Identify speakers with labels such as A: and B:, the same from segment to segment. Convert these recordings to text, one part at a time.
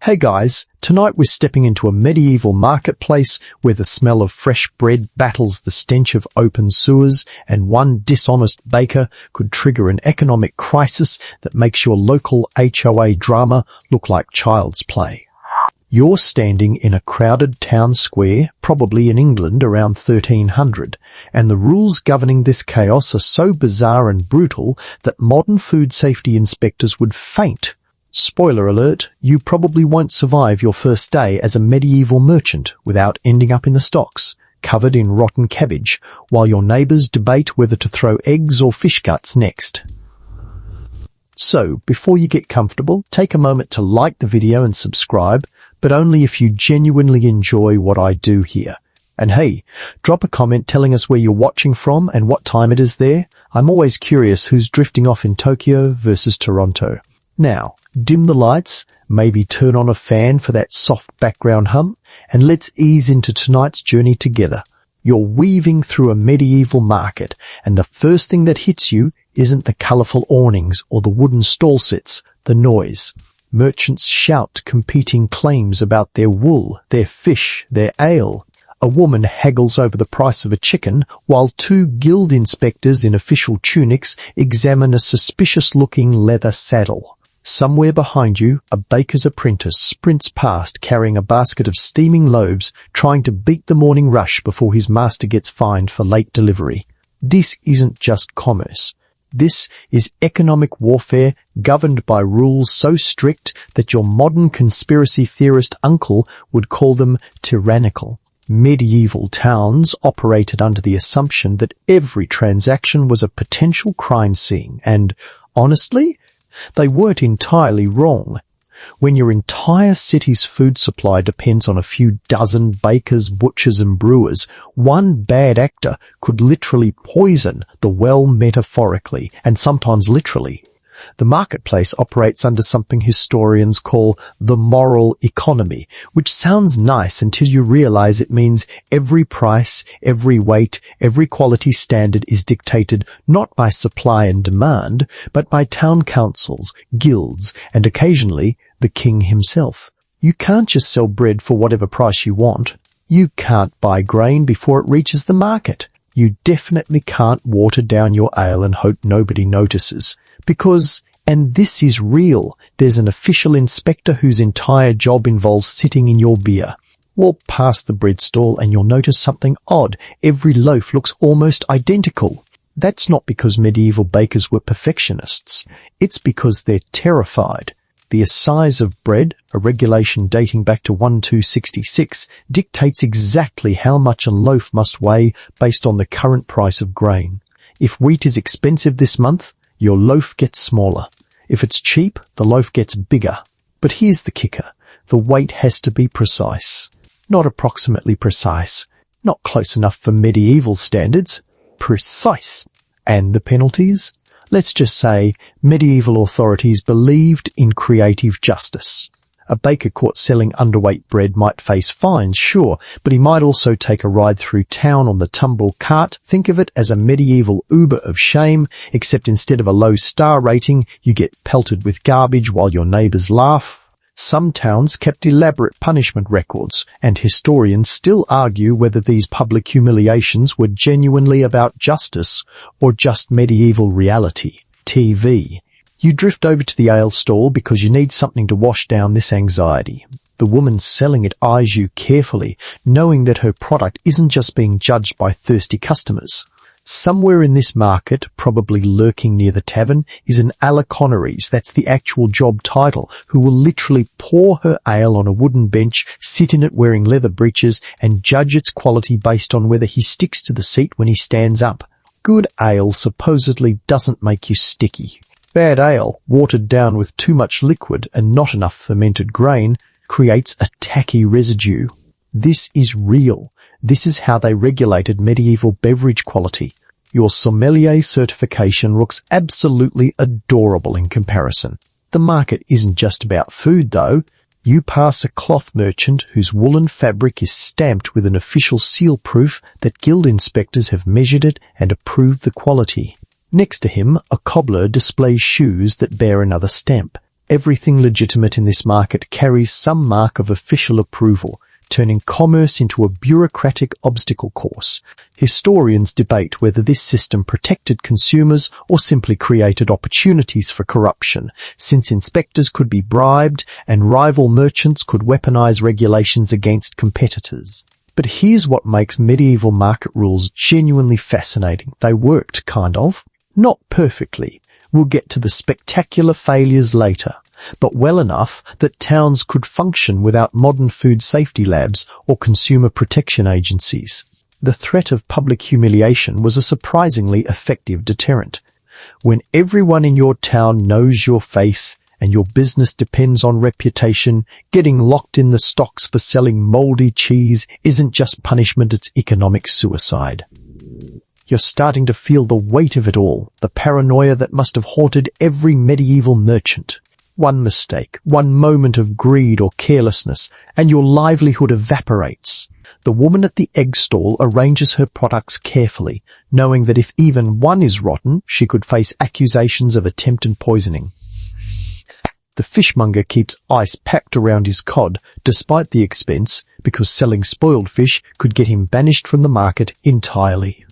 A: Hey guys, tonight we're stepping into a medieval marketplace where the smell of fresh bread battles the stench of open sewers, and one dishonest baker could trigger an economic crisis that makes your local HOA drama look like child's play. You're standing in a crowded town square, probably in England around 1300, and the rules governing this chaos are so bizarre and brutal that modern food safety inspectors would faint. Spoiler alert, you probably won't survive your first day as a medieval merchant without ending up in the stocks, covered in rotten cabbage, while your neighbours debate whether to throw eggs or fish guts next. So, before you get comfortable, take a moment to like the video and subscribe, but only if you genuinely enjoy what I do here. And hey, drop a comment telling us where you're watching from and what time it is there. I'm always curious who's drifting off in Tokyo versus Toronto. Now, dim the lights, maybe turn on a fan for that soft background hum, and let's ease into tonight's journey together. You're weaving through a medieval market, and the first thing that hits you isn't the colourful awnings or the wooden stall sets, the noise. Merchants shout competing claims about their wool, their fish, their ale. A woman haggles over the price of a chicken, while two guild inspectors in official tunics examine a suspicious-looking leather saddle. Somewhere behind you, a baker's apprentice sprints past carrying a basket of steaming loaves, trying to beat the morning rush before his master gets fined for late delivery. This isn't just commerce. This is economic warfare governed by rules so strict that your modern conspiracy theorist uncle would call them tyrannical. Medieval towns operated under the assumption that every transaction was a potential crime scene, and, honestly, they weren't entirely wrong. When your entire city's food supply depends on a few dozen bakers, butchers and brewers, one bad actor could literally poison the well metaphorically, and sometimes literally. The marketplace operates under something historians call the moral economy, which sounds nice until you realize it means every price, every weight, every quality standard is dictated not by supply and demand, but by town councils, guilds, and occasionally the king himself. You can't just sell bread for whatever price you want. You can't buy grain before it reaches the market. You definitely can't water down your ale and hope nobody notices. Because, and this is real, there's an official inspector whose entire job involves sitting in your beer. Walk past the bread stall and you'll notice something odd. Every loaf looks almost identical. That's not because medieval bakers were perfectionists. It's because they're terrified. The size of bread, a regulation dating back to 1266, dictates exactly how much a loaf must weigh based on the current price of grain. If wheat is expensive this month, your loaf gets smaller. If it's cheap, the loaf gets bigger. But here's the kicker. The weight has to be precise. Not approximately precise. Not close enough for medieval standards. Precise. And the penalties? Let's just say medieval authorities believed in creative justice. A baker caught selling underweight bread might face fines, sure, but he might also take a ride through town on the tumble cart. Think of it as a medieval Uber of shame, except instead of a low star rating, you get pelted with garbage while your neighbours laugh. Some towns kept elaborate punishment records, and historians still argue whether these public humiliations were genuinely about justice or just medieval reality, TV. You drift over to the ale stall because you need something to wash down this anxiety. The woman selling it eyes you carefully, knowing that her product isn't just being judged by thirsty customers. Somewhere in this market, probably lurking near the tavern, is an alaconaries, that's the actual job title, who will literally pour her ale on a wooden bench, sit in it wearing leather breeches, and judge its quality based on whether he sticks to the seat when he stands up. Good ale supposedly doesn't make you sticky. Bad ale, watered down with too much liquid and not enough fermented grain, creates a tacky residue. This is real. This is how they regulated medieval beverage quality. Your sommelier certification looks absolutely adorable in comparison. The market isn't just about food, though. You pass a cloth merchant whose woolen fabric is stamped with an official seal proof that guild inspectors have measured it and approved the quality. Next to him, a cobbler displays shoes that bear another stamp. Everything legitimate in this market carries some mark of official approval, turning commerce into a bureaucratic obstacle course. Historians debate whether this system protected consumers or simply created opportunities for corruption, since inspectors could be bribed and rival merchants could weaponize regulations against competitors. But here's what makes medieval market rules genuinely fascinating. They worked, kind of. Not perfectly. We'll get to the spectacular failures later, but well enough that towns could function without modern food safety labs or consumer protection agencies. The threat of public humiliation was a surprisingly effective deterrent. When everyone in your town knows your face and your business depends on reputation, getting locked in the stocks for selling moldy cheese isn't just punishment, it's economic suicide. You're starting to feel the weight of it all, the paranoia that must have haunted every medieval merchant. One mistake, one moment of greed or carelessness, and your livelihood evaporates. The woman at the egg stall arranges her products carefully, knowing that if even one is rotten, she could face accusations of attempted poisoning. The fishmonger keeps ice packed around his cod, despite the expense, because selling spoiled fish could get him banished from the market entirely.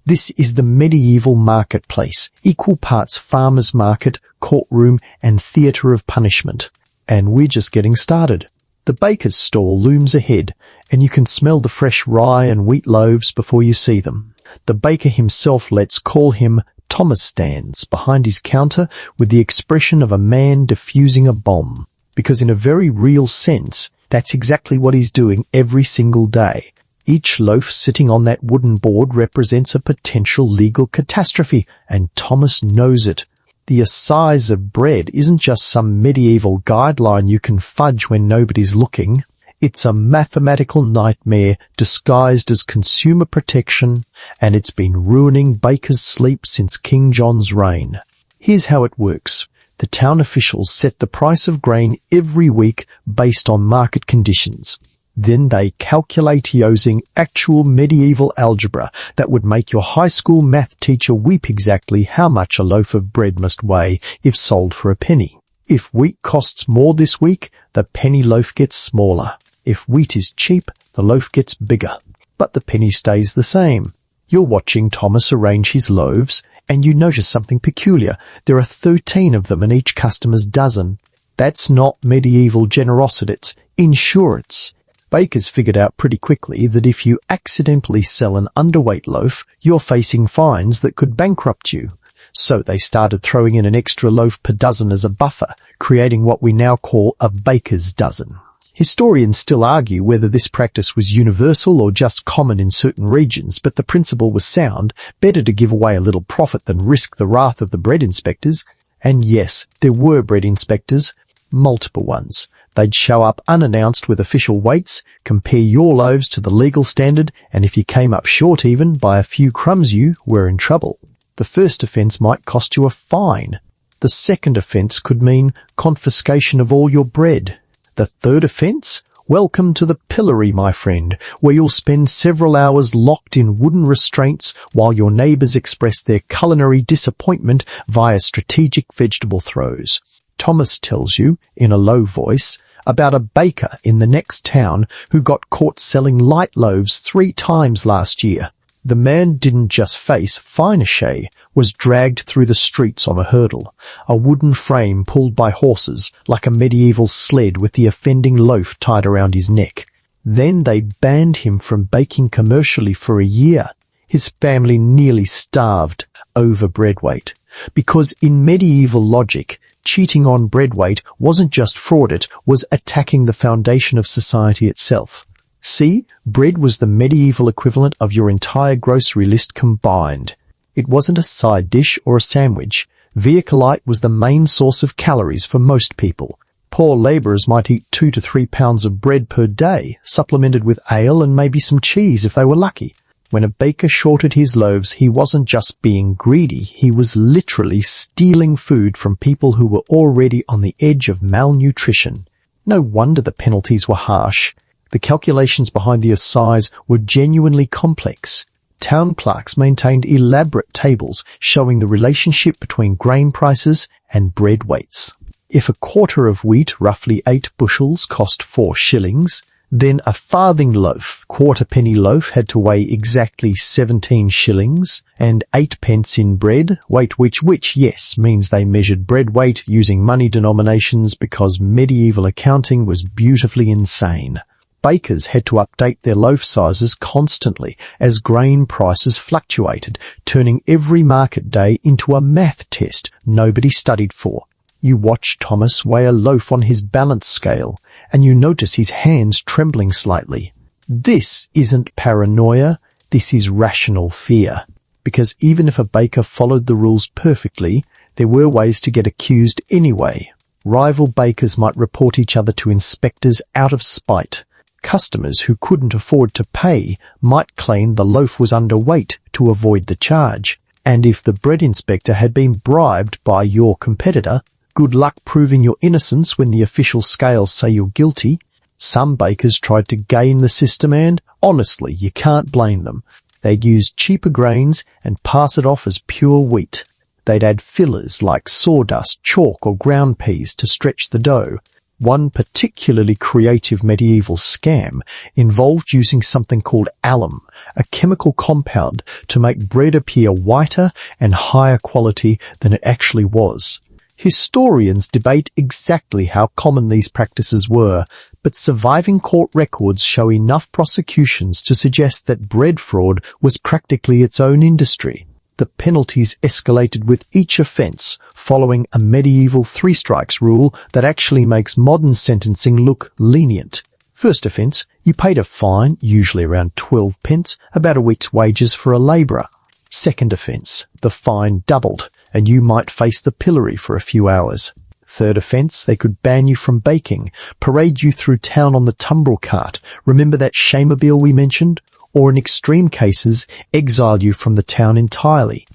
A: This is the medieval marketplace, equal parts farmer's market, courtroom, and theatre of punishment. And we're just getting started. The baker's stall looms ahead, and you can smell the fresh rye and wheat loaves before you see them. The baker himself lets call him Thomas stands behind his counter with the expression of a man defusing a bomb, because in a very real sense, that's exactly what he's doing every single day. Each loaf sitting on that wooden board represents a potential legal catastrophe, and Thomas knows it. The assize of bread isn't just some medieval guideline you can fudge when nobody's looking. It's a mathematical nightmare disguised as consumer protection, and it's been ruining bakers' sleep since King John's reign. Here's how it works. The town officials set the price of grain every week based on market conditions. Then they calculate using actual medieval algebra that would make your high school math teacher weep exactly how much a loaf of bread must weigh if sold for a penny. If wheat costs more this week, the penny loaf gets smaller. If wheat is cheap, the loaf gets bigger. But the penny stays the same. You're watching Thomas arrange his loaves, and you notice something peculiar. There are 13 of them in each customer's dozen. That's not medieval generosity, it's insurance. Bakers figured out pretty quickly that if you accidentally sell an underweight loaf, you're facing fines that could bankrupt you. So they started throwing in an extra loaf per dozen as a buffer, creating what we now call a baker's dozen. Historians still argue whether this practice was universal or just common in certain regions, but the principle was sound. Better to give away a little profit than risk the wrath of the bread inspectors. And yes, there were bread inspectors, multiple ones. They'd show up unannounced with official weights, compare your loaves to the legal standard, and if you came up short even by a few crumbs, you were in trouble. The first offence might cost you a fine. The second offence could mean confiscation of all your bread. The third offence? Welcome to the pillory, my friend, where you'll spend several hours locked in wooden restraints while your neighbours express their culinary disappointment via strategic vegetable throws. Thomas tells you, in a low voice, about a baker in the next town who got caught selling light loaves 3 times last year. The man didn't just face financier, was dragged through the streets on a hurdle, a wooden frame pulled by horses like a medieval sled with the offending loaf tied around his neck. Then they banned him from baking commercially for a year. His family nearly starved over bread weight, because in medieval logic, cheating on bread weight wasn't just fraud, it was attacking the foundation of society itself. See, bread was the medieval equivalent of your entire grocery list combined. It wasn't a side dish or a sandwich. Vermicelli was the main source of calories for most people. Poor labourers might eat 2 to 3 pounds of bread per day, supplemented with ale and maybe some cheese if they were lucky. When a baker shorted his loaves, he wasn't just being greedy, he was literally stealing food from people who were already on the edge of malnutrition. No wonder the penalties were harsh. The calculations behind the assize were genuinely complex. Town clerks maintained elaborate tables showing the relationship between grain prices and bread weights. if a quarter of wheat, roughly 8 bushels, cost 4 shillings, then a farthing loaf, quarter-penny loaf, had to weigh exactly 17 shillings, and 8 pence in bread, weight which, yes, means they measured bread weight using money denominations because medieval accounting was beautifully insane. Bakers had to update their loaf sizes constantly as grain prices fluctuated, turning every market day into a math test nobody studied for. You watch Thomas weigh a loaf on his balance scale, and you notice his hands trembling slightly. This isn't paranoia, this is rational fear. Because even if a baker followed the rules perfectly, there were ways to get accused anyway. Rival bakers might report each other to inspectors out of spite. Customers who couldn't afford to pay might claim the loaf was underweight to avoid the charge. And if the bread inspector had been bribed by your competitor, good luck proving your innocence when the official scales say you're guilty. Some bakers tried to game the system and, honestly, you can't blame them. They'd use cheaper grains and pass it off as pure wheat. They'd add fillers like sawdust, chalk or ground peas to stretch the dough. One particularly creative medieval scam involved using something called alum, a chemical compound to make bread appear whiter and higher quality than it actually was. Historians debate exactly how common these practices were, but surviving court records show enough prosecutions to suggest that bread fraud was practically its own industry. The penalties escalated with each offence, following a medieval 3 strikes rule that actually makes modern sentencing look lenient. First offence, you paid a fine, usually around 12 pence, about a week's wages for a labourer. Second offence, the fine doubled, and you might face the pillory for a few hours. Third offence, they could ban you from baking, parade you through town on the tumbrel cart, remember that shamobile we mentioned? Or in extreme cases, exile you from the town entirely.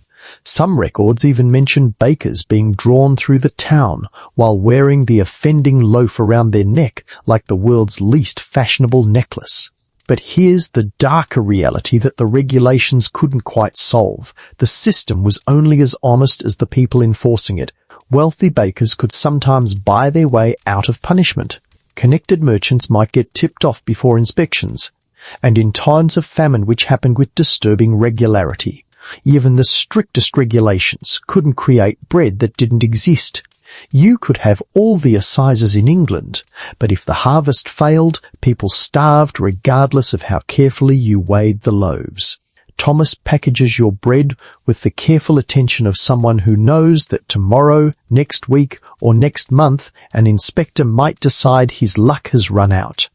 A: Some records even mention bakers being drawn through the town while wearing the offending loaf around their neck like the world's least fashionable necklace. But here's the darker reality that the regulations couldn't quite solve. The system was only as honest as the people enforcing it. Wealthy bakers could sometimes buy their way out of punishment. Connected merchants might get tipped off before inspections. And in times of famine which happened with disturbing regularity, even the strictest regulations couldn't create bread that didn't exist. You could have all the assizes in England, but if the harvest failed, people starved regardless of how carefully you weighed the loaves. Thomas packages your bread with the careful attention of someone who knows that tomorrow, next week, or next month an inspector might decide his luck has run out.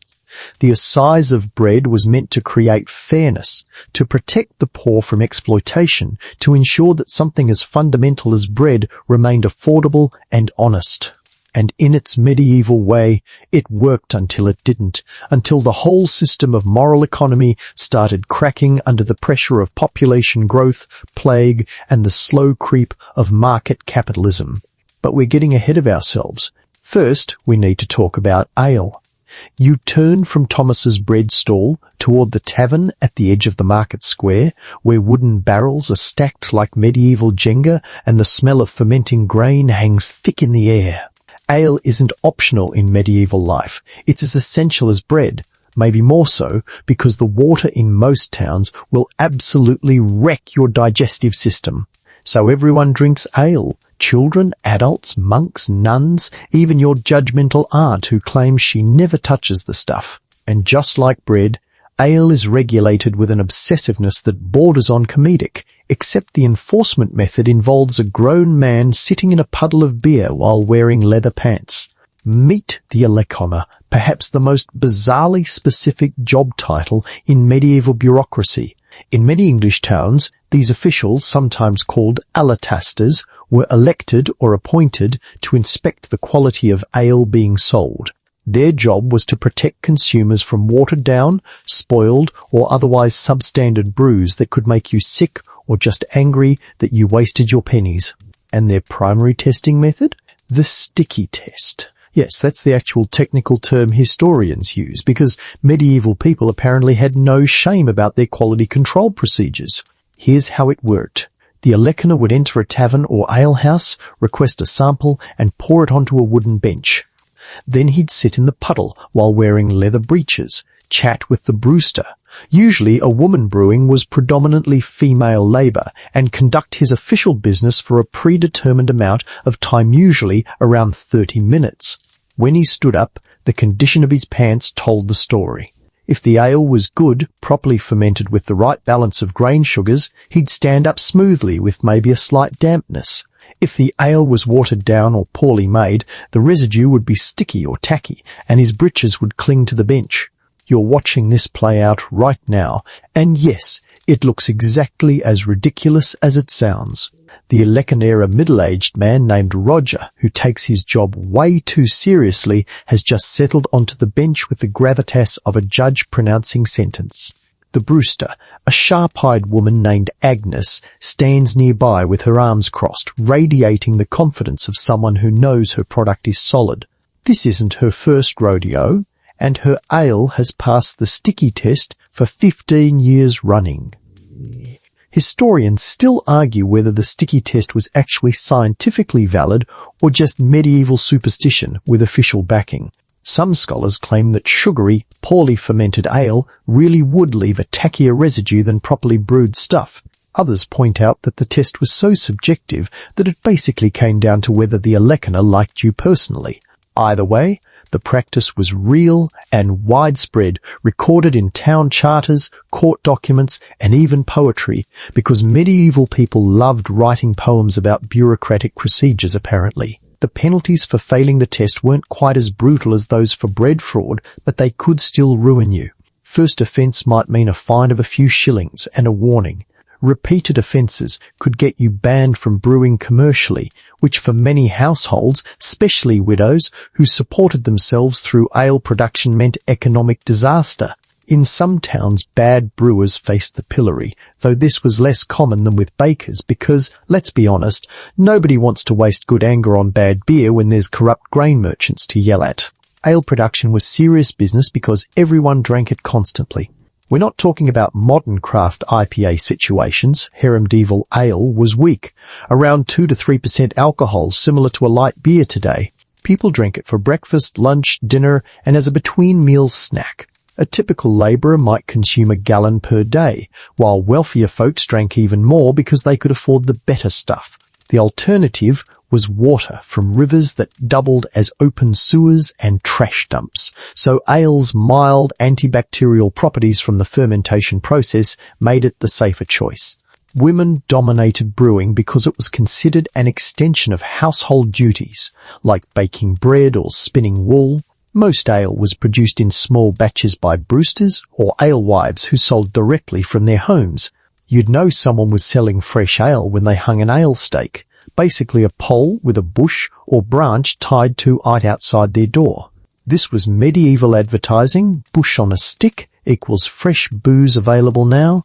A: The assize of bread was meant to create fairness, to protect the poor from exploitation, to ensure that something as fundamental as bread remained affordable and honest. And in its medieval way, it worked until it didn't, until the whole system of moral economy started cracking under the pressure of population growth, plague, and the slow creep of market capitalism. But we're getting ahead of ourselves. First, we need to talk about ale. You turn from Thomas's bread stall toward the tavern at the edge of the market square, where wooden barrels are stacked like medieval Jenga and the smell of fermenting grain hangs thick in the air. Ale isn't optional in medieval life. It's as essential as bread, maybe more so, because the water in most towns will absolutely wreck your digestive system. So everyone drinks ale. Children, adults, monks, nuns, even your judgmental aunt who claims she never touches the stuff. And just like bread, ale is regulated with an obsessiveness that borders on comedic, except the enforcement method involves a grown man sitting in a puddle of beer while wearing leather pants. Meet the Elecommer, perhaps the most bizarrely specific job title in medieval bureaucracy. In many English towns, these officials, sometimes called alatasters, were elected or appointed to inspect the quality of ale being sold. Their job was to protect consumers from watered down, spoiled, or otherwise substandard brews that could make you sick or just angry that you wasted your pennies. And their primary testing method? The sticky test. Yes, that's the actual technical term historians use, because medieval people apparently had no shame about their quality control procedures. Here's how it worked. The Alekoner would enter a tavern or alehouse, request a sample, and pour it onto a wooden bench. Then he'd sit in the puddle while wearing leather breeches, chat with the brewster. Usually a woman brewing was predominantly female labour, and conduct his official business for a predetermined amount of time, usually around 30 minutes. When he stood up, the condition of his pants told the story. If the ale was good, properly fermented with the right balance of grain sugars, he'd stand up smoothly with maybe a slight dampness. If the ale was watered down or poorly made, the residue would be sticky or tacky, and his breeches would cling to the bench. You're watching this play out right now, and yes, it looks exactly as ridiculous as it sounds. The Alekoner, a middle-aged man named Roger, who takes his job way too seriously, has just settled onto the bench with the gravitas of a judge pronouncing sentence. The brewster, a sharp-eyed woman named Agnes, stands nearby with her arms crossed, radiating the confidence of someone who knows her product is solid. This isn't her first rodeo, and her ale has passed the sticky test for 15 years running. Historians still argue whether the sticky test was actually scientifically valid or just medieval superstition with official backing. Some scholars claim that sugary, poorly fermented ale really would leave a tackier residue than properly brewed stuff. Others point out that the test was so subjective that it basically came down to whether the Alekoner liked you personally. Either way, the practice was real and widespread, recorded in town charters, court documents, and even poetry, because medieval people loved writing poems about bureaucratic procedures apparently. The penalties for failing the test weren't quite as brutal as those for bread fraud, but they could still ruin you. First offence might mean a fine of a few shillings and a warning. Repeated offences could get you banned from brewing commercially, which for many households, especially widows who supported themselves through ale production, meant economic disaster. In some towns, bad brewers faced the pillory, though this was less common than with bakers because, let's be honest, nobody wants to waste good anger on bad beer when there's corrupt grain merchants to yell at. Ale production was serious business because everyone drank it constantly. We're not talking about modern craft IPA situations. Heremdeval ale was weak, around 2 to 3% alcohol, similar to a light beer today. People drank it for breakfast, lunch, dinner, and as a between-meals snack. A typical labourer might consume a gallon per day, while wealthier folks drank even more because they could afford the better stuff. The alternative was water from rivers that doubled as open sewers and trash dumps, so ale's mild antibacterial properties from the fermentation process made it the safer choice. Women dominated brewing because it was considered an extension of household duties, like baking bread or spinning wool. Most ale was produced in small batches by brewsters or alewives who sold directly from their homes. You'd know someone was selling fresh ale when they hung an ale stake, basically a pole with a bush or branch tied to it outside their door. This was medieval advertising. Bush on a stick equals fresh booze available now.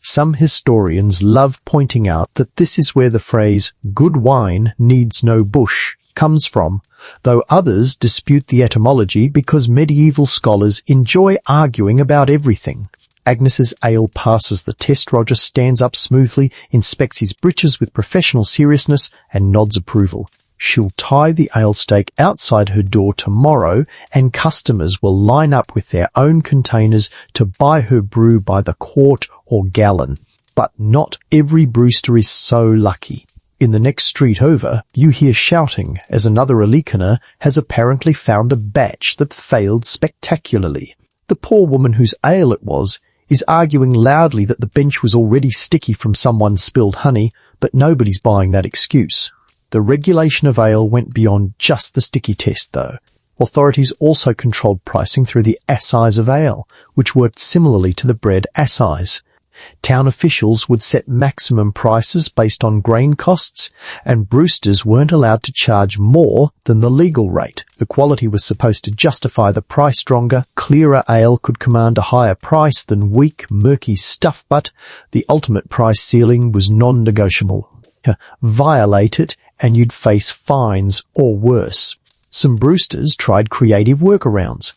A: Some historians love pointing out that this is where the phrase "good wine needs no bush" comes from, though others dispute the etymology because medieval scholars enjoy arguing about everything. Agnes's ale passes the test. Roger stands up smoothly, inspects his breeches with professional seriousness, and nods approval. She'll tie the ale stake outside her door tomorrow, and customers will line up with their own containers to buy her brew by the quart or gallon. But not every brewster is so lucky. In the next street over, you hear shouting as another Alekoner has apparently found a batch that failed spectacularly. The poor woman whose ale it was is arguing loudly that the bench was already sticky from someone's spilled honey, but nobody's buying that excuse. The regulation of ale went beyond just the sticky test, though. Authorities also controlled pricing through the assize of ale, which worked similarly to the bread assize. Town officials would set maximum prices based on grain costs, and brewsters weren't allowed to charge more than the legal rate. The quality was supposed to justify the price. Stronger, clearer ale could command a higher price than weak, murky stuff, but the ultimate price ceiling was non-negotiable. Violate it and you'd face fines or worse. Some brewsters tried creative workarounds.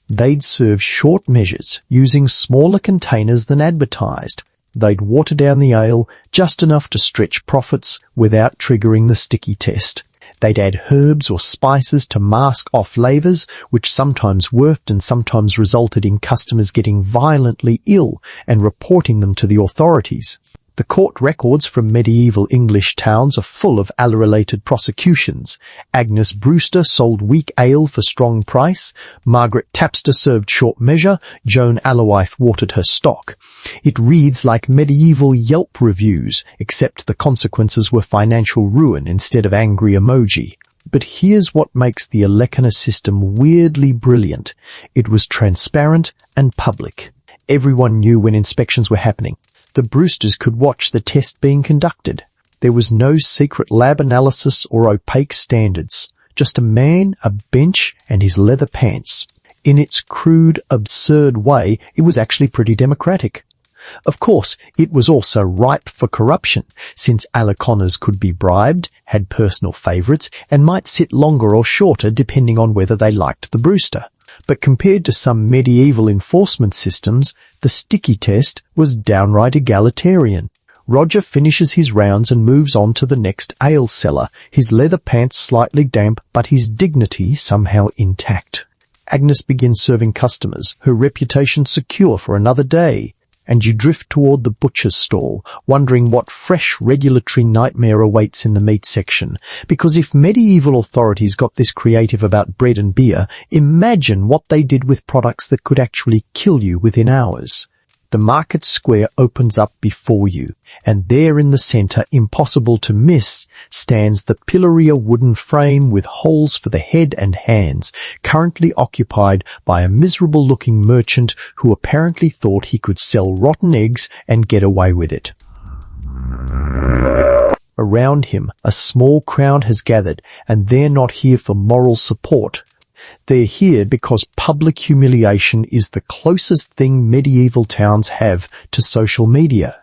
A: They'd serve short measures using smaller containers than advertised. They'd water down the ale just enough to stretch profits without triggering the sticky test. They'd add herbs or spices to mask off flavours, which sometimes worked and sometimes resulted in customers getting violently ill and reporting them to the authorities. The court records from medieval English towns are full of ale-related prosecutions. Agnes Brewster sold weak ale for strong price. Margaret Tapster served short measure. Joan Aloythe watered her stock. It reads like medieval Yelp reviews, except the consequences were financial ruin instead of angry emoji. But here's what makes the Elekena system weirdly brilliant. It was transparent and public. Everyone knew when inspections were happening. The Brewsters could watch the test being conducted. There was no secret lab analysis or opaque standards. Just a man, a bench, and his leather pants. In its crude, absurd way, it was actually pretty democratic. Of course, it was also ripe for corruption, since Aleconers could be bribed, had personal favourites, and might sit longer or shorter depending on whether they liked the Brewster. But compared to some medieval enforcement systems, the sticky test was downright egalitarian. Roger finishes his rounds and moves on to the next ale cellar, his leather pants slightly damp but his dignity somehow intact. Agnes begins serving customers, her reputation secure for another day, and you drift toward the butcher's stall, wondering what fresh regulatory nightmare awaits in the meat section. Because if medieval authorities got this creative about bread and beer, imagine what they did with products that could actually kill you within hours. The market square opens up before you, and there in the centre, impossible to miss, stands the pillory, a wooden frame with holes for the head and hands, currently occupied by a miserable-looking merchant who apparently thought he could sell rotten eggs and get away with it. Around him, a small crowd has gathered, and they're not here for moral support. They're here because public humiliation is the closest thing medieval towns have to social media,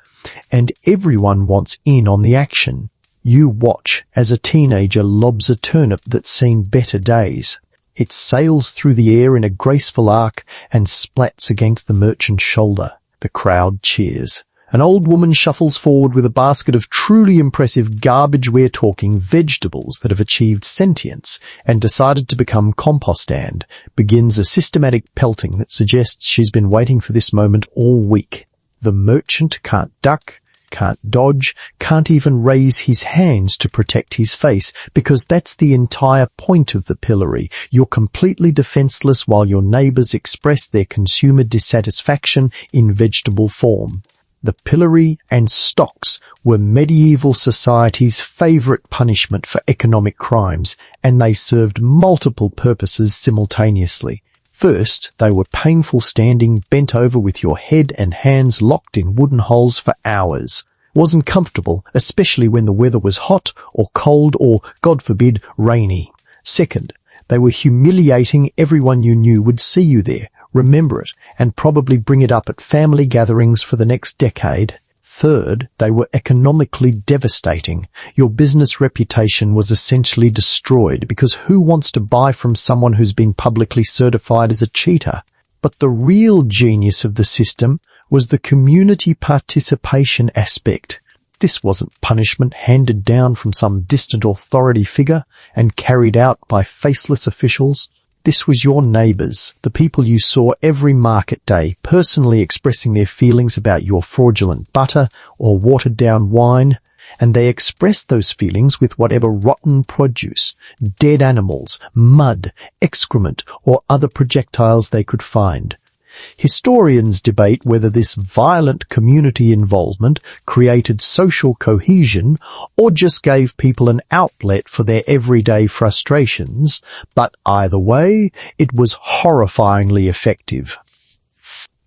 A: and everyone wants in on the action. You watch as a teenager lobs a turnip that's seen better days. It sails through the air in a graceful arc and splats against the merchant's shoulder. The crowd cheers. An old woman shuffles forward with a basket of truly impressive garbage, we're talking vegetables that have achieved sentience and decided to become compost stand, begins a systematic pelting that suggests she's been waiting for this moment all week. The merchant can't duck, can't dodge, can't even raise his hands to protect his face, because that's the entire point of the pillory. You're completely defenseless while your neighbours express their consumer dissatisfaction in vegetable form. The pillory and stocks were medieval society's favourite punishment for economic crimes, and they served multiple purposes simultaneously. First, they were painful standing bent over with your head and hands locked in wooden holes for hours. Wasn't comfortable, especially when the weather was hot or cold or, God forbid, rainy. Second, they were humiliating. Everyone you knew would see you there, remember it, and probably bring it up at family gatherings for the next decade. Third, they were economically devastating. Your business reputation was essentially destroyed, because who wants to buy from someone who's been publicly certified as a cheater? But the real genius of the system was the community participation aspect. This wasn't punishment handed down from some distant authority figure and carried out by faceless officials. This was your neighbours, the people you saw every market day, personally expressing their feelings about your fraudulent butter or watered-down wine, and they expressed those feelings with whatever rotten produce, dead animals, mud, excrement, or other projectiles they could find. Historians debate whether this violent community involvement created social cohesion or just gave people an outlet for their everyday frustrations, but either way, it was horrifyingly effective.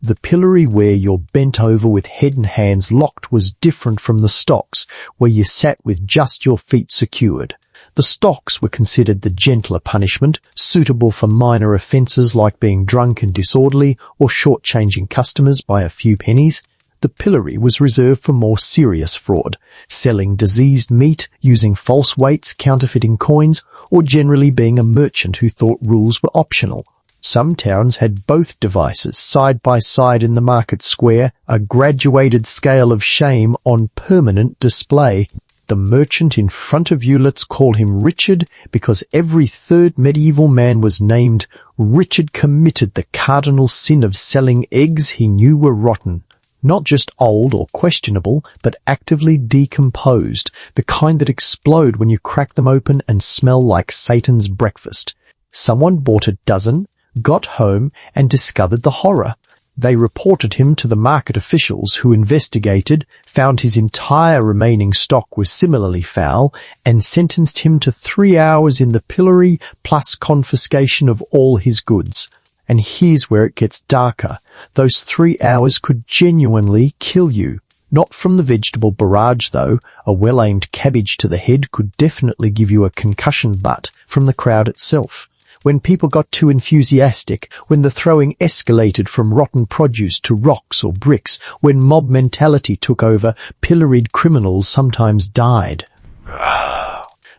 A: The pillory where you're bent over with head and hands locked was different from the stocks, where you sat with just your feet secured. The stocks were considered the gentler punishment, suitable for minor offences like being drunk and disorderly or shortchanging customers by a few pennies. The pillory was reserved for more serious fraud, selling diseased meat, using false weights, counterfeiting coins, or generally being a merchant who thought rules were optional. Some towns had both devices side by side in the market square, a graduated scale of shame on permanent display. The merchant in front of you, let's call him Richard, because every third medieval man was named Richard, committed the cardinal sin of selling eggs he knew were rotten. Not just old or questionable, but actively decomposed, the kind that explode when you crack them open and smell like Satan's breakfast. Someone bought a dozen, got home, and discovered the horror. They reported him to the market officials, who investigated, found his entire remaining stock was similarly foul, and sentenced him to 3 hours in the pillory plus confiscation of all his goods. And here's where it gets darker. Those 3 hours could genuinely kill you. Not from the vegetable barrage, though. A well-aimed cabbage to the head could definitely give you a concussion, but from the crowd itself. When people got too enthusiastic, when the throwing escalated from rotten produce to rocks or bricks, when mob mentality took over, pilloried criminals sometimes died.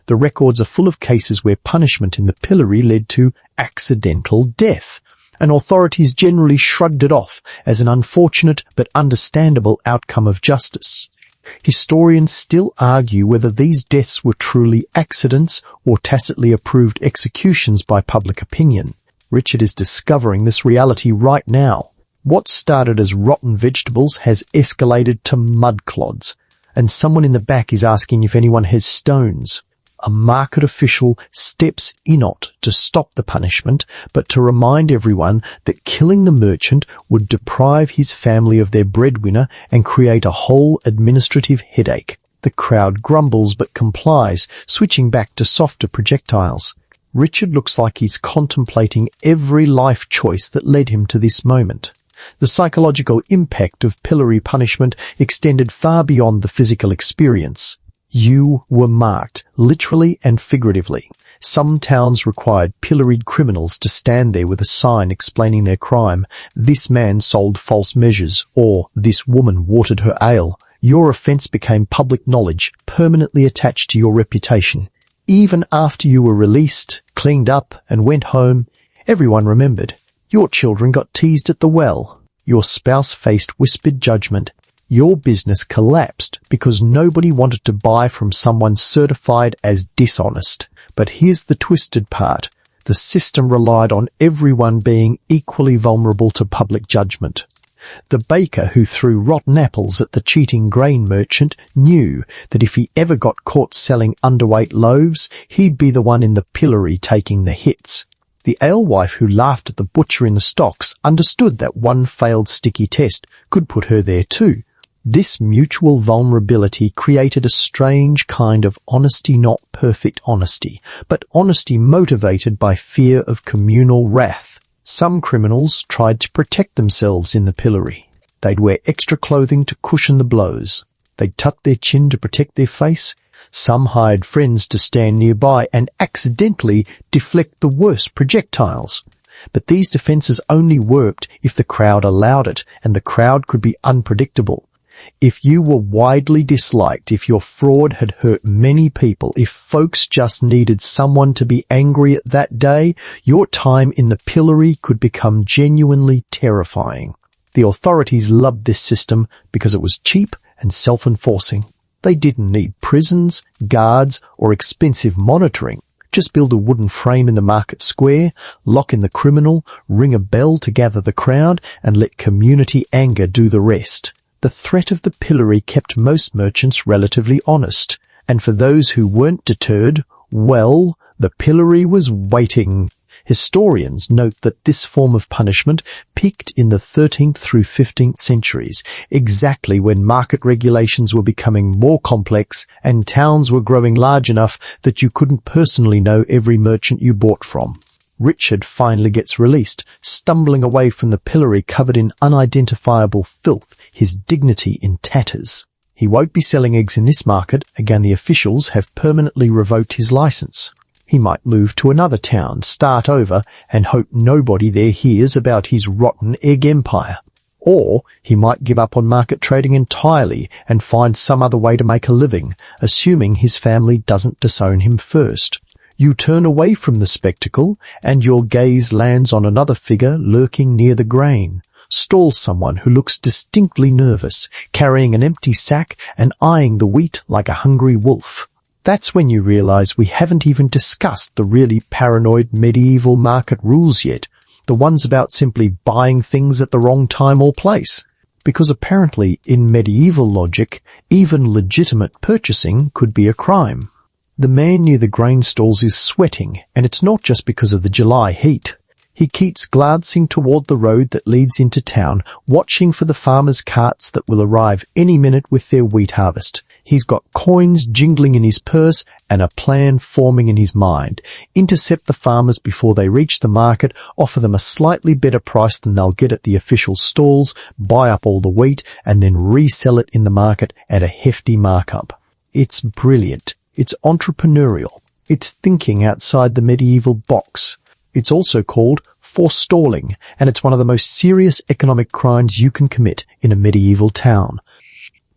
A: The records are full of cases where punishment in the pillory led to accidental death, and authorities generally shrugged it off as an unfortunate but understandable outcome of justice. Historians still argue whether these deaths were truly accidents or tacitly approved executions by public opinion. Richard is discovering this reality right now. What started as rotten vegetables has escalated to mud clods, and someone in the back is asking if anyone has stones. A market official steps in not to stop the punishment, but to remind everyone that killing the merchant would deprive his family of their breadwinner and create a whole administrative headache. The crowd grumbles but complies, switching back to softer projectiles. Richard looks like he's contemplating every life choice that led him to this moment. The psychological impact of pillory punishment extended far beyond the physical experience. You were marked, literally and figuratively. Some towns required pilloried criminals to stand there with a sign explaining their crime. This man sold false measures, or this woman watered her ale. Your offence became public knowledge, permanently attached to your reputation. Even after you were released, cleaned up, and went home, everyone remembered. Your children got teased at the well. Your spouse faced whispered judgment. Your business collapsed because nobody wanted to buy from someone certified as dishonest. But here's the twisted part. The system relied on everyone being equally vulnerable to public judgment. The baker who threw rotten apples at the cheating grain merchant knew that if he ever got caught selling underweight loaves, he'd be the one in the pillory taking the hits. The alewife who laughed at the butcher in the stocks understood that one failed sticky test could put her there too. This mutual vulnerability created a strange kind of honesty, not perfect honesty, but honesty motivated by fear of communal wrath. Some criminals tried to protect themselves in the pillory. They'd wear extra clothing to cushion the blows. They'd tuck their chin to protect their face. Some hired friends to stand nearby and accidentally deflect the worst projectiles. But these defenses only worked if the crowd allowed it, and the crowd could be unpredictable. If you were widely disliked, if your fraud had hurt many people, if folks just needed someone to be angry at that day, your time in the pillory could become genuinely terrifying. The authorities loved this system because it was cheap and self-enforcing. They didn't need prisons, guards, or expensive monitoring. Just build a wooden frame in the market square, lock in the criminal, ring a bell to gather the crowd, and let community anger do the rest. The threat of the pillory kept most merchants relatively honest, and for those who weren't deterred, well, the pillory was waiting. Historians note that this form of punishment peaked in the 13th through 15th centuries, exactly when market regulations were becoming more complex and towns were growing large enough that you couldn't personally know every merchant you bought from. Richard finally gets released, stumbling away from the pillory covered in unidentifiable filth, his dignity in tatters. He won't be selling eggs in this market. Again, the officials have permanently revoked his license. He might move to another town, start over, and hope nobody there hears about his rotten egg empire. Or he might give up on market trading entirely and find some other way to make a living, assuming his family doesn't disown him first. You turn away from the spectacle, and your gaze lands on another figure lurking near the grain. Stall someone who looks distinctly nervous, carrying an empty sack and eyeing the wheat like a hungry wolf. That's when you realize we haven't even discussed the really paranoid medieval market rules yet, the ones about simply buying things at the wrong time or place. Because apparently, in medieval logic, even legitimate purchasing could be a crime. The man near the grain stalls is sweating, and it's not just because of the July heat. He keeps glancing toward the road that leads into town, watching for the farmers' carts that will arrive any minute with their wheat harvest. He's got coins jingling in his purse and a plan forming in his mind. Intercept the farmers before they reach the market, offer them a slightly better price than they'll get at the official stalls, buy up all the wheat, and then resell it in the market at a hefty markup. It's brilliant. It's entrepreneurial. It's thinking outside the medieval box. It's also called forestalling, and it's one of the most serious economic crimes you can commit in a medieval town.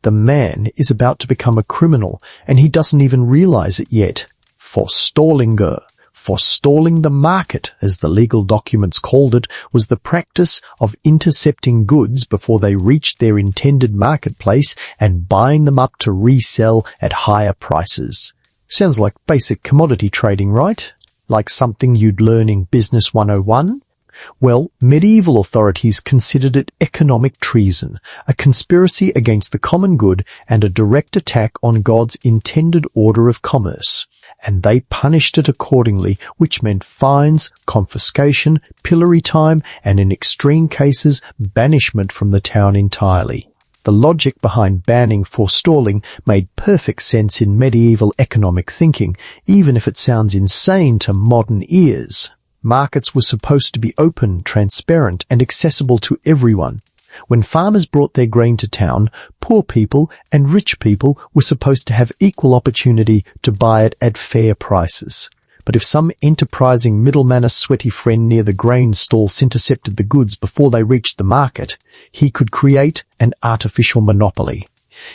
A: The man is about to become a criminal, and he doesn't even realize it yet. Forestalling the market, as the legal documents called it, was the practice of intercepting goods before they reached their intended marketplace and buying them up to resell at higher prices. Sounds like basic commodity trading, right? Like something you'd learn in Business 101? Well, medieval authorities considered it economic treason, a conspiracy against the common good and a direct attack on God's intended order of commerce. And they punished it accordingly, which meant fines, confiscation, pillory time, and in extreme cases, banishment from the town entirely. The logic behind banning forestalling made perfect sense in medieval economic thinking, even if it sounds insane to modern ears. Markets were supposed to be open, transparent, and accessible to everyone. When farmers brought their grain to town, poor people and rich people were supposed to have equal opportunity to buy it at fair prices. But if some enterprising middleman, a sweaty friend near the grain stalls, intercepted the goods before they reached the market, he could create an artificial monopoly.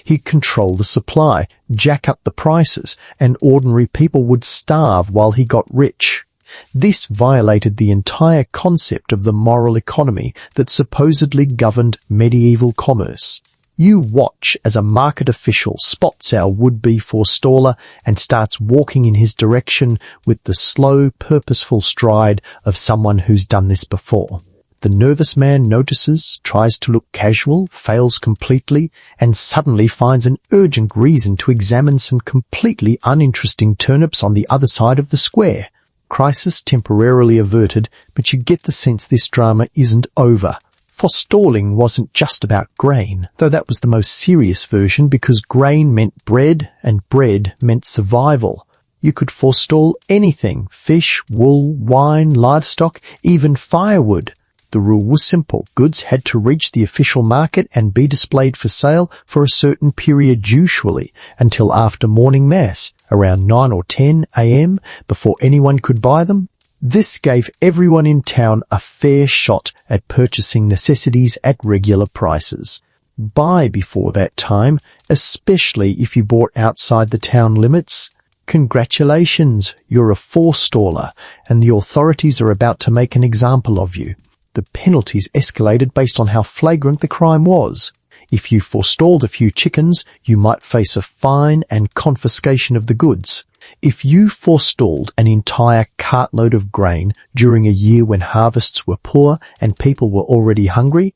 A: He'd control the supply, jack up the prices, and ordinary people would starve while he got rich. This violated the entire concept of the moral economy that supposedly governed medieval commerce. You watch as a market official spots our would-be forestaller and starts walking in his direction with the slow, purposeful stride of someone who's done this before. The nervous man notices, tries to look casual, fails completely, and suddenly finds an urgent reason to examine some completely uninteresting turnips on the other side of the square. Crisis temporarily averted, but you get the sense this drama isn't over. Forestalling wasn't just about grain, though that was the most serious version because grain meant bread and bread meant survival. You could forestall anything: fish, wool, wine, livestock, even firewood. The rule was simple. Goods had to reach the official market and be displayed for sale for a certain period, usually until after morning mass, around 9 or 10 a.m., before anyone could buy them. This gave everyone in town a fair shot at purchasing necessities at regular prices. Buy before that time, especially if you bought outside the town limits. Congratulations, you're a forestaller, and the authorities are about to make an example of you. The penalties escalated based on how flagrant the crime was. If you forestalled a few chickens, you might face a fine and confiscation of the goods. If you forestalled an entire cartload of grain during a year when harvests were poor and people were already hungry,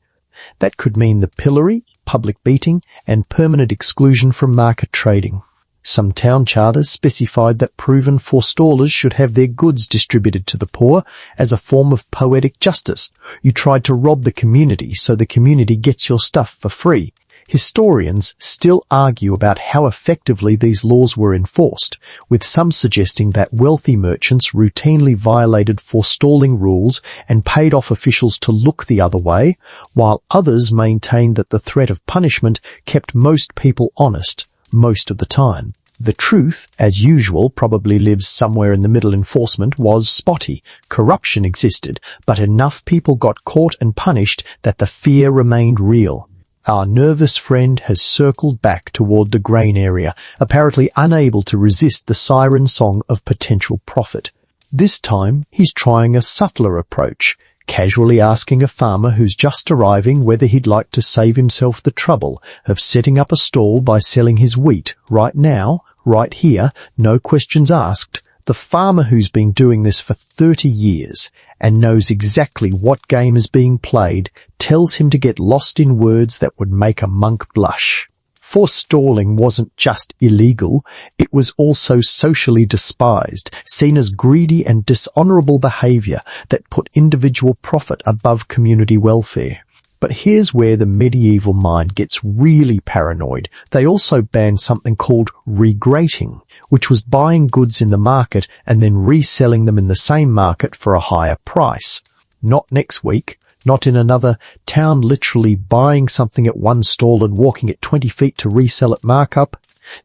A: that could mean the pillory, public beating, and permanent exclusion from market trading. Some town charters specified that proven forestallers should have their goods distributed to the poor as a form of poetic justice. You tried to rob the community so the community gets your stuff for free. Historians still argue about how effectively these laws were enforced, with some suggesting that wealthy merchants routinely violated forestalling rules and paid off officials to look the other way, while others maintained that the threat of punishment kept most people honest most of the time. The truth, as usual, probably lives somewhere in the middle. Enforcement was spotty. Corruption existed, but enough people got caught and punished that the fear remained real. Our nervous friend has circled back toward the grain area, apparently unable to resist the siren song of potential profit. This time, he's trying a subtler approach, casually asking a farmer who's just arriving whether he'd like to save himself the trouble of setting up a stall by selling his wheat right now, right here, no questions asked. The farmer who's been doing this for 30 years and knows exactly what game is being played tells him to get lost in words that would make a monk blush. Forestalling wasn't just illegal, it was also socially despised, seen as greedy and dishonourable behaviour that put individual profit above community welfare. But here's where the medieval mind gets really paranoid. They also banned something called regrating, which was buying goods in the market and then reselling them in the same market for a higher price. Not next week, not in another town, literally buying something at one stall and walking it 20 feet to resell at markup.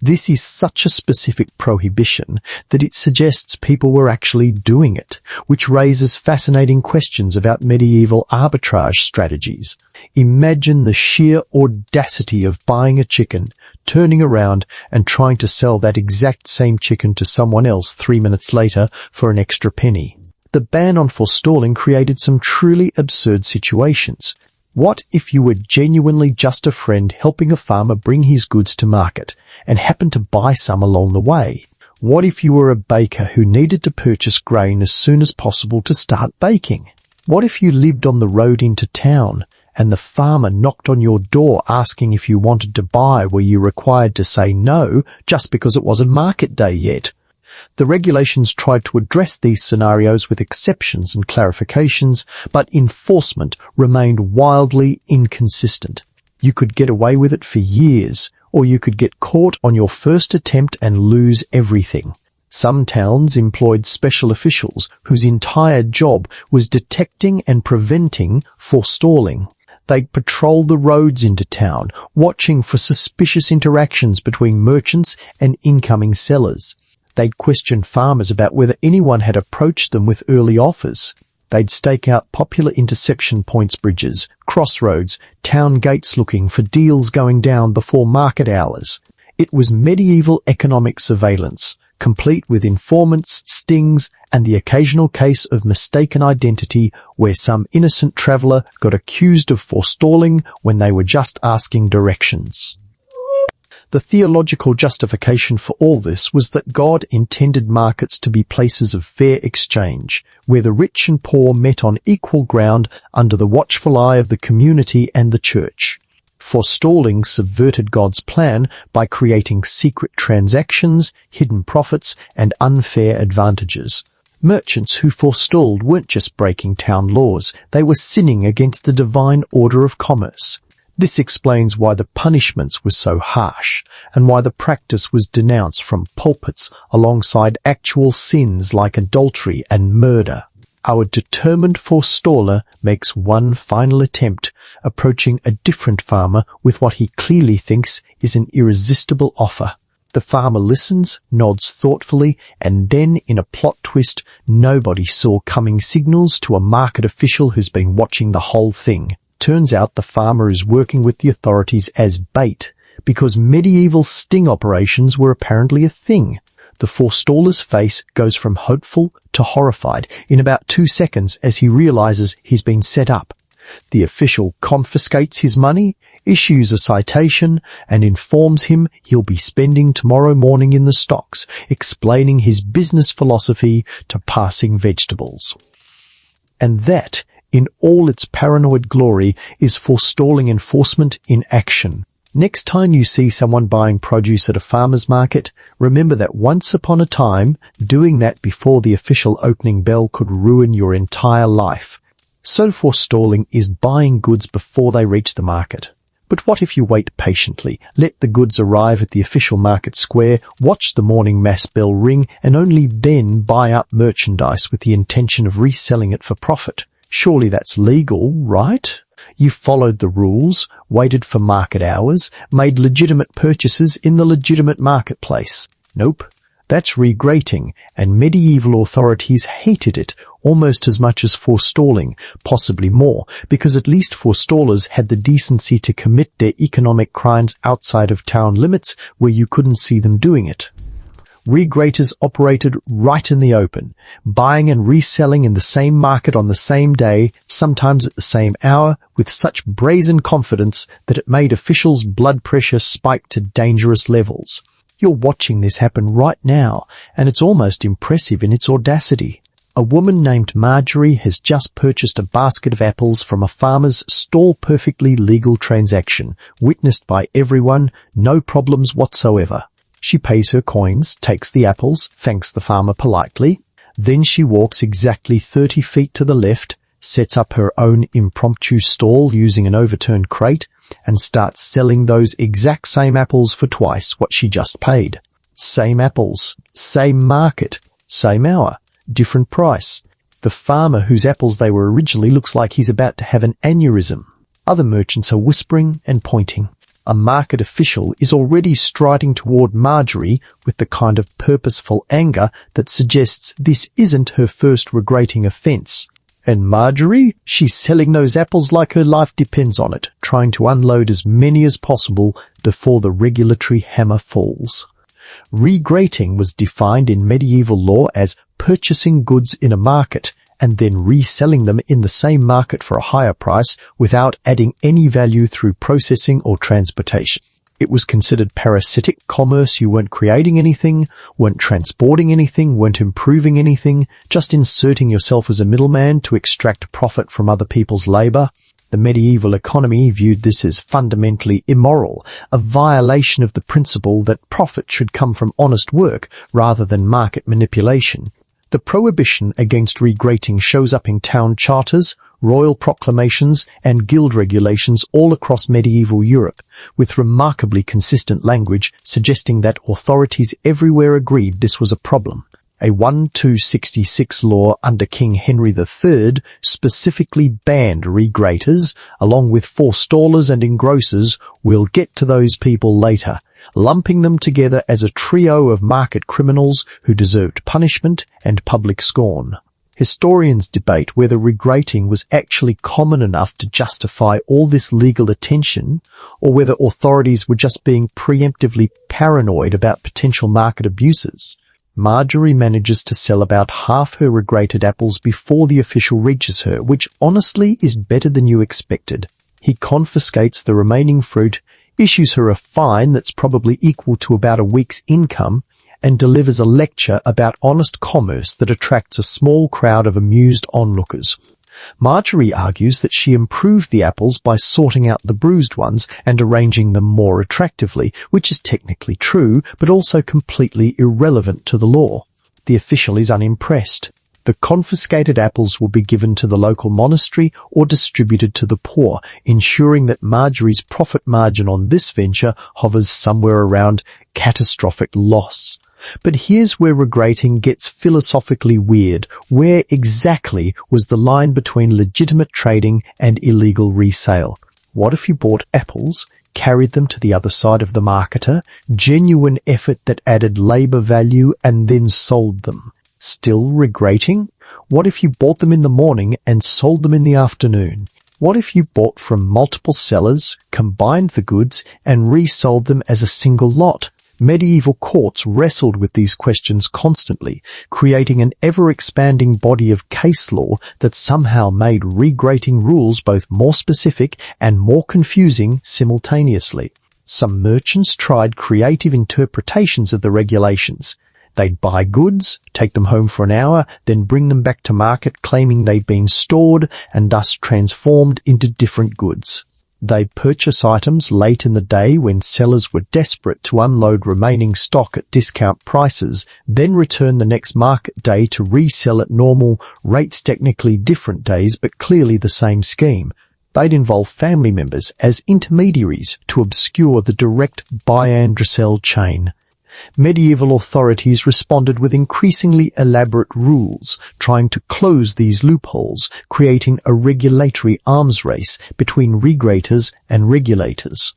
A: This is such a specific prohibition that it suggests people were actually doing it, which raises fascinating questions about medieval arbitrage strategies. Imagine the sheer audacity of buying a chicken, turning around and trying to sell that exact same chicken to someone else 3 minutes later for an extra penny. The ban on forestalling created some truly absurd situations. What if you were genuinely just a friend helping a farmer bring his goods to market and happened to buy some along the way? What if you were a baker who needed to purchase grain as soon as possible to start baking? What if you lived on the road into town and the farmer knocked on your door asking if you wanted to buy, were you required to say no just because it wasn't market day yet? The regulations tried to address these scenarios with exceptions and clarifications, but enforcement remained wildly inconsistent. You could get away with it for years, or you could get caught on your first attempt and lose everything. Some towns employed special officials whose entire job was detecting and preventing forestalling. They'd patrol the roads into town, watching for suspicious interactions between merchants and incoming sellers. They'd question farmers about whether anyone had approached them with early offers. They'd stake out popular intersection points, bridges, crossroads, town gates looking for deals going down before market hours. It was medieval economic surveillance, complete with informants, stings, and the occasional case of mistaken identity where some innocent traveller got accused of forestalling when they were just asking directions. The theological justification for all this was that God intended markets to be places of fair exchange, where the rich and poor met on equal ground under the watchful eye of the community and the church. Forestalling subverted God's plan by creating secret transactions, hidden profits, and unfair advantages. Merchants who forestalled weren't just breaking town laws, they were sinning against the divine order of commerce. This explains why the punishments were so harsh, and why the practice was denounced from pulpits alongside actual sins like adultery and murder. Our determined forestaller makes one final attempt, approaching a different farmer with what he clearly thinks is an irresistible offer. The farmer listens, nods thoughtfully, and then, in a plot twist, nobody saw coming, signals to a market official who's been watching the whole thing. Turns out the farmer is working with the authorities as bait, because medieval sting operations were apparently a thing. The forestaller's face goes from hopeful to horrified in about 2 seconds as he realizes he's been set up. The official confiscates his money, issues a citation, and informs him he'll be spending tomorrow morning in the stocks, explaining his business philosophy to passing vegetables. And that, in all its paranoid glory, is forestalling enforcement in action. Next time you see someone buying produce at a farmer's market, remember that once upon a time, doing that before the official opening bell could ruin your entire life. So forestalling is buying goods before they reach the market. But what if you wait patiently, let the goods arrive at the official market square, watch the morning mass bell ring, and only then buy up merchandise with the intention of reselling it for profit? Surely that's legal, right? You followed the rules, waited for market hours, made legitimate purchases in the legitimate marketplace. Nope. That's regrating, and medieval authorities hated it almost as much as forestalling, possibly more, because at least forestallers had the decency to commit their economic crimes outside of town limits where you couldn't see them doing it. Regraters operated right in the open, buying and reselling in the same market on the same day, sometimes at the same hour, with such brazen confidence that it made officials' blood pressure spike to dangerous levels. You're watching this happen right now, and it's almost impressive in its audacity. A woman named Marjorie has just purchased a basket of apples from a farmer's stall-perfectly legal transaction, witnessed by everyone, no problems whatsoever. She pays her coins, takes the apples, thanks the farmer politely. Then she walks exactly 30 feet to the left, sets up her own impromptu stall using an overturned crate, and starts selling those exact same apples for twice what she just paid. Same apples, same market, same hour, different price. The farmer whose apples they were originally looks like he's about to have an aneurysm. Other merchants are whispering and pointing. A market official is already striding toward Marjorie with the kind of purposeful anger that suggests this isn't her first regrating offence. And Marjorie? She's selling those apples like her life depends on it, trying to unload as many as possible before the regulatory hammer falls. Regrating was defined in medieval law as purchasing goods in a market and then reselling them in the same market for a higher price without adding any value through processing or transportation. It was considered parasitic commerce. You weren't creating anything, weren't transporting anything, weren't improving anything, just inserting yourself as a middleman to extract profit from other people's labour. The medieval economy viewed this as fundamentally immoral, a violation of the principle that profit should come from honest work rather than market manipulation. The prohibition against regrating shows up in town charters, royal proclamations, and guild regulations all across medieval Europe, with remarkably consistent language suggesting that authorities everywhere agreed this was a problem. A 1266 law under King Henry III specifically banned regraters, along with forestallers and engrossers. We'll get to those people later, lumping them together as a trio of market criminals who deserved punishment and public scorn. Historians debate whether regrating was actually common enough to justify all this legal attention, or whether authorities were just being preemptively paranoid about potential market abuses. Marjorie manages to sell about half her regrated apples before the official reaches her, which honestly is better than you expected. He confiscates the remaining fruit, issues her a fine that's probably equal to about a week's income, and delivers a lecture about honest commerce that attracts a small crowd of amused onlookers. Marjorie argues that she improved the apples by sorting out the bruised ones and arranging them more attractively, which is technically true, but also completely irrelevant to the law. The official is unimpressed. The confiscated apples will be given to the local monastery or distributed to the poor, ensuring that Marjorie's profit margin on this venture hovers somewhere around catastrophic loss. But here's where regrating gets philosophically weird. Where exactly was the line between legitimate trading and illegal resale? What if you bought apples, carried them to the other side of the marketer, genuine effort that added labour value, and then sold them? Still regrating? What if you bought them in the morning and sold them in the afternoon? What if you bought from multiple sellers, combined the goods, and resold them as a single lot? Medieval courts wrestled with these questions constantly, creating an ever-expanding body of case law that somehow made regrating rules both more specific and more confusing simultaneously. Some merchants tried creative interpretations of the regulations. They'd buy goods, take them home for an hour, then bring them back to market claiming they'd been stored and thus transformed into different goods. They'd purchase items late in the day when sellers were desperate to unload remaining stock at discount prices, then return the next market day to resell at normal rates, technically different days but clearly the same scheme. They'd involve family members as intermediaries to obscure the direct buy and resell chain. Medieval authorities responded with increasingly elaborate rules, trying to close these loopholes, creating a regulatory arms race between regraters and regulators.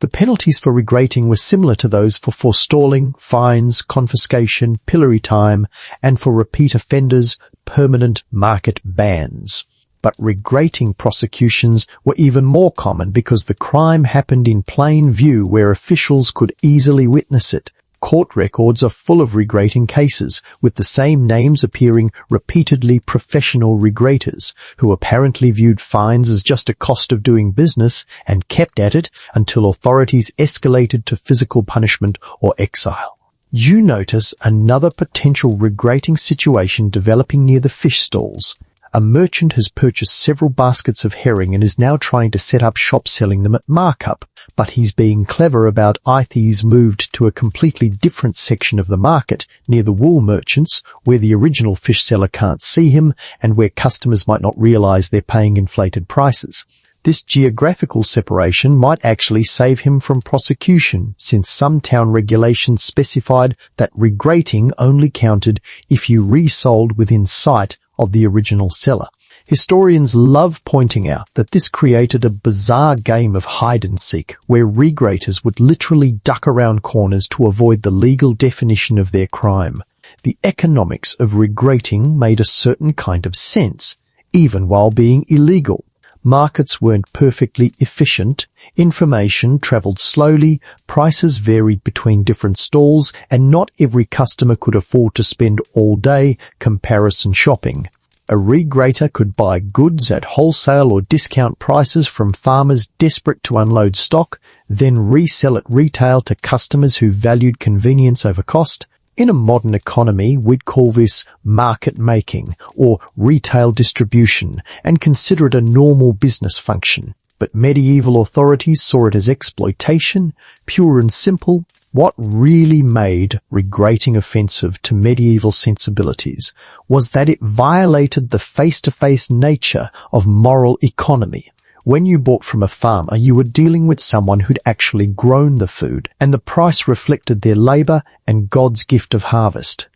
A: The penalties for regrating were similar to those for forestalling, fines, confiscation, pillory time, and for repeat offenders, permanent market bans. But regrating prosecutions were even more common because the crime happened in plain view where officials could easily witness it. Court records are full of regrating cases, with the same names appearing repeatedly. Professional regraters, who apparently viewed fines as just a cost of doing business and kept at it until authorities escalated to physical punishment or exile. You notice another potential regrating situation developing near the fish stalls. A merchant has purchased several baskets of herring and is now trying to set up shop selling them at markup, but he's being clever about it. He's moved to a completely different section of the market near the wool merchants where the original fish seller can't see him and where customers might not realize they're paying inflated prices. This geographical separation might actually save him from prosecution, since some town regulations specified that regrating only counted if you resold within sight of the original seller. Historians love pointing out that this created a bizarre game of hide-and-seek where regraters would literally duck around corners to avoid the legal definition of their crime. The economics of regrating made a certain kind of sense, even while being illegal. Markets weren't perfectly efficient, information travelled slowly, prices varied between different stalls, and not every customer could afford to spend all day comparison shopping. A regrater could buy goods at wholesale or discount prices from farmers desperate to unload stock, then resell at retail to customers who valued convenience over cost. In a modern economy, we'd call this market making or retail distribution and consider it a normal business function. But medieval authorities saw it as exploitation, pure and simple. What really made regrating offensive to medieval sensibilities was that it violated the face-to-face nature of moral economy. When you bought from a farmer, you were dealing with someone who'd actually grown the food, and the price reflected their labor and God's gift of harvest.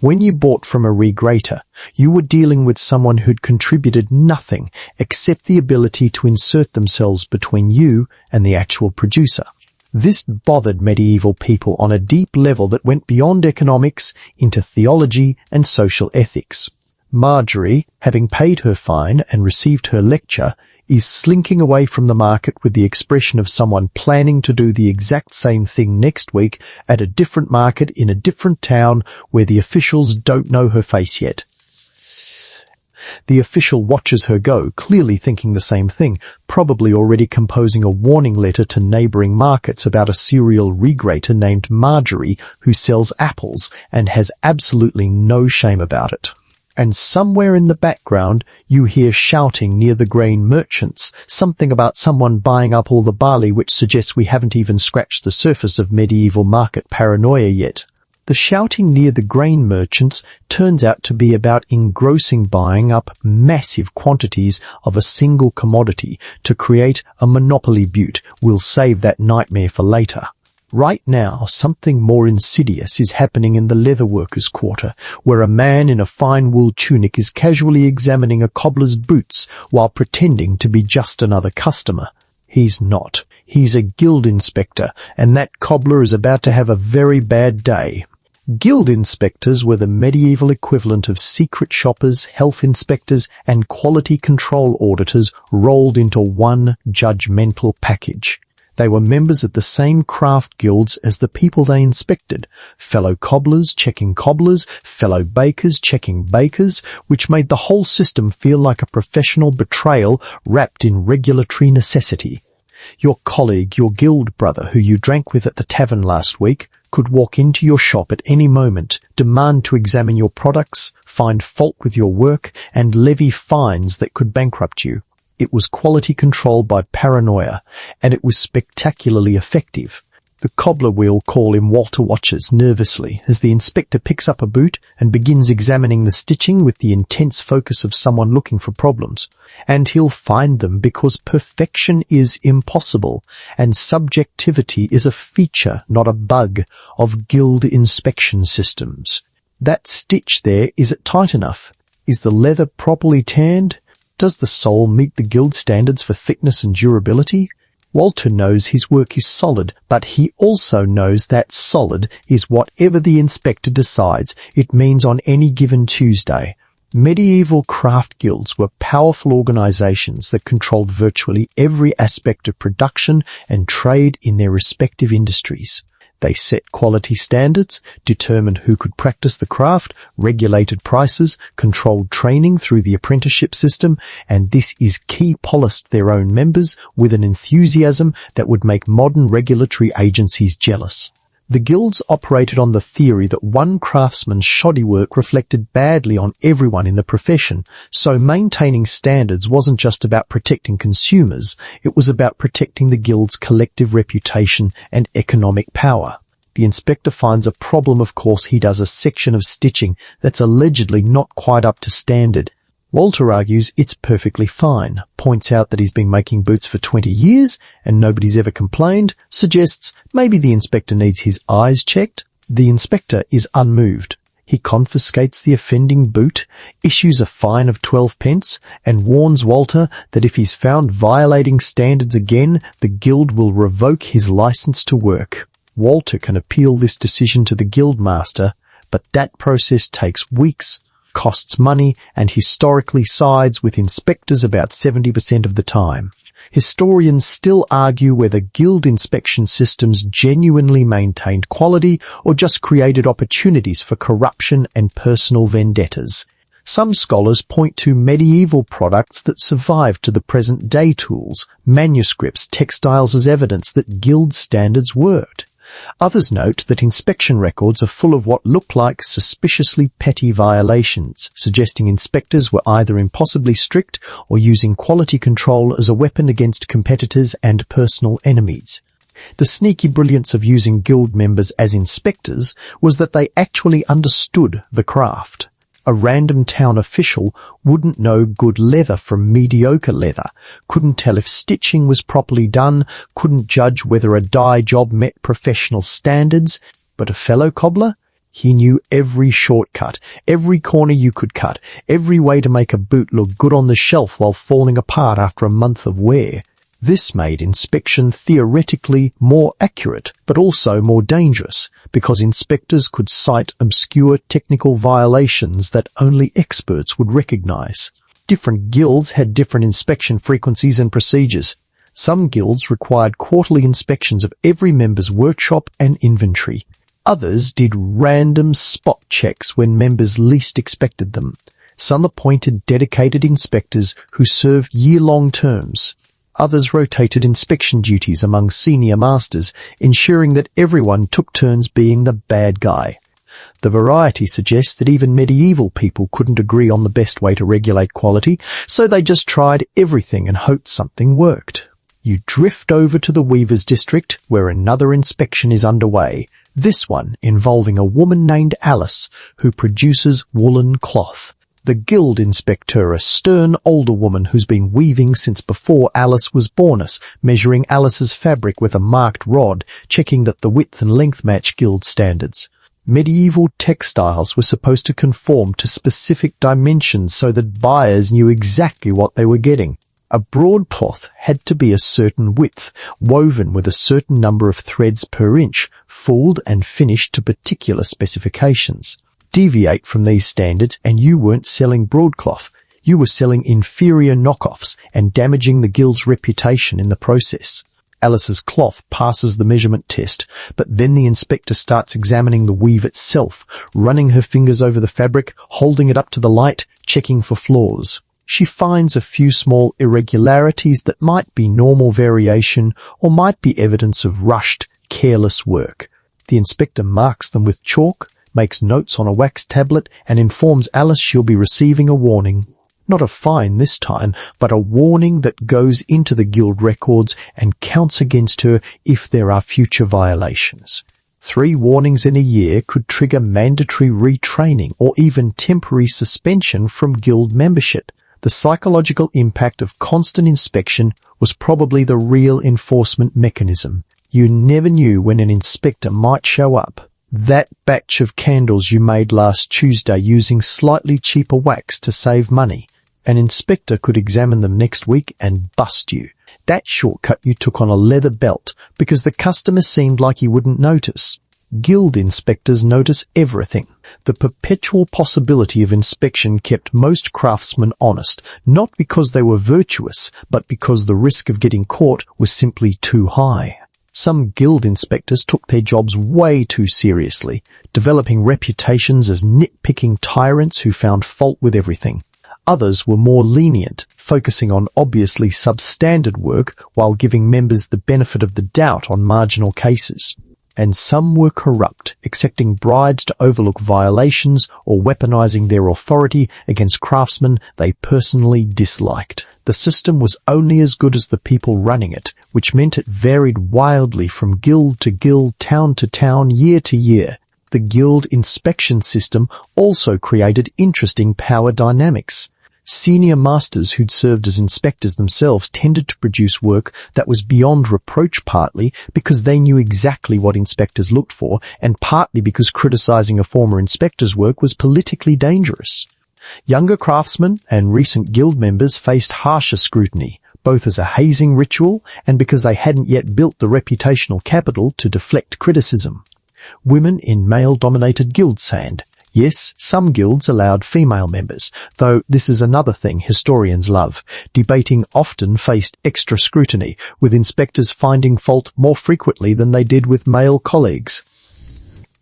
A: When you bought from a regrater, you were dealing with someone who'd contributed nothing except the ability to insert themselves between you and the actual producer. This bothered medieval people on a deep level that went beyond economics into theology and social ethics. Marjorie, having paid her fine and received her lecture, is slinking away from the market with the expression of someone planning to do the exact same thing next week at a different market in a different town where the officials don't know her face yet. The official watches her go, clearly thinking the same thing, probably already composing a warning letter to neighbouring markets about a serial regrater named Marjorie who sells apples and has absolutely no shame about it. And somewhere in the background you hear shouting near the grain merchants, something about someone buying up all the barley, which suggests we haven't even scratched the surface of medieval market paranoia yet. The shouting near the grain merchants turns out to be about engrossing buying up massive quantities of a single commodity to create a monopoly butte. We'll save that nightmare for later. Right now, something more insidious is happening in the leather workers' quarter, where a man in a fine wool tunic is casually examining a cobbler's boots while pretending to be just another customer. He's not. He's a guild inspector, and that cobbler is about to have a very bad day. Guild inspectors were the medieval equivalent of secret shoppers, health inspectors, and quality control auditors rolled into one judgmental package. They were members of the same craft guilds as the people they inspected, fellow cobblers checking cobblers, fellow bakers checking bakers, which made the whole system feel like a professional betrayal wrapped in regulatory necessity. Your colleague, your guild brother who you drank with at the tavern last week, could walk into your shop at any moment, demand to examine your products, find fault with your work, and levy fines that could bankrupt you. It was quality control by paranoia, and it was spectacularly effective. The cobbler we'll call him Walter watches nervously as the inspector picks up a boot and begins examining the stitching with the intense focus of someone looking for problems. And he'll find them because perfection is impossible, and subjectivity is a feature, not a bug, of guild inspection systems. That stitch there, is it tight enough? Is the leather properly tanned? Does the sole meet the guild standards for thickness and durability? Walter knows his work is solid, but he also knows that solid is whatever the inspector decides it means on any given Tuesday. Medieval craft guilds were powerful organizations that controlled virtually every aspect of production and trade in their respective industries. They set quality standards, determined who could practice the craft, regulated prices, controlled training through the apprenticeship system, and this is key policed their own members with an enthusiasm that would make modern regulatory agencies jealous. The guilds operated on the theory that one craftsman's shoddy work reflected badly on everyone in the profession, so maintaining standards wasn't just about protecting consumers, it was about protecting the guild's collective reputation and economic power. The inspector finds a problem. Of course, he does a section of stitching that's allegedly not quite up to standard. Walter argues it's perfectly fine, points out that he's been making boots for 20 years and nobody's ever complained, suggests maybe the inspector needs his eyes checked. The inspector is unmoved. He confiscates the offending boot, issues a fine of 12 pence, and warns Walter that if he's found violating standards again, the guild will revoke his license to work. Walter can appeal this decision to the guildmaster, but that process takes weeks, costs money, and historically sides with inspectors about 70% of the time. Historians still argue whether guild inspection systems genuinely maintained quality or just created opportunities for corruption and personal vendettas. Some scholars point to medieval products that survived to the present day tools, manuscripts, textiles as evidence that guild standards worked. Others note that inspection records are full of what look like suspiciously petty violations, suggesting inspectors were either impossibly strict or using quality control as a weapon against competitors and personal enemies. The sneaky brilliance of using guild members as inspectors was that they actually understood the craft. A random town official wouldn't know good leather from mediocre leather, couldn't tell if stitching was properly done, couldn't judge whether a dye job met professional standards, but a fellow cobbler? He knew every shortcut, every corner you could cut, every way to make a boot look good on the shelf while falling apart after a month of wear. This made inspection theoretically more accurate, but also more dangerous, because inspectors could cite obscure technical violations that only experts would recognize. Different guilds had different inspection frequencies and procedures. Some guilds required quarterly inspections of every member's workshop and inventory. Others did random spot checks when members least expected them. Some appointed dedicated inspectors who served year-long terms. Others rotated inspection duties among senior masters, ensuring that everyone took turns being the bad guy. The variety suggests that even medieval people couldn't agree on the best way to regulate quality, so they just tried everything and hoped something worked. You drift over to the weavers' district, where another inspection is underway, this one involving a woman named Alice, who produces woolen cloth. The guild inspector, a stern older woman who's been weaving since before Alice was born, measuring Alice's fabric with a marked rod, checking that the width and length match guild standards. Medieval textiles were supposed to conform to specific dimensions so that buyers knew exactly what they were getting. A broadcloth had to be a certain width, woven with a certain number of threads per inch, fulled and finished to particular specifications. Deviate from these standards and you weren't selling broadcloth. You were selling inferior knockoffs and damaging the guild's reputation in the process. Alice's cloth passes the measurement test, but then the inspector starts examining the weave itself, running her fingers over the fabric, holding it up to the light, checking for flaws. She finds a few small irregularities that might be normal variation or might be evidence of rushed, careless work. The inspector marks them with chalk, makes notes on a wax tablet, and informs Alice she'll be receiving a warning. Not a fine this time, but a warning that goes into the guild records and counts against her if there are future violations. 3 warnings in a year could trigger mandatory retraining or even temporary suspension from guild membership. The psychological impact of constant inspection was probably the real enforcement mechanism. You never knew when an inspector might show up. That batch of candles you made last Tuesday using slightly cheaper wax to save money. An inspector could examine them next week and bust you. That shortcut you took on a leather belt because the customer seemed like he wouldn't notice. Guild inspectors notice everything. The perpetual possibility of inspection kept most craftsmen honest, not because they were virtuous, but because the risk of getting caught was simply too high. Some guild inspectors took their jobs way too seriously, developing reputations as nitpicking tyrants who found fault with everything. Others were more lenient, focusing on obviously substandard work while giving members the benefit of the doubt on marginal cases. And some were corrupt, accepting bribes to overlook violations or weaponizing their authority against craftsmen they personally disliked. The system was only as good as the people running it, which meant it varied wildly from guild to guild, town to town, year to year. The guild inspection system also created interesting power dynamics. Senior masters who'd served as inspectors themselves tended to produce work that was beyond reproach, partly because they knew exactly what inspectors looked for, and partly because criticizing a former inspector's work was politically dangerous. Younger craftsmen and recent guild members faced harsher scrutiny, both as a hazing ritual and because they hadn't yet built the reputational capital to deflect criticism. Women in male-dominated guilds sand. Yes, some guilds allowed female members, though this is another thing historians love. Debating often faced extra scrutiny, with inspectors finding fault more frequently than they did with male colleagues.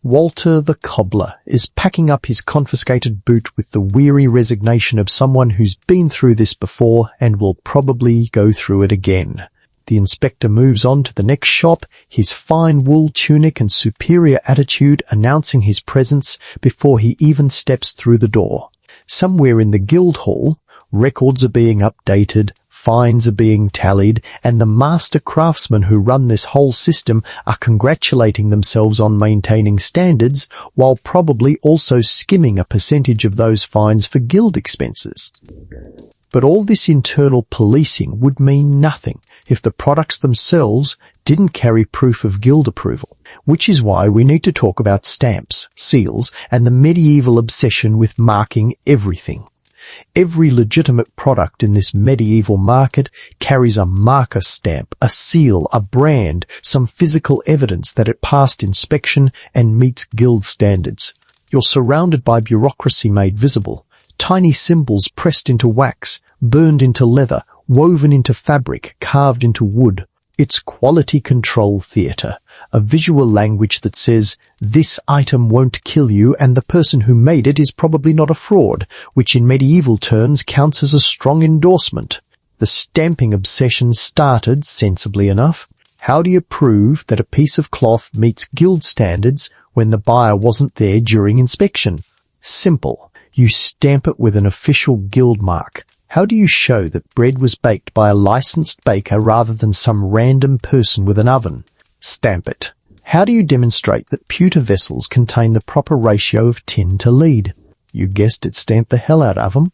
A: Walter the cobbler is packing up his confiscated boot with the weary resignation of someone who's been through this before and will probably go through it again. The inspector moves on to the next shop, his fine wool tunic and superior attitude announcing his presence before he even steps through the door. Somewhere in the guild hall, records are being updated, fines are being tallied, and the master craftsmen who run this whole system are congratulating themselves on maintaining standards while probably also skimming a percentage of those fines for guild expenses. But all this internal policing would mean nothing if the products themselves didn't carry proof of guild approval, which is why we need to talk about stamps, seals, and the medieval obsession with marking everything. Every legitimate product in this medieval market carries a marker stamp, a seal, a brand, some physical evidence that it passed inspection and meets guild standards. You're surrounded by bureaucracy made visible. Tiny symbols pressed into wax, burned into leather, woven into fabric, carved into wood. It's quality control theatre, a visual language that says, this item won't kill you and the person who made it is probably not a fraud, which in medieval terms counts as a strong endorsement. The stamping obsession started, sensibly enough. How do you prove that a piece of cloth meets guild standards when the buyer wasn't there during inspection? Simple. You stamp it with an official guild mark. How do you show that bread was baked by a licensed baker rather than some random person with an oven? Stamp it. How do you demonstrate that pewter vessels contain the proper ratio of tin to lead? You guessed it, stamp the hell out of them.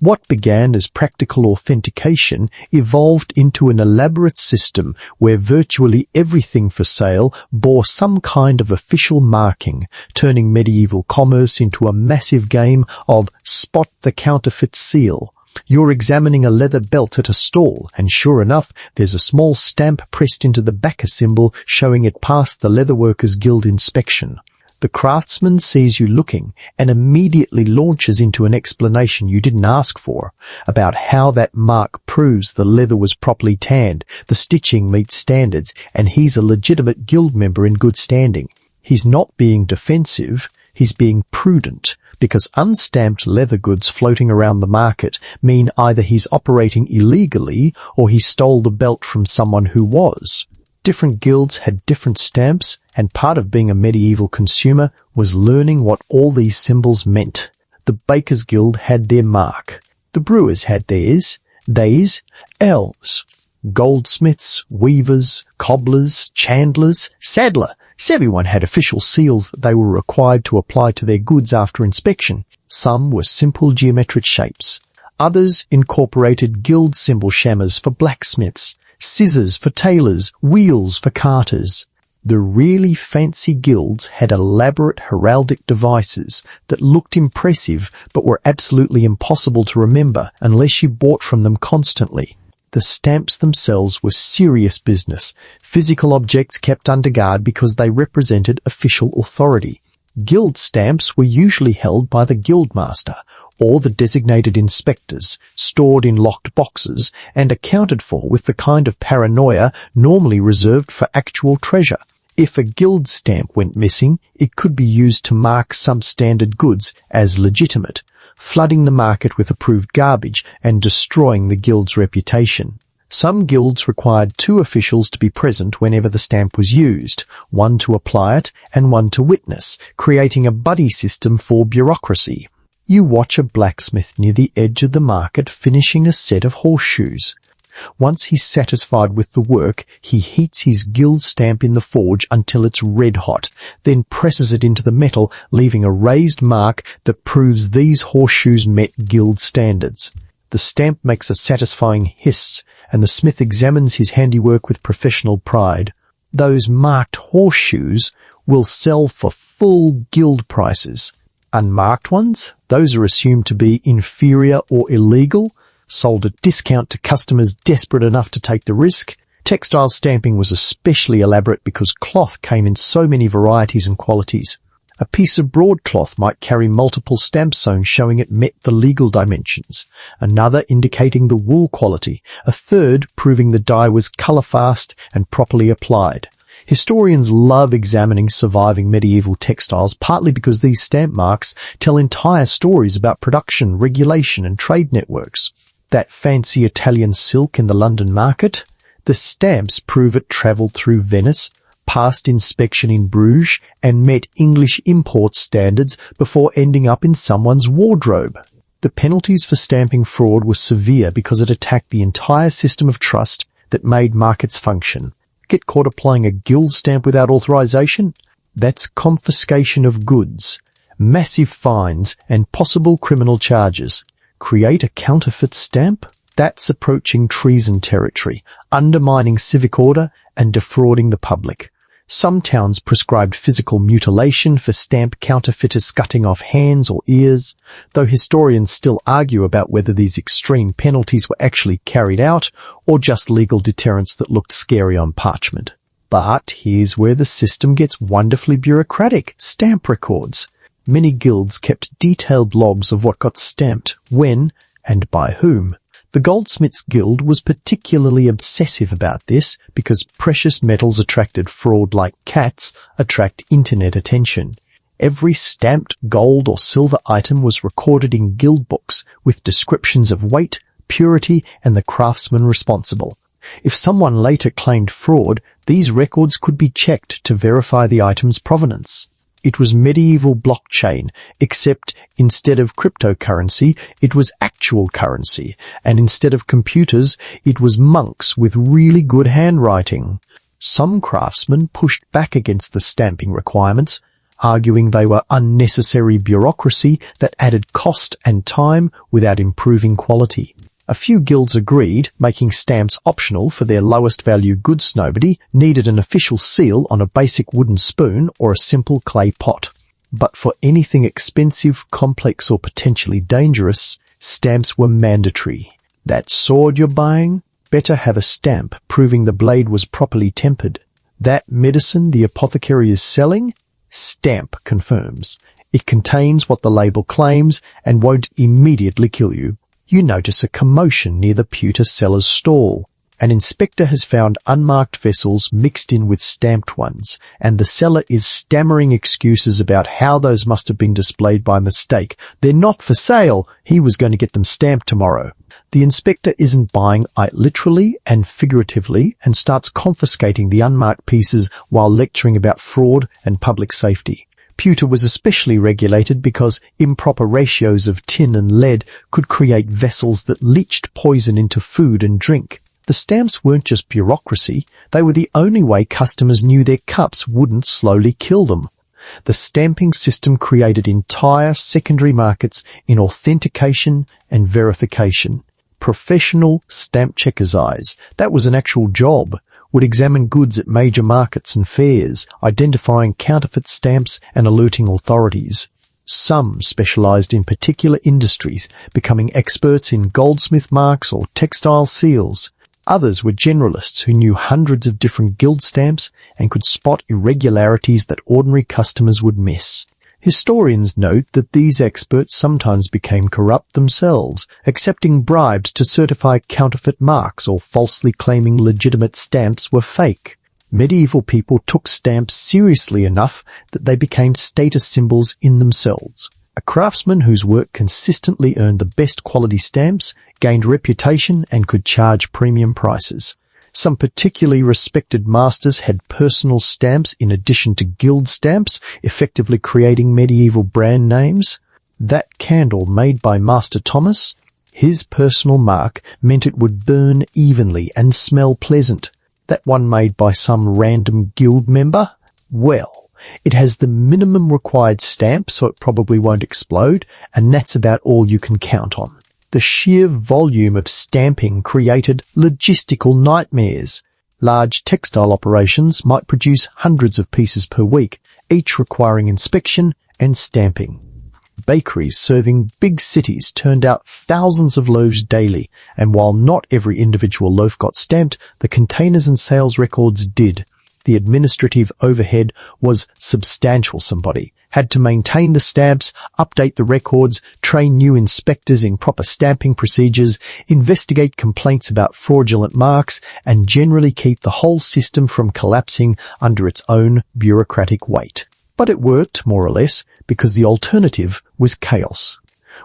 A: What began as practical authentication evolved into an elaborate system where virtually everything for sale bore some kind of official marking, turning medieval commerce into a massive game of spot the counterfeit seal. You're examining a leather belt at a stall, and sure enough, there's a small stamp pressed into the backer symbol showing it passed the Leatherworkers Guild inspection. The craftsman sees you looking and immediately launches into an explanation you didn't ask for about how that mark proves the leather was properly tanned, the stitching meets standards, and he's a legitimate guild member in good standing. He's not being defensive, he's being prudent, because unstamped leather goods floating around the market mean either he's operating illegally or he stole the belt from someone who was. Different guilds had different stamps, and part of being a medieval consumer was learning what all these symbols meant. The Bakers' Guild had their mark. The Brewers had theirs. They's elves. Goldsmiths, weavers, cobblers, chandlers, saddler. Everyone had official seals that they were required to apply to their goods after inspection. Some were simple geometric shapes. Others incorporated guild symbol shammers for blacksmiths, scissors for tailors, wheels for carters. The really fancy guilds had elaborate heraldic devices that looked impressive but were absolutely impossible to remember unless you bought from them constantly. The stamps themselves were serious business, physical objects kept under guard because they represented official authority. Guild stamps were usually held by the guildmaster or the designated inspectors, stored in locked boxes and accounted for with the kind of paranoia normally reserved for actual treasure. If a guild stamp went missing, it could be used to mark substandard goods as legitimate, flooding the market with approved garbage and destroying the guild's reputation. Some guilds required 2 officials to be present whenever the stamp was used, one to apply it and one to witness, creating a buddy system for bureaucracy. You watch a blacksmith near the edge of the market finishing a set of horseshoes. Once he's satisfied with the work, he heats his guild stamp in the forge until it's red hot, then presses it into the metal, leaving a raised mark that proves these horseshoes met guild standards. The stamp makes a satisfying hiss, and the smith examines his handiwork with professional pride. Those marked horseshoes will sell for full guild prices. Unmarked ones, those are assumed to be inferior or illegal, sold at discount to customers desperate enough to take the risk. Textile stamping was especially elaborate because cloth came in so many varieties and qualities. A piece of broadcloth might carry multiple stamp zones showing it met the legal dimensions, another indicating the wool quality, a third proving the dye was colour-fast and properly applied. Historians love examining surviving medieval textiles partly because these stamp marks tell entire stories about production, regulation and trade networks. That fancy Italian silk in the London market? The stamps prove it travelled through Venice, passed inspection in Bruges, and met English import standards before ending up in someone's wardrobe. The penalties for stamping fraud were severe because it attacked the entire system of trust that made markets function. Get caught applying a guild stamp without authorization? That's confiscation of goods, massive fines, and possible criminal charges. Create a counterfeit stamp? That's approaching treason territory, undermining civic order and defrauding the public. Some towns prescribed physical mutilation for stamp counterfeiters cutting off hands or ears, though historians still argue about whether these extreme penalties were actually carried out or just legal deterrents that looked scary on parchment. But here's where the system gets wonderfully bureaucratic: stamp records. Many guilds kept detailed logs of what got stamped, when, and by whom. The Goldsmiths Guild was particularly obsessive about this because precious metals attracted fraud like cats attract internet attention. Every stamped gold or silver item was recorded in guild books with descriptions of weight, purity, and the craftsman responsible. If someone later claimed fraud, these records could be checked to verify the item's provenance. It was medieval blockchain, except instead of cryptocurrency, it was actual currency, and instead of computers, it was monks with really good handwriting. Some craftsmen pushed back against the stamping requirements, arguing they were unnecessary bureaucracy that added cost and time without improving quality. A few guilds agreed, making stamps optional for their lowest value goods. Nobody needed an official seal on a basic wooden spoon or a simple clay pot. But for anything expensive, complex or potentially dangerous, stamps were mandatory. That sword you're buying? Better have a stamp proving the blade was properly tempered. That medicine the apothecary is selling? Stamp confirms. It contains what the label claims and won't immediately kill you. You notice a commotion near the pewter seller's stall. An inspector has found unmarked vessels mixed in with stamped ones, and the seller is stammering excuses about how those must have been displayed by mistake. They're not for sale. He was going to get them stamped tomorrow. The inspector isn't buying it literally and figuratively and starts confiscating the unmarked pieces while lecturing about fraud and public safety. Pewter was especially regulated because improper ratios of tin and lead could create vessels that leached poison into food and drink. The stamps weren't just bureaucracy, they were the only way customers knew their cups wouldn't slowly kill them. The stamping system created entire secondary markets in authentication and verification. Professional stamp checkers' eyes, that was an actual job, would examine goods at major markets and fairs, identifying counterfeit stamps and alerting authorities. Some specialized in particular industries, becoming experts in goldsmith marks or textile seals. Others were generalists who knew hundreds of different guild stamps and could spot irregularities that ordinary customers would miss. Historians note that these experts sometimes became corrupt themselves, accepting bribes to certify counterfeit marks or falsely claiming legitimate stamps were fake. Medieval people took stamps seriously enough that they became status symbols in themselves. A craftsman whose work consistently earned the best quality stamps gained reputation and could charge premium prices. Some particularly respected masters had personal stamps in addition to guild stamps, effectively creating medieval brand names. That candle made by Master Thomas, his personal mark meant it would burn evenly and smell pleasant. That one made by some random guild member, well, it has the minimum required stamp, so it probably won't explode, and that's about all you can count on. The sheer volume of stamping created logistical nightmares. Large textile operations might produce hundreds of pieces per week, each requiring inspection and stamping. Bakeries serving big cities turned out thousands of loaves daily, and while not every individual loaf got stamped, the containers and sales records did. The administrative overhead was substantial. Somebody had to maintain the stamps, update the records, train new inspectors in proper stamping procedures, investigate complaints about fraudulent marks, and generally keep the whole system from collapsing under its own bureaucratic weight. But it worked, more or less, because the alternative was chaos.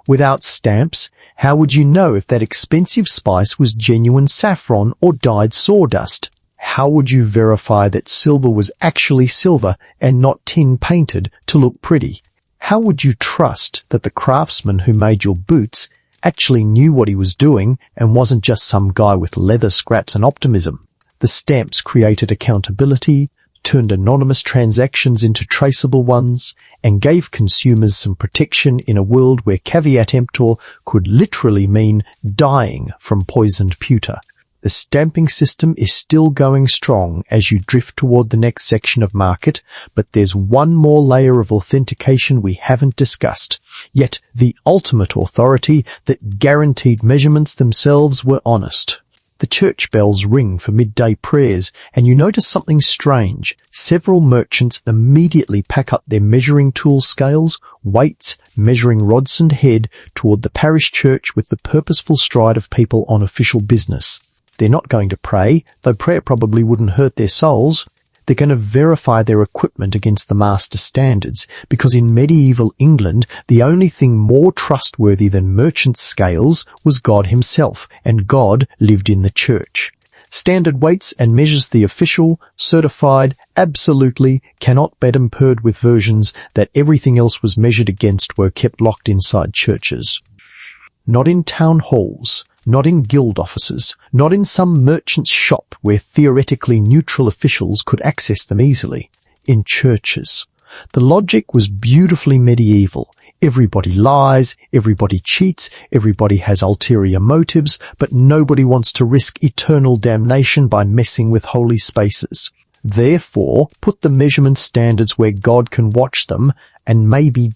A: Without stamps, how would you know if that expensive spice was genuine saffron or dyed sawdust? How would you verify that silver was actually silver and not tin painted to look pretty? How would you trust that the craftsman who made your boots actually knew what he was doing and wasn't just some guy with leather scraps and optimism? The stamps created accountability, turned anonymous transactions into traceable ones, and gave consumers some protection in a world where caveat emptor could literally mean dying from poisoned pewter. The stamping system is still going strong as you drift toward the next section of market, but there's one more layer of authentication we haven't discussed, yet the ultimate authority that guaranteed measurements themselves were honest. The church bells ring for midday prayers, and you notice something strange. Several merchants immediately pack up their measuring tool scales, weights, measuring rods and head toward the parish church with the purposeful stride of people on official business. They're not going to pray, though prayer probably wouldn't hurt their souls. They're going to verify their equipment against the master standards, because in medieval England, the only thing more trustworthy than merchant scales was God himself, and God lived in the church. Standard weights and measures the official, certified, absolutely cannot be tampered with versions that everything else was measured against were kept locked inside churches. Not in town halls. Not in guild offices, not in some merchant's shop where theoretically neutral officials could access them easily. In churches. The logic was beautifully medieval. Everybody lies, everybody cheats, everybody has ulterior motives, but nobody wants to risk eternal damnation by messing with holy spaces. Therefore, put the measurement standards where God can watch them, and maybe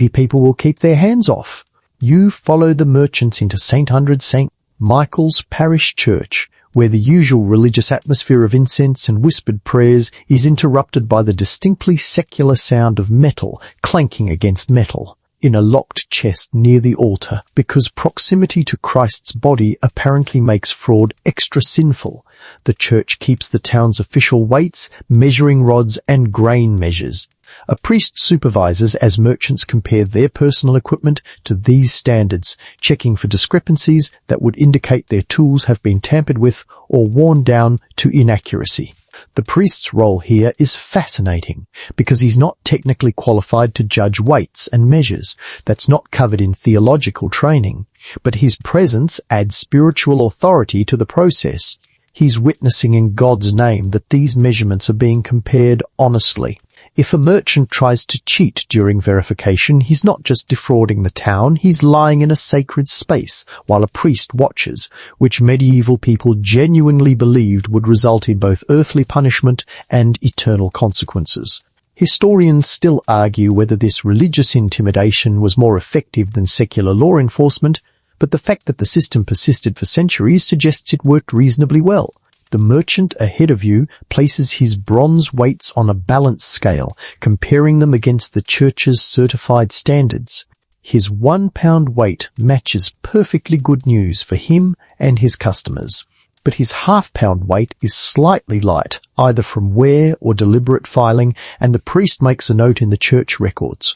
A: people will keep their hands off. You follow the merchants into St. St. Michael's Parish Church, where the usual religious atmosphere of incense and whispered prayers is interrupted by the distinctly secular sound of metal clanking against metal in a locked chest near the altar, because proximity to Christ's body apparently makes fraud extra sinful. The church keeps the town's official weights, measuring rods, and grain measures. A priest supervises as merchants compare their personal equipment to these standards, checking for discrepancies that would indicate their tools have been tampered with or worn down to inaccuracy. The priest's role here is fascinating because he's not technically qualified to judge weights and measures. That's not covered in theological training, but his presence adds spiritual authority to the process. He's witnessing in God's name that these measurements are being compared honestly. If a merchant tries to cheat during verification, he's not just defrauding the town, he's lying in a sacred space while a priest watches, which medieval people genuinely believed would result in both earthly punishment and eternal consequences. Historians still argue whether this religious intimidation was more effective than secular law enforcement, but the fact that the system persisted for centuries suggests it worked reasonably well. The merchant ahead of you places his bronze weights on a balance scale, comparing them against the church's certified standards. His 1 pound weight matches perfectly good news for him and his customers. But his half-pound weight is slightly light, either from wear or deliberate filing, and the priest makes a note in the church records.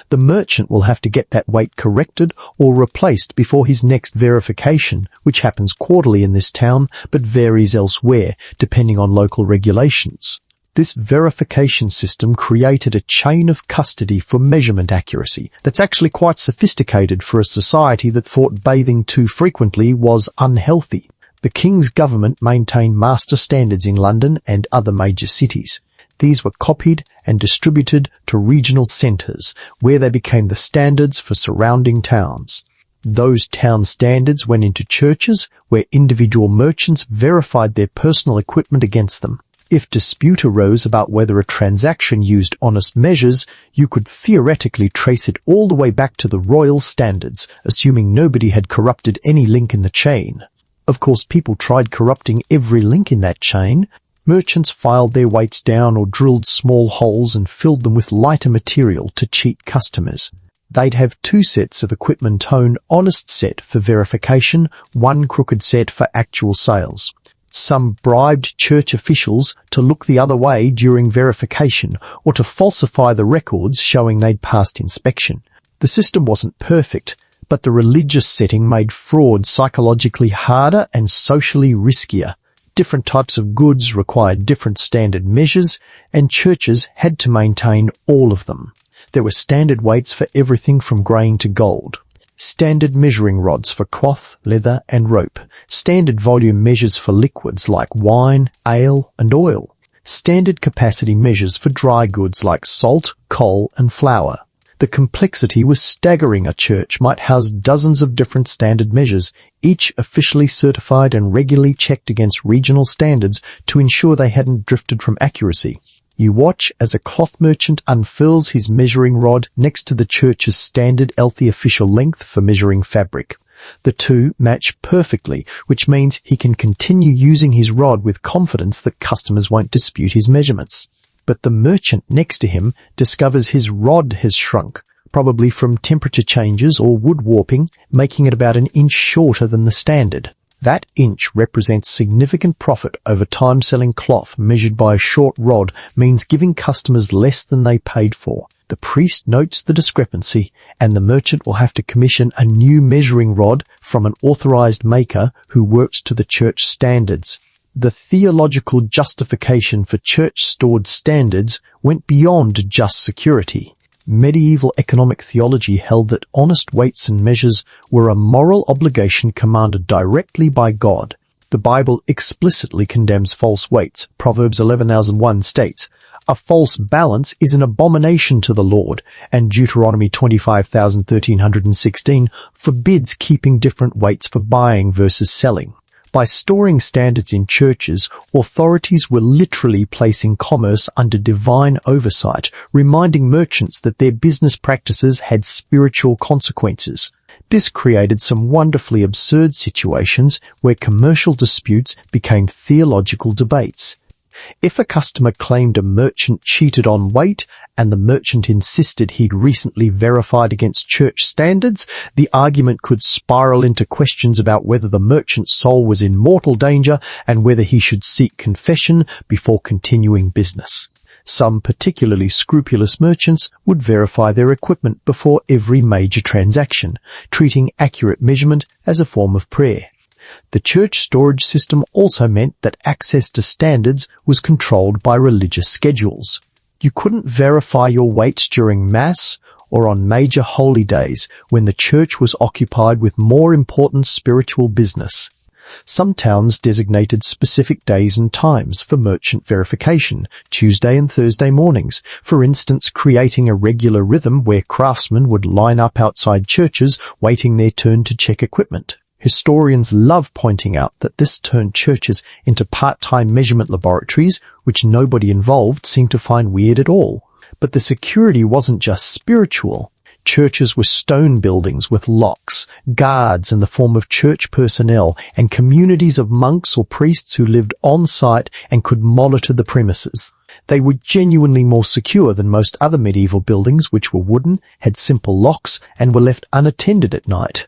A: The merchant will have to get that weight corrected or replaced before his next verification, which happens quarterly in this town but varies elsewhere, depending on local regulations. This verification system created a chain of custody for measurement accuracy that's actually quite sophisticated for a society that thought bathing too frequently was unhealthy. The King's government maintained master standards in London and other major cities. These were copied and distributed to regional centres, where they became the standards for surrounding towns. Those town standards went into churches, where individual merchants verified their personal equipment against them. If dispute arose about whether a transaction used honest measures, you could theoretically trace it all the way back to the royal standards, assuming nobody had corrupted any link in the chain. Of course, people tried corrupting every link in that chain. Merchants filed their weights down or drilled small holes and filled them with lighter material to cheat customers. They'd have 2 sets of equipment-owned honest set for verification, 1 crooked set for actual sales. Some bribed church officials to look the other way during verification or to falsify the records showing they'd passed inspection. The system wasn't perfect, but the religious setting made fraud psychologically harder and socially riskier. Different types of goods required different standard measures, and churches had to maintain all of them. There were standard weights for everything from grain to gold. Standard measuring rods for cloth, leather, and rope. Standard volume measures for liquids like wine, ale, and oil. Standard capacity measures for dry goods like salt, coal, and flour. The complexity was staggering. A church might house dozens of different standard measures, each officially certified and regularly checked against regional standards to ensure they hadn't drifted from accuracy. You watch as a cloth merchant unfurls his measuring rod next to the church's standard healthy official length for measuring fabric. The two match perfectly, which means he can continue using his rod with confidence that customers won't dispute his measurements. But the merchant next to him discovers his rod has shrunk, probably from temperature changes or wood warping, making it about an inch shorter than the standard. That inch represents significant profit over time. Selling cloth measured by a short rod means giving customers less than they paid for. The priest notes the discrepancy, and the merchant will have to commission a new measuring rod from an authorized maker who works to the church standards. The theological justification for church-stored standards went beyond just security. Medieval economic theology held that honest weights and measures were a moral obligation commanded directly by God. The Bible explicitly condemns false weights. Proverbs 11:1 states, "A false balance is an abomination to the Lord," and Deuteronomy 25,1316 forbids keeping different weights for buying versus selling. By storing standards in churches, authorities were literally placing commerce under divine oversight, reminding merchants that their business practices had spiritual consequences. This created some wonderfully absurd situations where commercial disputes became theological debates. If a customer claimed a merchant cheated on weight and the merchant insisted he'd recently verified against church standards, the argument could spiral into questions about whether the merchant's soul was in mortal danger and whether he should seek confession before continuing business. Some particularly scrupulous merchants would verify their equipment before every major transaction, treating accurate measurement as a form of prayer. The church storage system also meant that access to standards was controlled by religious schedules. You couldn't verify your weights during Mass or on major holy days when the church was occupied with more important spiritual business. Some towns designated specific days and times for merchant verification, Tuesday and Thursday mornings, for instance creating a regular rhythm where craftsmen would line up outside churches waiting their turn to check equipment. Historians love pointing out that this turned churches into part-time measurement laboratories, which nobody involved seemed to find weird at all. But the security wasn't just spiritual. Churches were stone buildings with locks, guards in the form of church personnel, and communities of monks or priests who lived on site and could monitor the premises. They were genuinely more secure than most other medieval buildings, which were wooden, had simple locks, and were left unattended at night.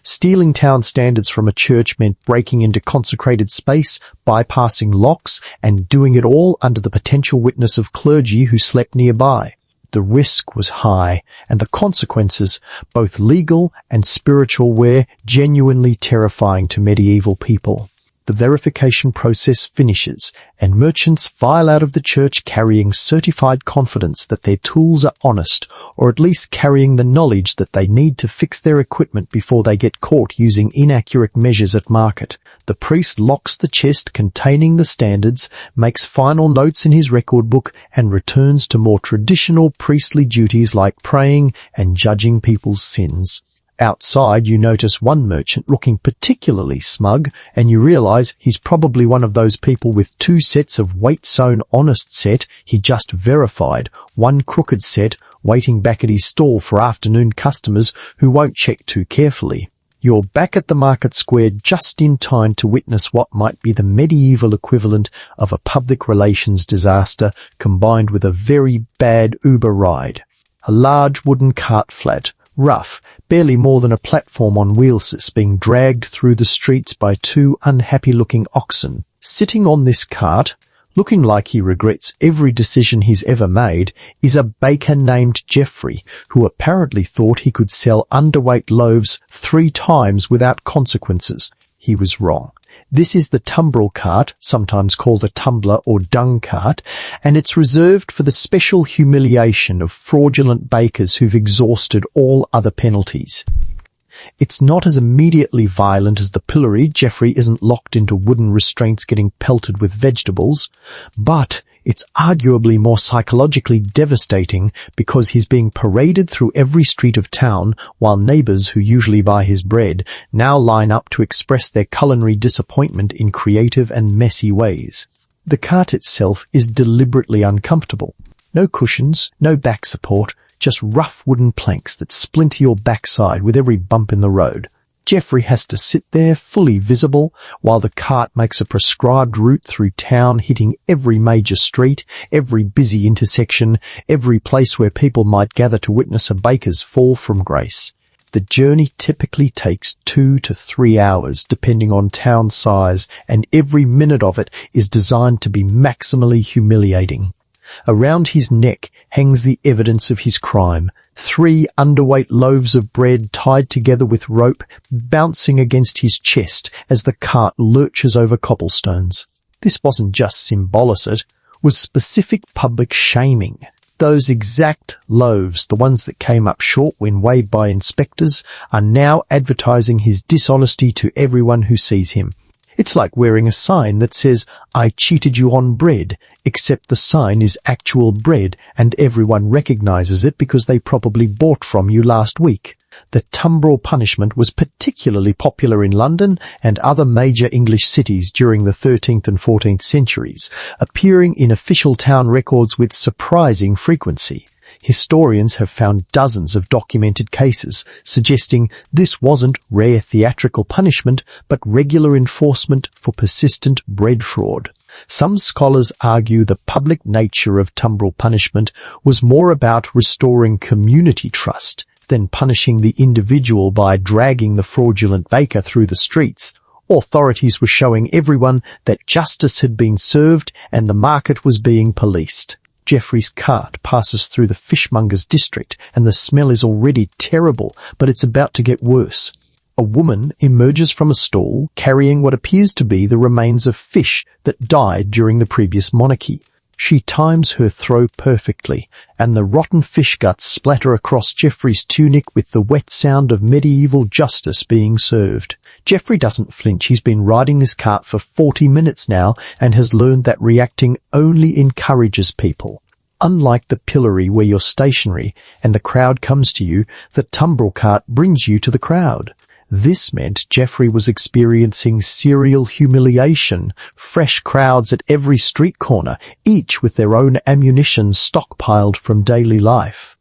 A: Stealing town standards from a church meant breaking into consecrated space, bypassing locks, and doing it all under the potential witness of clergy who slept nearby. The risk was high, and the consequences, both legal and spiritual, were genuinely terrifying to medieval people. The verification process finishes, and merchants file out of the church carrying certified confidence that their tools are honest, or at least carrying the knowledge that they need to fix their equipment before they get caught using inaccurate measures at market. The priest locks the chest containing the standards, makes final notes in his record book, and returns to more traditional priestly duties like praying and judging people's sins. Outside, you notice one merchant looking particularly smug, and you realize he's probably one of those people with 2 sets of weight-sewn honest set he just verified, 1 crooked set waiting back at his stall for afternoon customers who won't check too carefully. You're back at the market square just in time to witness what might be the medieval equivalent of a public relations disaster combined with a very bad Uber ride. A large wooden cart flat, rough, barely more than a platform on wheels, is being dragged through the streets by 2 unhappy-looking oxen. Sitting on this cart, looking like he regrets every decision he's ever made, is a baker named Geoffrey, who apparently thought he could sell underweight loaves 3 times without consequences. He was wrong. This is the tumbrel cart, sometimes called a tumbler or dung cart, and it's reserved for the special humiliation of fraudulent bakers who've exhausted all other penalties. It's not as immediately violent as the pillory. Geoffrey isn't locked into wooden restraints getting pelted with vegetables, but it's arguably more psychologically devastating because he's being paraded through every street of town while neighbours who usually buy his bread now line up to express their culinary disappointment in creative and messy ways. The cart itself is deliberately uncomfortable. No cushions, no back support, just rough wooden planks that splinter your backside with every bump in the road. Geoffrey has to sit there fully visible while the cart makes a prescribed route through town, hitting every major street, every busy intersection, every place where people might gather to witness a baker's fall from grace. The journey typically takes 2 to 3 hours depending on town size, and every minute of it is designed to be maximally humiliating. Around his neck hangs the evidence of his crime, 3 underweight loaves of bread tied together with rope bouncing against his chest as the cart lurches over cobblestones. This wasn't just symbolicit, was specific public shaming. Those exact loaves, the ones that came up short when weighed by inspectors, are now advertising his dishonesty to everyone who sees him. It's like wearing a sign that says, "I cheated you on bread," except the sign is actual bread and everyone recognizes it because they probably bought from you last week. The tumbrel punishment was particularly popular in London and other major English cities during the 13th and 14th centuries, appearing in official town records with surprising frequency. Historians have found dozens of documented cases suggesting this wasn't rare theatrical punishment but regular enforcement for persistent bread fraud. Some scholars argue the public nature of tumbrel punishment was more about restoring community trust than punishing the individual by dragging the fraudulent baker through the streets. Authorities were showing everyone that justice had been served and the market was being policed. Geoffrey's cart passes through the fishmonger's district and the smell is already terrible, but it's about to get worse. A woman emerges from a stall carrying what appears to be the remains of fish that died during the previous monarchy. She times her throw perfectly, and the rotten fish guts splatter across Geoffrey's tunic with the wet sound of medieval justice being served. Geoffrey doesn't flinch. He's been riding this cart for 40 minutes now and has learned that reacting only encourages people. Unlike the pillory where you're stationary and the crowd comes to you, the tumbrel cart brings you to the crowd. This meant Geoffrey was experiencing serial humiliation, fresh crowds at every street corner, each with their own ammunition stockpiled from daily life.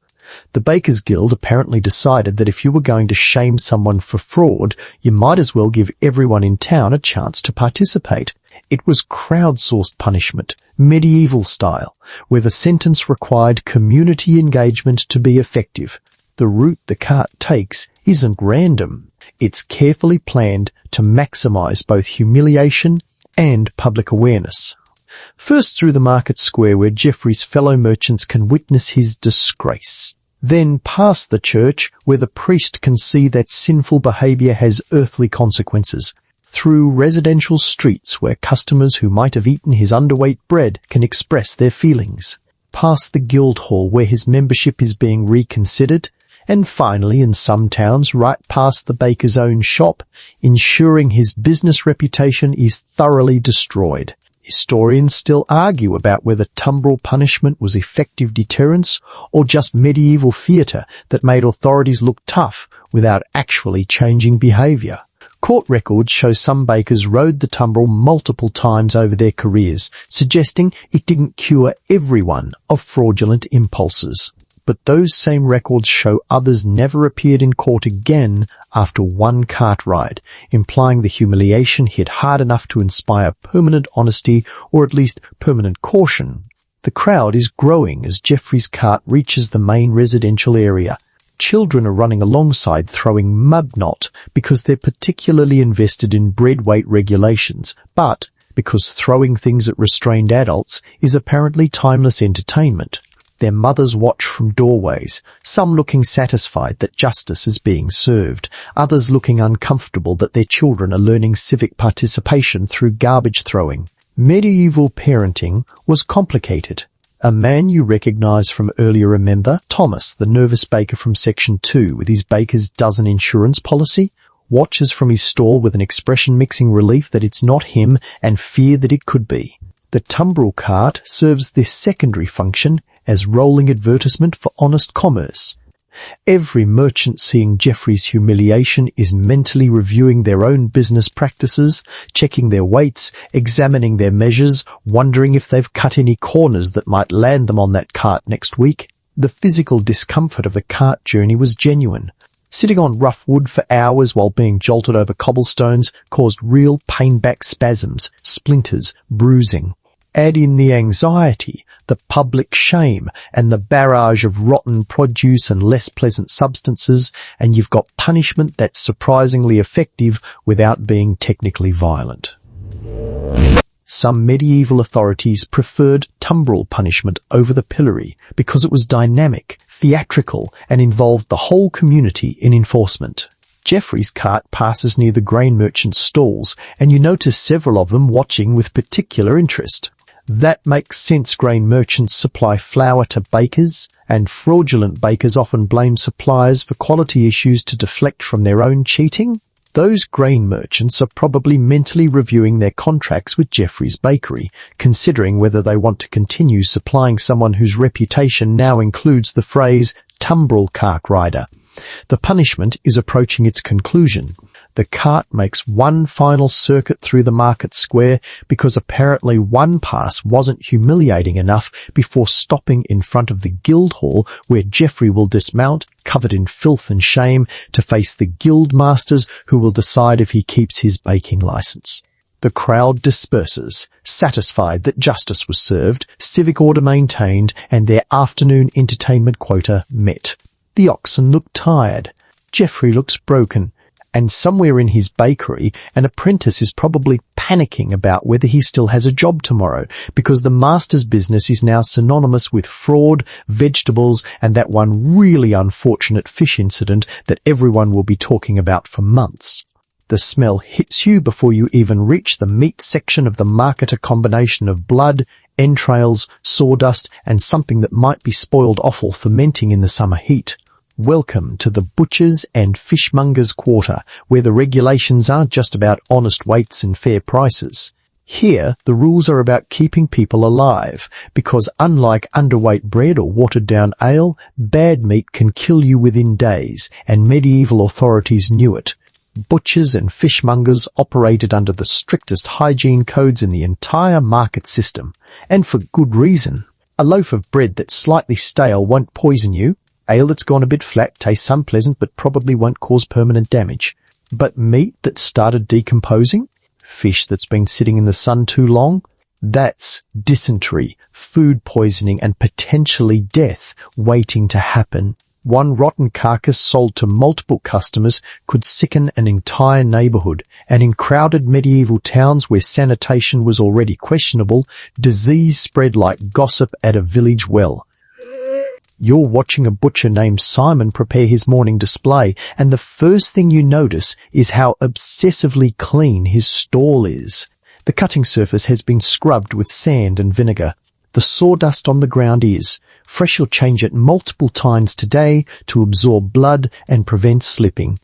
A: The Bakers Guild apparently decided that if you were going to shame someone for fraud, you might as well give everyone in town a chance to participate. It was crowdsourced punishment, medieval style, where the sentence required community engagement to be effective. The route the cart takes isn't random. It's carefully planned to maximize both humiliation and public awareness. First through the market square where Geoffrey's fellow merchants can witness his disgrace. Then past the church where the priest can see that sinful behaviour has earthly consequences. Through residential streets where customers who might have eaten his underweight bread can express their feelings. Past the guild hall where his membership is being reconsidered. And finally, in some towns, right past the baker's own shop, ensuring his business reputation is thoroughly destroyed. Historians still argue about whether tumbrel punishment was effective deterrence or just medieval theatre that made authorities look tough without actually changing behaviour. Court records show some bakers rode the tumbrel multiple times over their careers, suggesting it didn't cure everyone of fraudulent impulses. But those same records show others never appeared in court again after one cart ride, implying the humiliation hit hard enough to inspire permanent honesty or at least permanent caution. The crowd is growing as Geoffrey's cart reaches the main residential area. Children are running alongside throwing mud knot because they're particularly invested in bread weight regulations, but because throwing things at restrained adults is apparently timeless entertainment. Their mothers watch from doorways, some looking satisfied that justice is being served, others looking uncomfortable that their children are learning civic participation through garbage throwing. Medieval parenting was complicated. A man you recognise from earlier, remember? Thomas, the nervous baker from Section 2 with his baker's dozen insurance policy, watches from his stall with an expression mixing relief that it's not him and fear that it could be. The tumbrel cart serves this secondary function as rolling advertisement for honest commerce. Every merchant seeing Geoffrey's humiliation is mentally reviewing their own business practices, checking their weights, examining their measures, wondering if they've cut any corners that might land them on that cart next week. The physical discomfort of the cart journey was genuine. Sitting on rough wood for hours while being jolted over cobblestones caused real pain-back spasms, splinters, bruising. Add in the anxiety, the public shame, and the barrage of rotten produce and less pleasant substances, and you've got punishment that's surprisingly effective without being technically violent. Some medieval authorities preferred tumbrel punishment over the pillory because it was dynamic, theatrical, and involved the whole community in enforcement. Geoffrey's cart passes near the grain merchants' stalls, and you notice several of them watching with particular interest. That makes sense. Grain merchants supply flour to bakers, and fraudulent bakers often blame suppliers for quality issues to deflect from their own cheating. Those grain merchants are probably mentally reviewing their contracts with Geoffrey's bakery, considering whether they want to continue supplying someone whose reputation now includes the phrase tumbrel cart rider. The punishment is approaching its conclusion. The cart makes one final circuit through the market square because apparently one pass wasn't humiliating enough before stopping in front of the guild hall where Geoffrey will dismount, covered in filth and shame, to face the guild masters who will decide if he keeps his baking license. The crowd disperses, satisfied that justice was served, civic order maintained, and their afternoon entertainment quota met. The oxen look tired. Geoffrey looks broken. And somewhere in his bakery, an apprentice is probably panicking about whether he still has a job tomorrow, because the master's business is now synonymous with fraud, vegetables, and that one really unfortunate fish incident that everyone will be talking about for months. The smell hits you before you even reach the meat section of the market, a combination of blood, entrails, sawdust, and something that might be spoiled offal fermenting in the summer heat. Welcome to the butchers' and fishmongers' quarter, where the regulations aren't just about honest weights and fair prices. Here, the rules are about keeping people alive, because unlike underweight bread or watered-down ale, bad meat can kill you within days, and medieval authorities knew it. Butchers and fishmongers operated under the strictest hygiene codes in the entire market system, and for good reason. A loaf of bread that's slightly stale won't poison you. Ale that's gone a bit flat tastes unpleasant but probably won't cause permanent damage. But meat that started decomposing? Fish that's been sitting in the sun too long? That's dysentery, food poisoning and potentially death waiting to happen. One rotten carcass sold to multiple customers could sicken an entire neighborhood, and in crowded medieval towns where sanitation was already questionable, disease spread like gossip at a village well. You're watching a butcher named Simon prepare his morning display, and the first thing you notice is how obsessively clean his stall is. The cutting surface has been scrubbed with sand and vinegar. The sawdust on the ground is. Fresh will change it multiple times today to absorb blood and prevent slipping.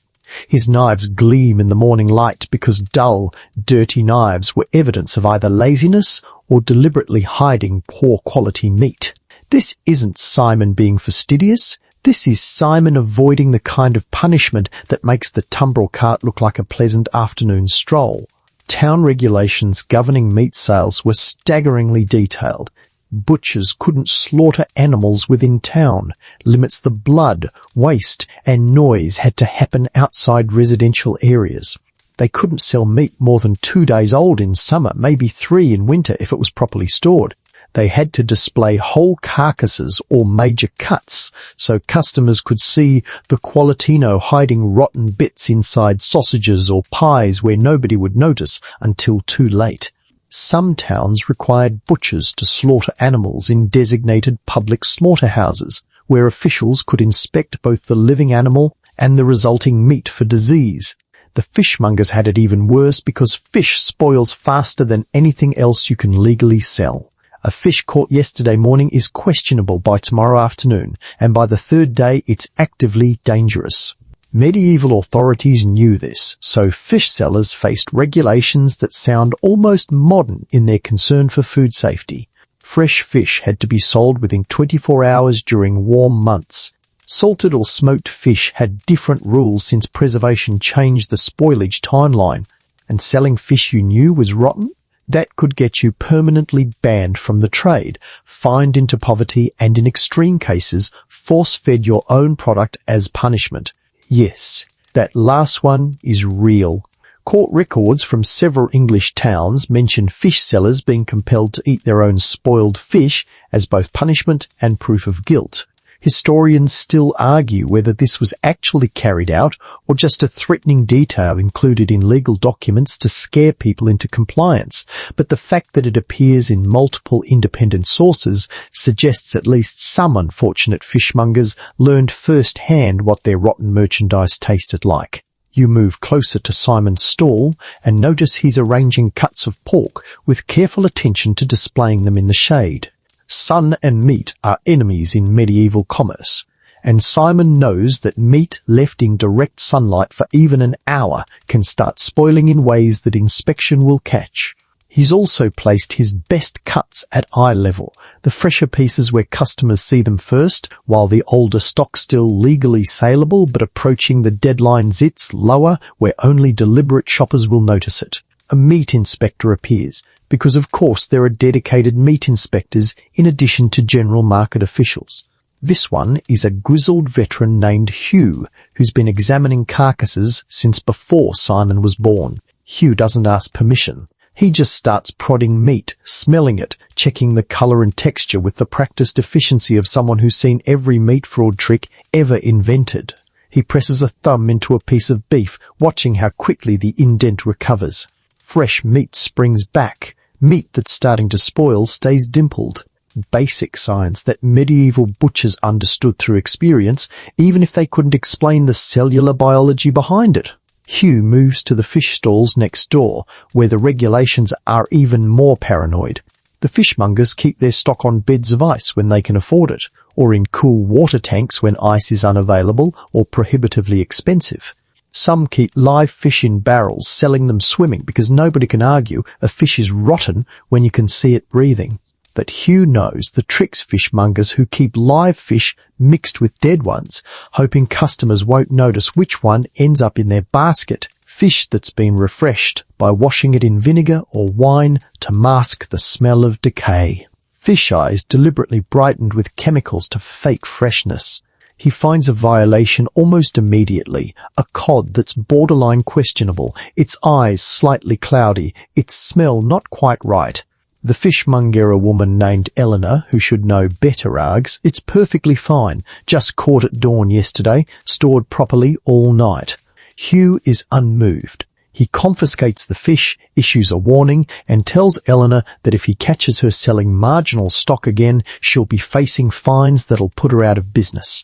A: His knives gleam in the morning light because dull, dirty knives were evidence of either laziness or deliberately hiding poor quality meat. This isn't Simon being fastidious. This is Simon avoiding the kind of punishment that makes the tumbrel cart look like a pleasant afternoon stroll. Town regulations governing meat sales were staggeringly detailed. Butchers couldn't slaughter animals within town. Limits the blood, waste, and noise had to happen outside residential areas. They couldn't sell meat more than 2 days old in summer, maybe 3 in winter if it was properly stored. They had to display whole carcasses or major cuts so customers could see the qualitino hiding rotten bits inside sausages or pies where nobody would notice until too late. Some towns required butchers to slaughter animals in designated public slaughterhouses, where officials could inspect both the living animal and the resulting meat for disease. The fishmongers had it even worse because fish spoils faster than anything else you can legally sell. A fish caught yesterday morning is questionable by tomorrow afternoon, and by the third day it's actively dangerous. Medieval authorities knew this, so fish sellers faced regulations that sound almost modern in their concern for food safety. Fresh fish had to be sold within 24 hours during warm months. Salted or smoked fish had different rules since preservation changed the spoilage timeline, and selling fish you knew was rotten? That could get you permanently banned from the trade, fined into poverty, and in extreme cases, force-fed your own product as punishment. Yes, that last one is real. Court records from several English towns mention fish sellers being compelled to eat their own spoiled fish as both punishment and proof of guilt. Historians still argue whether this was actually carried out or just a threatening detail included in legal documents to scare people into compliance, but the fact that it appears in multiple independent sources suggests at least some unfortunate fishmongers learned firsthand what their rotten merchandise tasted like. You move closer to Simon's stall and notice he's arranging cuts of pork with careful attention to displaying them in the shade. Sun and meat are enemies in medieval commerce, and Simon knows that meat left in direct sunlight for even an hour can start spoiling in ways that inspection will catch. He's also placed his best cuts at eye level, the fresher pieces where customers see them first, while the older stock still legally saleable but approaching the deadline zits lower where only deliberate shoppers will notice it. A meat inspector appears, because of course there are dedicated meat inspectors in addition to general market officials. This one is a grizzled veteran named Hugh, who's been examining carcasses since before Simon was born. Hugh doesn't ask permission. He just starts prodding meat, smelling it, checking the colour and texture with the practiced efficiency of someone who's seen every meat fraud trick ever invented. He presses a thumb into a piece of beef, watching how quickly the indent recovers. Fresh meat springs back. Meat that's starting to spoil stays dimpled. Basic science that medieval butchers understood through experience, even if they couldn't explain the cellular biology behind it. Hugh moves to the fish stalls next door, where the regulations are even more paranoid. The fishmongers keep their stock on beds of ice when they can afford it, or in cool water tanks when ice is unavailable or prohibitively expensive. Some keep live fish in barrels, selling them swimming because nobody can argue a fish is rotten when you can see it breathing. But Hugh knows the tricks fishmongers who keep live fish mixed with dead ones, hoping customers won't notice which one ends up in their basket. Fish that's been refreshed by washing it in vinegar or wine to mask the smell of decay. Fish eyes deliberately brightened with chemicals to fake freshness. He finds a violation almost immediately, a cod that's borderline questionable, its eyes slightly cloudy, its smell not quite right. The fishmonger, a woman named Eleanor, who should know better, argues, "It's perfectly fine, just caught at dawn yesterday, stored properly all night." Hugh is unmoved. He confiscates the fish, issues a warning, and tells Eleanor that if he catches her selling marginal stock again, she'll be facing fines that'll put her out of business.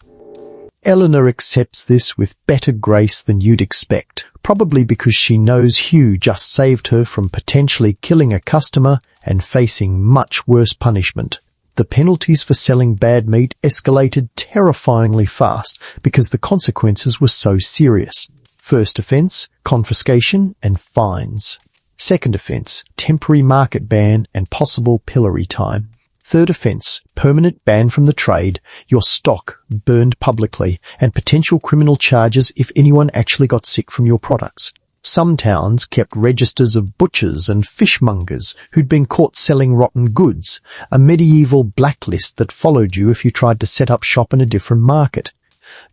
A: Eleanor accepts this with better grace than you'd expect, probably because she knows Hugh just saved her from potentially killing a customer and facing much worse punishment. The penalties for selling bad meat escalated terrifyingly fast because the consequences were so serious. First offence, confiscation and fines. Second offence, temporary market ban and possible pillory time. Third offence, permanent ban from the trade, your stock burned publicly, and potential criminal charges if anyone actually got sick from your products. Some towns kept registers of butchers and fishmongers who'd been caught selling rotten goods, a medieval blacklist that followed you if you tried to set up shop in a different market.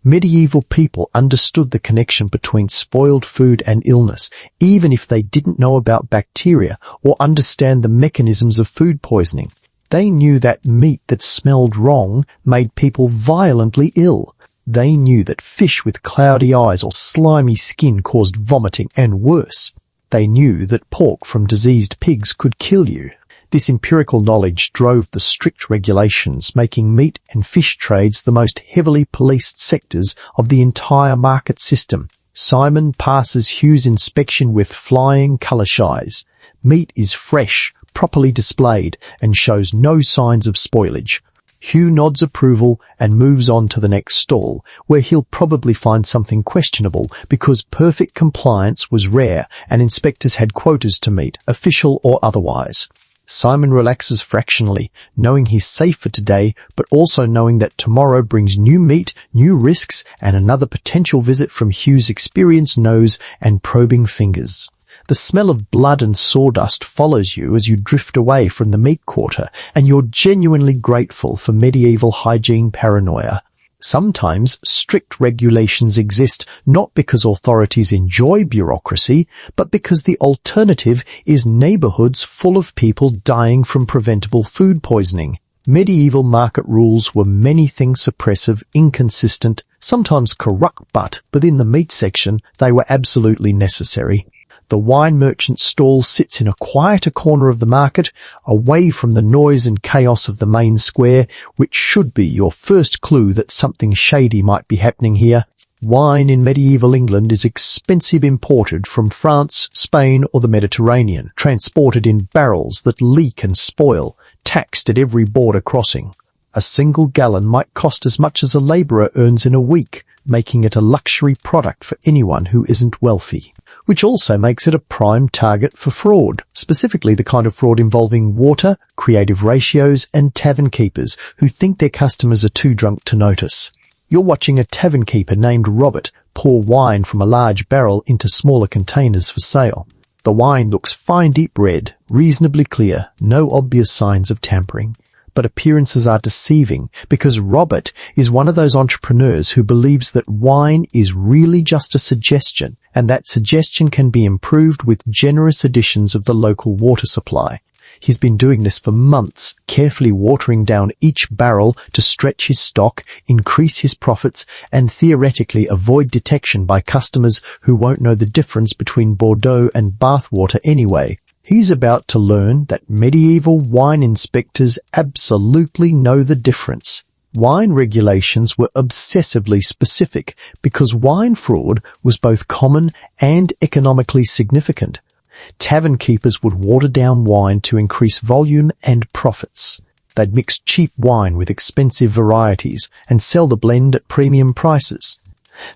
A: Medieval people understood the connection between spoiled food and illness, even if they didn't know about bacteria or understand the mechanisms of food poisoning. They knew that meat that smelled wrong made people violently ill. They knew that fish with cloudy eyes or slimy skin caused vomiting and worse. They knew that pork from diseased pigs could kill you. This empirical knowledge drove the strict regulations, making meat and fish trades the most heavily policed sectors of the entire market system. Simon passes Hugh's inspection with flying colour shies. Meat is fresh, properly displayed, and shows no signs of spoilage. Hugh nods approval and moves on to the next stall, where he'll probably find something questionable because perfect compliance was rare and inspectors had quotas to meet, official or otherwise. Simon relaxes fractionally, knowing he's safe for today, but also knowing that tomorrow brings new meat, new risks, and another potential visit from Hugh's experienced nose and probing fingers. The smell of blood and sawdust follows you as you drift away from the meat quarter, and you're genuinely grateful for medieval hygiene paranoia. Sometimes strict regulations exist not because authorities enjoy bureaucracy, but because the alternative is neighborhoods full of people dying from preventable food poisoning. Medieval market rules were many things oppressive, inconsistent, sometimes corrupt, but within the meat section they were absolutely necessary. The wine merchant's stall sits in a quieter corner of the market, away from the noise and chaos of the main square, which should be your first clue that something shady might be happening here. Wine in medieval England is expensive, imported from France, Spain or the Mediterranean, transported in barrels that leak and spoil, taxed at every border crossing. A single gallon might cost as much as a labourer earns in a week, making it a luxury product for anyone who isn't wealthy. Which also makes it a prime target for fraud, specifically the kind of fraud involving water, creative ratios, and tavern keepers who think their customers are too drunk to notice. You're watching a tavern keeper named Robert pour wine from a large barrel into smaller containers for sale. The wine looks fine deep red, reasonably clear, no obvious signs of tampering. But appearances are deceiving because Robert is one of those entrepreneurs who believes that wine is really just a suggestion, and that suggestion can be improved with generous additions of the local water supply. He's been doing this for months, carefully watering down each barrel to stretch his stock, increase his profits, and theoretically avoid detection by customers who won't know the difference between Bordeaux and bathwater anyway. He's about to learn that medieval wine inspectors absolutely know the difference. Wine regulations were obsessively specific because wine fraud was both common and economically significant. Tavern keepers would water down wine to increase volume and profits. They'd mix cheap wine with expensive varieties and sell the blend at premium prices.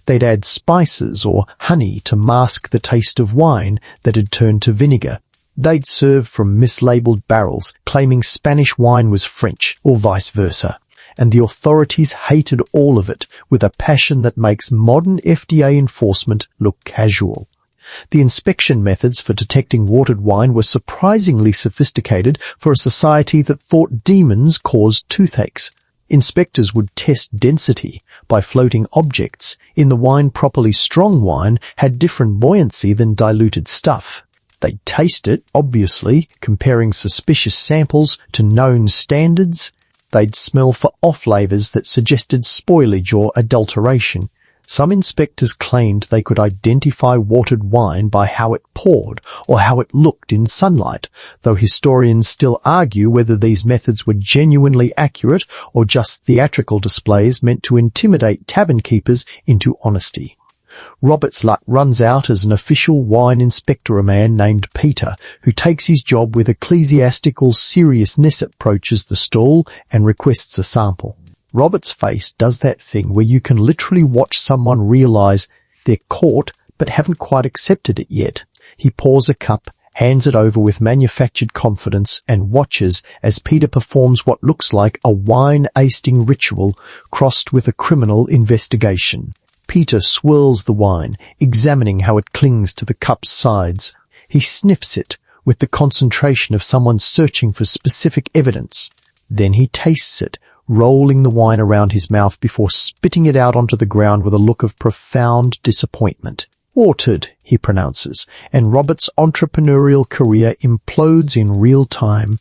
A: They'd add spices or honey to mask the taste of wine that had turned to vinegar. They'd serve from mislabeled barrels, claiming Spanish wine was French, or vice versa. And the authorities hated all of it with a passion that makes modern FDA enforcement look casual. The inspection methods for detecting watered wine were surprisingly sophisticated for a society that thought demons caused toothaches. Inspectors would test density by floating objects in the wine. Properly strong wine had different buoyancy than diluted stuff. They'd taste it, obviously, comparing suspicious samples to known standards. They'd smell for off-flavors that suggested spoilage or adulteration. Some inspectors claimed they could identify watered wine by how it poured or how it looked in sunlight, though historians still argue whether these methods were genuinely accurate or just theatrical displays meant to intimidate tavern keepers into honesty. Robert's luck runs out as an official wine inspector, a man named Peter, who takes his job with ecclesiastical seriousness, approaches the stall and requests a sample. Robert's face does that thing where you can literally watch someone realize they're caught but haven't quite accepted it yet. He pours a cup, hands it over with manufactured confidence, and watches as Peter performs what looks like a wine-tasting ritual crossed with a criminal investigation. Peter swirls the wine, examining how it clings to the cup's sides. He sniffs it with the concentration of someone searching for specific evidence. Then he tastes it, rolling the wine around his mouth before spitting it out onto the ground with a look of profound disappointment. "Watered," he pronounces, and Robert's entrepreneurial career implodes in real time.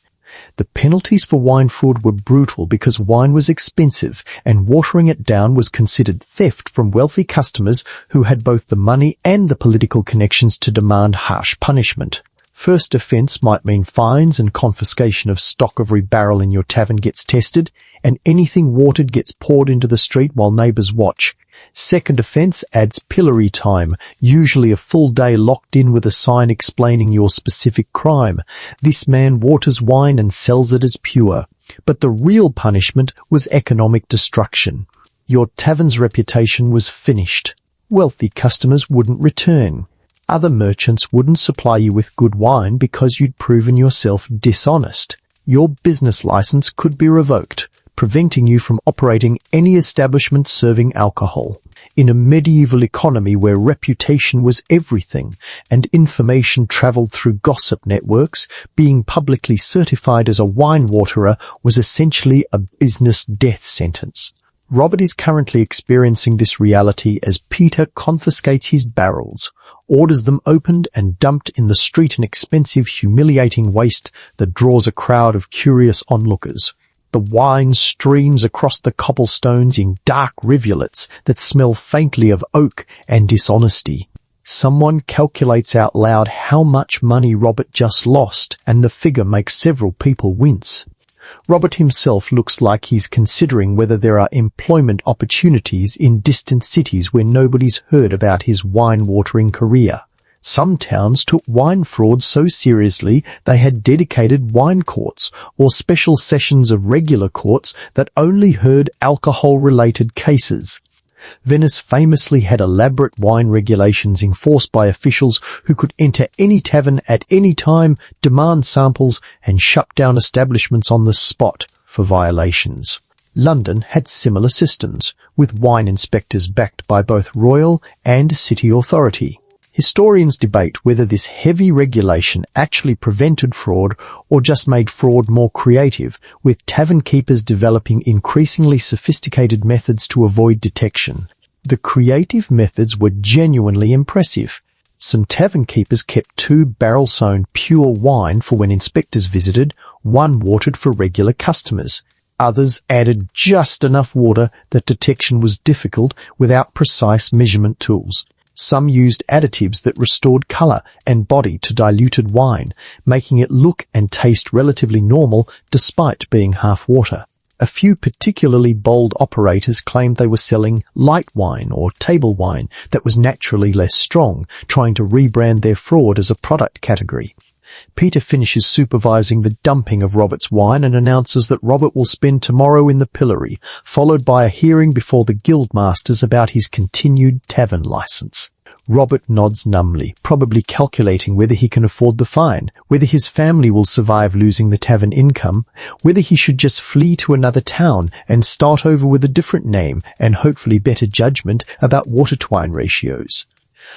A: The penalties for wine fraud were brutal because wine was expensive, and watering it down was considered theft from wealthy customers who had both the money and the political connections to demand harsh punishment. First offence might mean fines and confiscation of stock. Every barrel in your tavern gets tested, and anything watered gets poured into the street while neighbours watch. Second offence adds pillory time, usually a full day locked in with a sign explaining your specific crime. This man waters wine and sells it as pure. But the real punishment was economic destruction. Your tavern's reputation was finished. Wealthy customers wouldn't return. Other merchants wouldn't supply you with good wine because you'd proven yourself dishonest. Your business license could be revoked, preventing you from operating any establishment serving alcohol. In a medieval economy where reputation was everything and information traveled through gossip networks, being publicly certified as a wine waterer was essentially a business death sentence. Robert is currently experiencing this reality as Peter confiscates his barrels, orders them opened and dumped in the street, an expensive, humiliating waste that draws a crowd of curious onlookers. The wine streams across the cobblestones in dark rivulets that smell faintly of oak and dishonesty. Someone calculates out loud how much money Robert just lost, and the figure makes several people wince. Robert himself looks like he's considering whether there are employment opportunities in distant cities where nobody's heard about his wine-watering career. Some towns took wine fraud so seriously they had dedicated wine courts or special sessions of regular courts that only heard alcohol-related cases. Venice famously had elaborate wine regulations enforced by officials who could enter any tavern at any time, demand samples, and shut down establishments on the spot for violations. London had similar systems, with wine inspectors backed by both royal and city authority. Historians debate whether this heavy regulation actually prevented fraud or just made fraud more creative, with tavern keepers developing increasingly sophisticated methods to avoid detection. The creative methods were genuinely impressive. Some tavern keepers kept 2 barrel-sown pure wine for when inspectors visited, 1 watered for regular customers. Others added just enough water that detection was difficult without precise measurement tools. Some used additives that restored color and body to diluted wine, making it look and taste relatively normal despite being half water. A few particularly bold operators claimed they were selling light wine or table wine that was naturally less strong, trying to rebrand their fraud as a product category. Peter finishes supervising the dumping of Robert's wine and announces that Robert will spend tomorrow in the pillory, followed by a hearing before the guildmasters about his continued tavern license. Robert nods numbly, probably calculating whether he can afford the fine, whether his family will survive losing the tavern income, whether he should just flee to another town and start over with a different name and hopefully better judgment about water-to-wine ratios.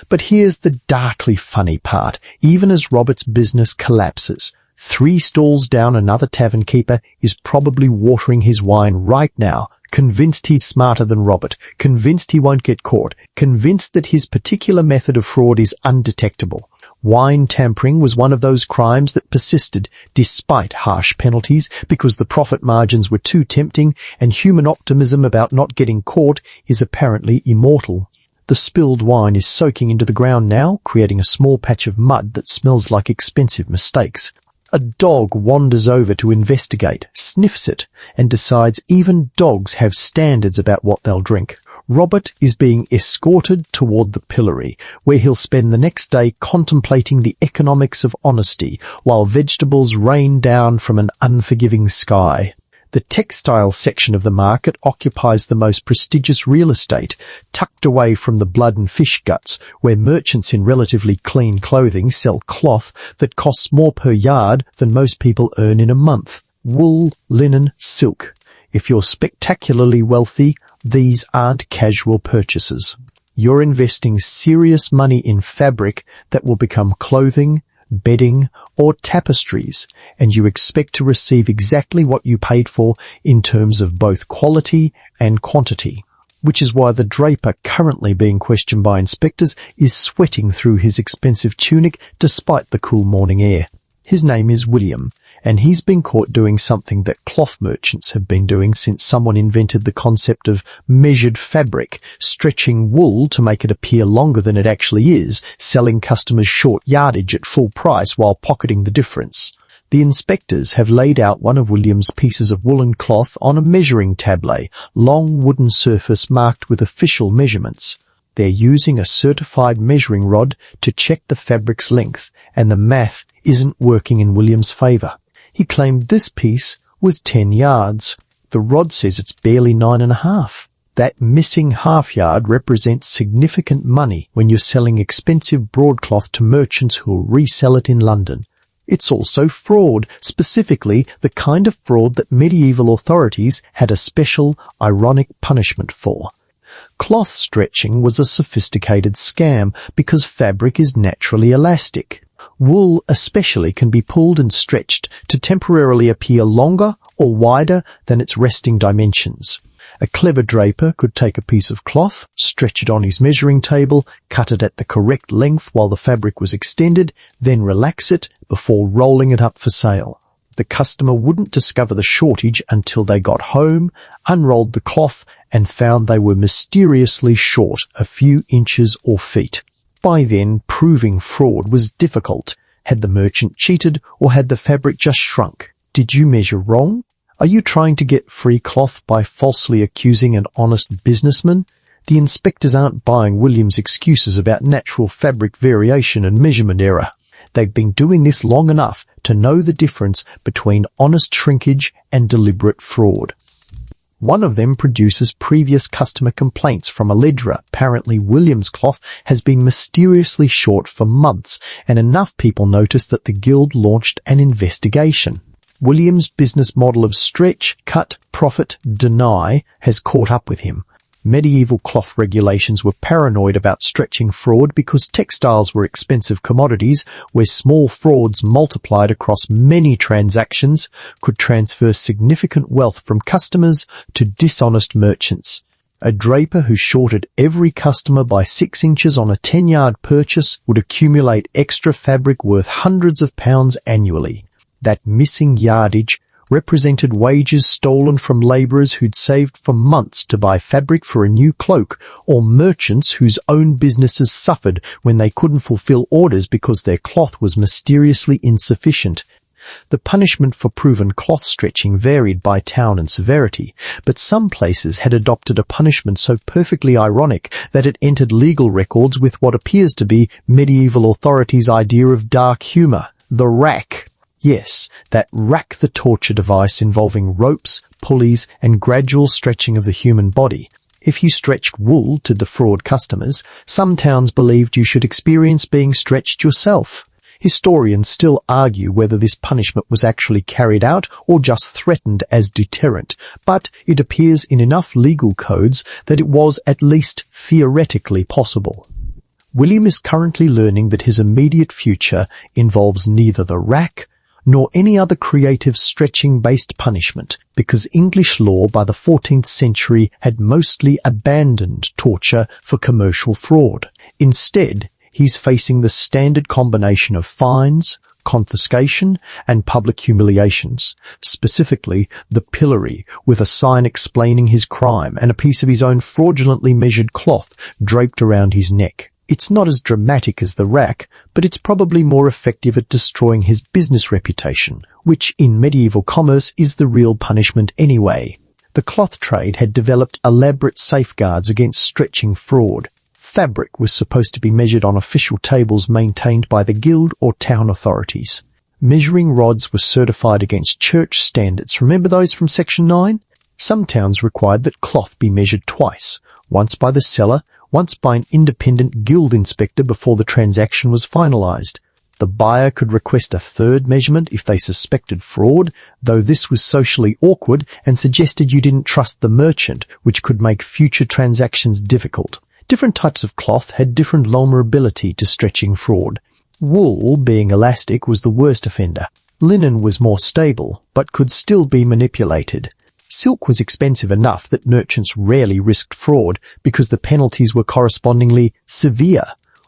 A: But here's the darkly funny part. Even as Robert's business collapses, 3 stalls down, another tavern keeper is probably watering his wine right now, convinced he's smarter than Robert, convinced he won't get caught, convinced that his particular method of fraud is undetectable. Wine tampering was one of those crimes that persisted despite harsh penalties because the profit margins were too tempting, and human optimism about not getting caught is apparently immortal. The spilled wine is soaking into the ground now, creating a small patch of mud that smells like expensive mistakes. A dog wanders over to investigate, sniffs it, and decides even dogs have standards about what they'll drink. Robert is being escorted toward the pillory, where he'll spend the next day contemplating the economics of honesty, while vegetables rain down from an unforgiving sky. The textile section of the market occupies the most prestigious real estate, tucked away from the blood and fish guts, where merchants in relatively clean clothing sell cloth that costs more per yard than most people earn in a month. Wool, linen, silk. If you're spectacularly wealthy, these aren't casual purchases. You're investing serious money in fabric that will become clothing, bedding, or tapestries, and you expect to receive exactly what you paid for in terms of both quality and quantity, which is why the draper currently being questioned by inspectors is sweating through his expensive tunic despite the cool morning air. His name is William, and he's been caught doing something that cloth merchants have been doing since someone invented the concept of measured fabric, stretching wool to make it appear longer than it actually is, selling customers short yardage at full price while pocketing the difference. The inspectors have laid out one of William's pieces of woolen cloth on a measuring tablet, long wooden surface marked with official measurements. They're using a certified measuring rod to check the fabric's length, and the math isn't working in William's favour. He claimed this piece was 10 yards. The rod says it's barely 9.5. That missing half yard represents significant money when you're selling expensive broadcloth to merchants who'll resell it in London. It's also fraud, specifically the kind of fraud that medieval authorities had a special, ironic punishment for. Cloth stretching was a sophisticated scam because fabric is naturally elastic. Wool especially can be pulled and stretched to temporarily appear longer or wider than its resting dimensions. A clever draper could take a piece of cloth, stretch it on his measuring table, cut it at the correct length while the fabric was extended, then relax it before rolling it up for sale. The customer wouldn't discover the shortage until they got home, unrolled the cloth, and found they were mysteriously short a few inches or feet. By then, proving fraud was difficult. Had the merchant cheated, or had the fabric just shrunk? Did you measure wrong? Are you trying to get free cloth by falsely accusing an honest businessman? The inspectors aren't buying William's excuses about natural fabric variation and measurement error. They've been doing this long enough to know the difference between honest shrinkage and deliberate fraud. One of them produces previous customer complaints from a ledger. Apparently William's cloth has been mysteriously short for months, and enough people noticed that the guild launched an investigation. William's business model of stretch, cut, profit, deny has caught up with him. Medieval cloth regulations were paranoid about stretching fraud because textiles were expensive commodities where small frauds multiplied across many transactions could transfer significant wealth from customers to dishonest merchants. A draper who shorted every customer by 6 inches on a 10-yard purchase would accumulate extra fabric worth hundreds of pounds annually. That missing yardage represented wages stolen from labourers who'd saved for months to buy fabric for a new cloak, or merchants whose own businesses suffered when they couldn't fulfill orders because their cloth was mysteriously insufficient. The punishment for proven cloth stretching varied by town and severity, but some places had adopted a punishment so perfectly ironic that it entered legal records with what appears to be medieval authorities' idea of dark humour: the rack. Yes, that rack the torture device involving ropes, pulleys, and gradual stretching of the human body. If you stretched wool to defraud customers, some towns believed you should experience being stretched yourself. Historians still argue whether this punishment was actually carried out or just threatened as deterrent, but it appears in enough legal codes that it was at least theoretically possible. William is currently learning that his immediate future involves neither the rack nor any other creative stretching-based punishment, because English law by the 14th century had mostly abandoned torture for commercial fraud. Instead, he's facing the standard combination of fines, confiscation, and public humiliations, specifically the pillory, with a sign explaining his crime and a piece of his own fraudulently measured cloth draped around his neck. It's not as dramatic as the rack, but it's probably more effective at destroying his business reputation, which in medieval commerce is the real punishment anyway. The cloth trade had developed elaborate safeguards against stretching fraud. Fabric was supposed to be measured on official tables maintained by the guild or town authorities. Measuring rods were certified against church standards. Remember those from Section 9? Some towns required that cloth be measured twice, once by the seller, once by an independent guild inspector before the transaction was finalized. The buyer could request a third measurement if they suspected fraud, though this was socially awkward and suggested you didn't trust the merchant, which could make future transactions difficult. Different types of cloth had different vulnerability to stretching fraud. Wool, being elastic, was the worst offender. Linen was more stable, but could still be manipulated. Silk was expensive enough that merchants rarely risked fraud because the penalties were correspondingly severe.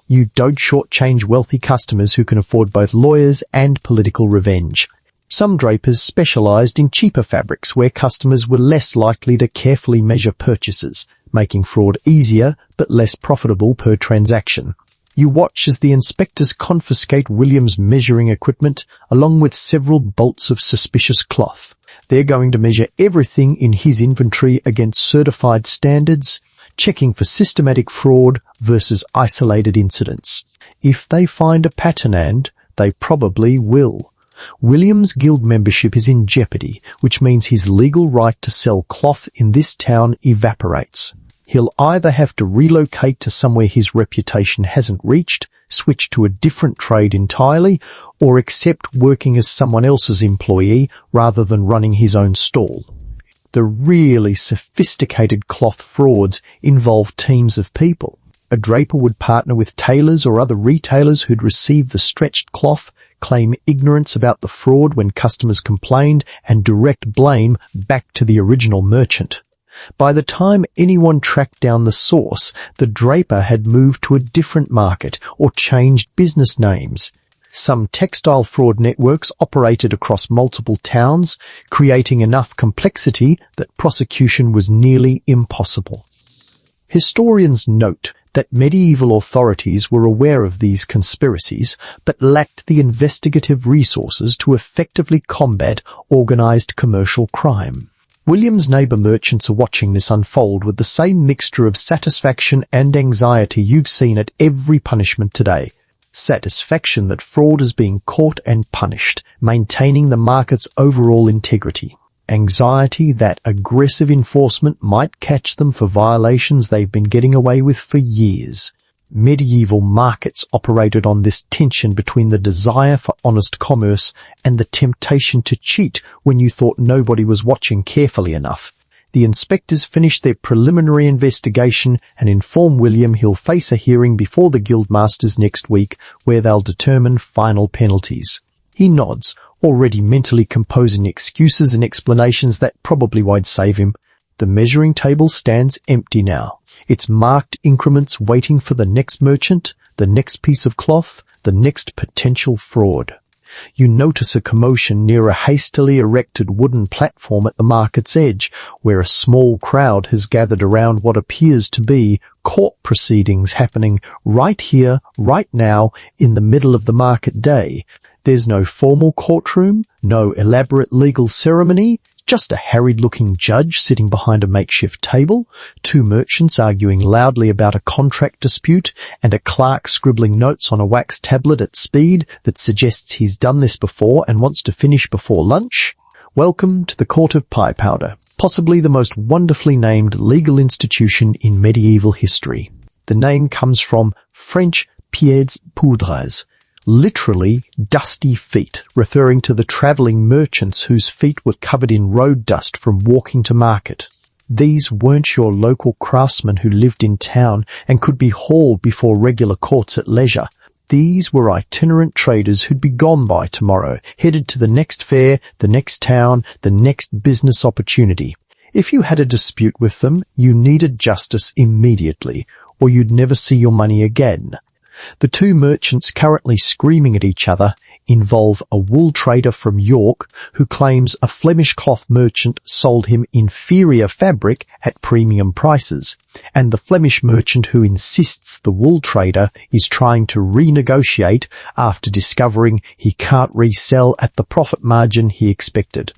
A: You don't shortchange wealthy customers who can afford both lawyers and political revenge. Some drapers specialized in cheaper fabrics where customers were less likely to carefully measure purchases, making fraud easier but less profitable per transaction. You watch as the inspectors confiscate William's measuring equipment along with several bolts of suspicious cloth. They're going to measure everything in his inventory against certified standards, checking for systematic fraud versus isolated incidents. If they find a pattern, and they probably will, William's guild membership is in jeopardy, which means his legal right to sell cloth in this town evaporates. He'll either have to relocate to somewhere his reputation hasn't reached, switch to a different trade entirely, or accept working as someone else's employee rather than running his own stall. The really sophisticated cloth frauds involve teams of people. A draper would partner with tailors or other retailers who'd receive the stretched cloth, claim ignorance about the fraud when customers complained, and direct blame back to the original merchant. By the time anyone tracked down the source, the draper had moved to a different market or changed business names. Some textile fraud networks operated across multiple towns, creating enough complexity that prosecution was nearly impossible. Historians note that medieval authorities were aware of these conspiracies, but lacked the investigative resources to effectively combat organized commercial crime. William's neighbour merchants are watching this unfold with the same mixture of satisfaction and anxiety you've seen at every punishment today. Satisfaction that fraud is being caught and punished, maintaining the market's overall integrity. Anxiety that aggressive enforcement might catch them for violations they've been getting away with for years. Medieval markets operated on this tension between the desire for honest commerce and the temptation to cheat when you thought nobody was watching carefully enough. The inspectors finish their preliminary investigation and inform William he'll face a hearing before the guildmasters next week where they'll determine final penalties. He nods, already mentally composing excuses and explanations that probably won't save him. The measuring table stands empty now. Its marked increments waiting for the next merchant, the next piece of cloth, the next potential fraud. You notice a commotion near a hastily erected wooden platform at the market's edge, where a small crowd has gathered around what appears to be court proceedings happening right here, right now, in the middle of the market day. There's no formal courtroom, no elaborate legal ceremony, just a harried-looking judge sitting behind a makeshift table, two merchants arguing loudly about a contract dispute, and a clerk scribbling notes on a wax tablet at speed that suggests he's done this before and wants to finish before lunch. Welcome to the Court of Pie Powder, possibly the most wonderfully named legal institution in medieval history. The name comes from French pieds poudres, literally dusty feet, referring to the travelling merchants whose feet were covered in road dust from walking to market. These weren't your local craftsmen who lived in town and could be hauled before regular courts at leisure. These were itinerant traders who'd be gone by tomorrow, headed to the next fair, the next town, the next business opportunity. If you had a dispute with them, you needed justice immediately, or you'd never see your money again. The two merchants currently screaming at each other involve a wool trader from York who claims a Flemish cloth merchant sold him inferior fabric at premium prices, and the Flemish merchant who insists the wool trader is trying to renegotiate after discovering he can't resell at the profit margin he expected.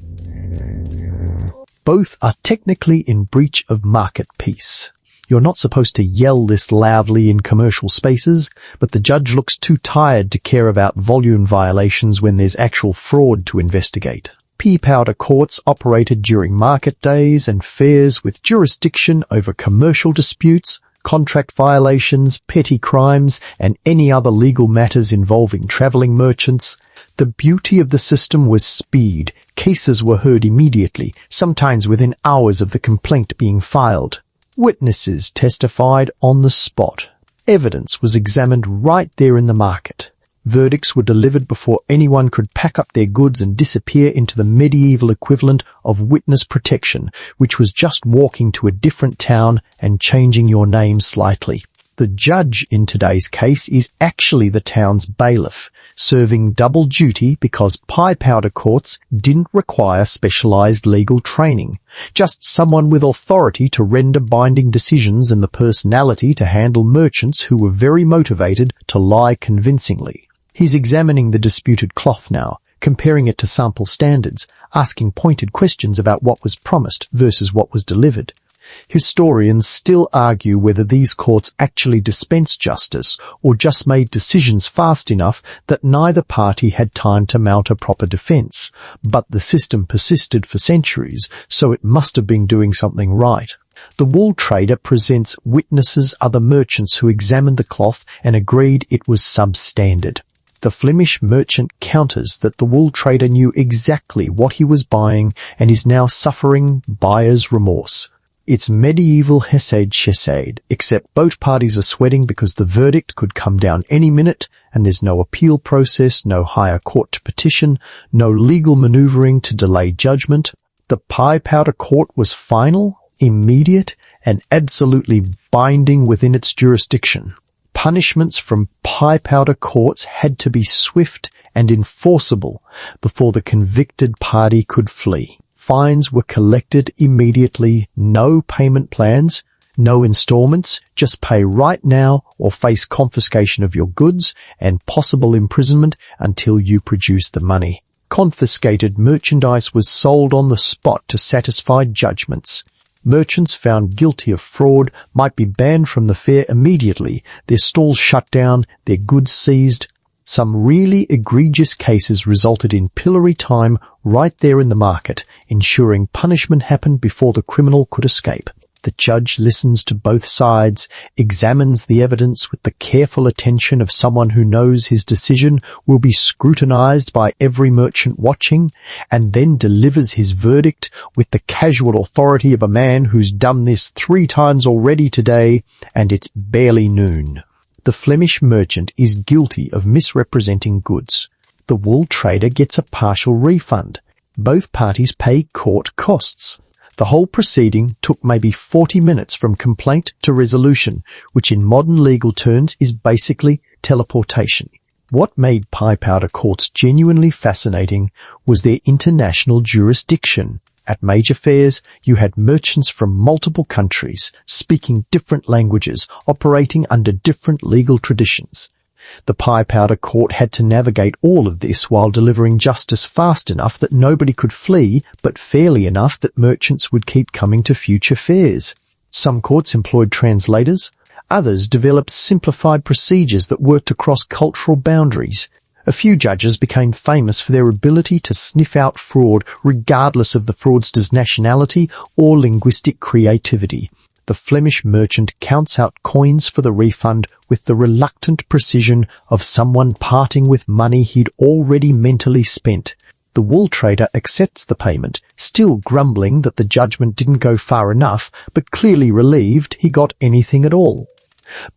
A: Both are technically in breach of market peace. You're not supposed to yell this loudly in commercial spaces, but the judge looks too tired to care about volume violations when there's actual fraud to investigate. Pea powder courts operated during market days and fairs with jurisdiction over commercial disputes, contract violations, petty crimes, and any other legal matters involving travelling merchants. The beauty of the system was speed. Cases were heard immediately, sometimes within hours of the complaint being filed. Witnesses testified on the spot. Evidence was examined right there in the market. Verdicts were delivered before anyone could pack up their goods and disappear into the medieval equivalent of witness protection, which was just walking to a different town and changing your name slightly. The judge in today's case is actually the town's bailiff, serving double duty because pie powder courts didn't require specialized legal training, just someone with authority to render binding decisions and the personality to handle merchants who were very motivated to lie convincingly. He's examining the disputed cloth now, comparing it to sample standards, asking pointed questions about what was promised versus what was delivered. Historians still argue whether these courts actually dispensed justice or just made decisions fast enough that neither party had time to mount a proper defense, but the system persisted for centuries, so it must have been doing something right. The wool trader presents witnesses other merchants who examined the cloth and agreed it was substandard. The Flemish merchant counters that the wool trader knew exactly what he was buying and is now suffering buyer's remorse. It's medieval Hesed Chesed, except both parties are sweating because the verdict could come down any minute and there's no appeal process, no higher court to petition, no legal maneuvering to delay judgment. The pie powder court was final, immediate, and absolutely binding within its jurisdiction. Punishments from pie powder courts had to be swift and enforceable before the convicted party could flee. Fines were collected immediately, no payment plans, no installments, just pay right now or face confiscation of your goods and possible imprisonment until you produce the money. Confiscated merchandise was sold on the spot to satisfy judgments. Merchants found guilty of fraud might be banned from the fair immediately, their stalls shut down, their goods seized. Some really egregious cases resulted in pillory time right there in the market, ensuring punishment happened before the criminal could escape. The judge listens to both sides, examines the evidence with the careful attention of someone who knows his decision will be scrutinized by every merchant watching, and then delivers his verdict with the casual authority of a man who's done this 3 times already today, and it's barely noon. The Flemish merchant is guilty of misrepresenting goods. The wool trader gets a partial refund. Both parties pay court costs. The whole proceeding took maybe 40 minutes from complaint to resolution, which in modern legal terms is basically teleportation. What made pie powder courts genuinely fascinating was their international jurisdiction. At major fairs, you had merchants from multiple countries, speaking different languages, operating under different legal traditions. The pie powder court had to navigate all of this while delivering justice fast enough that nobody could flee, but fairly enough that merchants would keep coming to future fairs. Some courts employed translators. Others developed simplified procedures that worked across cultural boundaries. A few judges became famous for their ability to sniff out fraud regardless of the fraudster's nationality or linguistic creativity. The Flemish merchant counts out coins for the refund with the reluctant precision of someone parting with money he'd already mentally spent. The wool trader accepts the payment, still grumbling that the judgment didn't go far enough, but clearly relieved he got anything at all.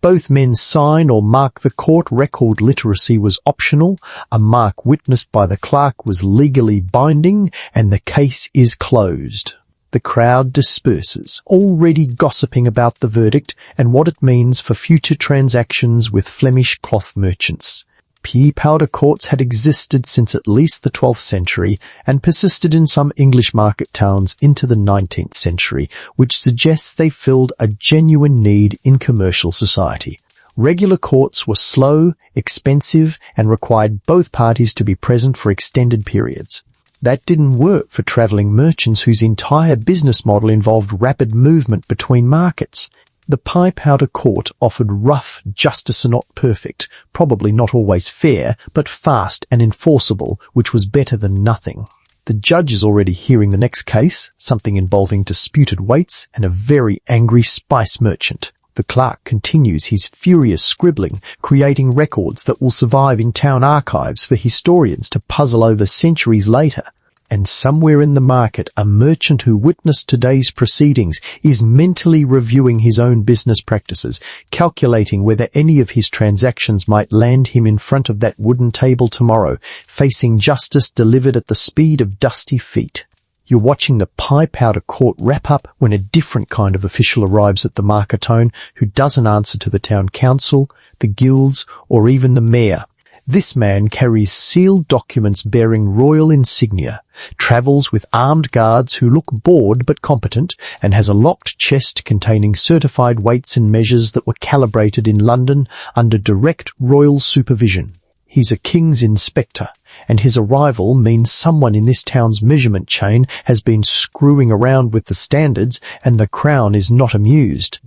A: Both men sign or mark the court record. Literacy was optional, a mark witnessed by the clerk was legally binding, and the case is closed. The crowd disperses, already gossiping about the verdict and what it means for future transactions with Flemish cloth merchants. Pea powder courts had existed since at least the 12th century and persisted in some English market towns into the 19th century, which suggests they filled a genuine need in commercial society. Regular courts were slow, expensive, and required both parties to be present for extended periods. That didn't work for travelling merchants whose entire business model involved rapid movement between markets. The pie powder court offered rough justice, not perfect, probably not always fair, but fast and enforceable, which was better than nothing. The judge is already hearing the next case, something involving disputed weights and a very angry spice merchant. The clerk continues his furious scribbling, creating records that will survive in town archives for historians to puzzle over centuries later. And somewhere in the market, a merchant who witnessed today's proceedings is mentally reviewing his own business practices, calculating whether any of his transactions might land him in front of that wooden table tomorrow, facing justice delivered at the speed of dusty feet. You're watching the pie powder court wrap up when a different kind of official arrives at the marketone who doesn't answer to the town council, the guilds, or even the mayor. This man carries sealed documents bearing royal insignia, travels with armed guards who look bored but competent, and has a locked chest containing certified weights and measures that were calibrated in London under direct royal supervision. He's a king's inspector, and his arrival means someone in this town's measurement chain has been screwing around with the standards, and the Crown is not amused.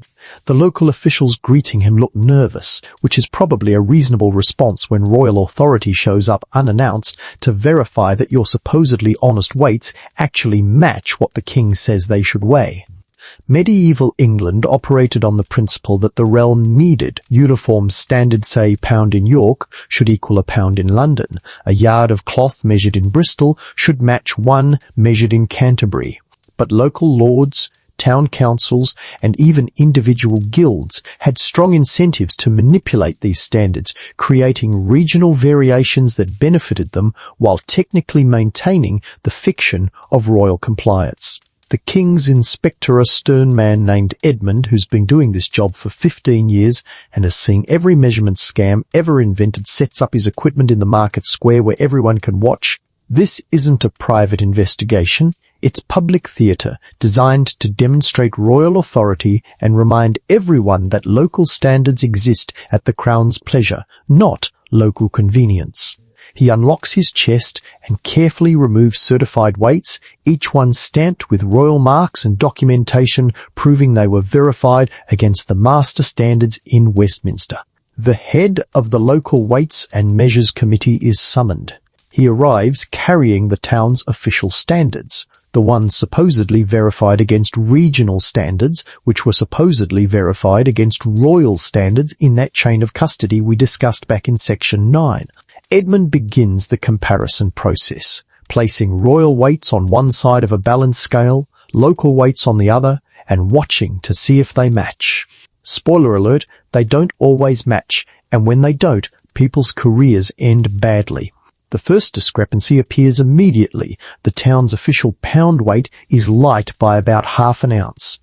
A: The local officials greeting him look nervous, which is probably a reasonable response when royal authority shows up unannounced to verify that your supposedly honest weights actually match what the king says they should weigh. Medieval England operated on the principle that the realm needed uniform standards. Say pound in York should equal a pound in London. A yard of cloth measured in Bristol should match one measured in Canterbury. But local lords, town councils, and even individual guilds had strong incentives to manipulate these standards, creating regional variations that benefited them while technically maintaining the fiction of royal compliance. The king's inspector, a stern man named Edmund, who's been doing this job for 15 years and has seen every measurement scam ever invented, sets up his equipment in the market square where everyone can watch. This isn't a private investigation. It's public theatre designed to demonstrate royal authority and remind everyone that local standards exist at the Crown's pleasure, not local convenience. He unlocks his chest and carefully removes certified weights, each one stamped with royal marks and documentation proving they were verified against the master standards in Westminster. The head of the local Weights and Measures Committee is summoned. He arrives carrying the town's official standards, the ones supposedly verified against regional standards, which were supposedly verified against royal standards in that chain of custody we discussed back in Section 9. Edmund begins the comparison process, placing royal weights on one side of a balance scale, local weights on the other, and watching to see if they match. Spoiler alert, they don't always match, and when they don't, people's careers end badly. The first discrepancy appears immediately. The town's official pound weight is light by about half an ounce.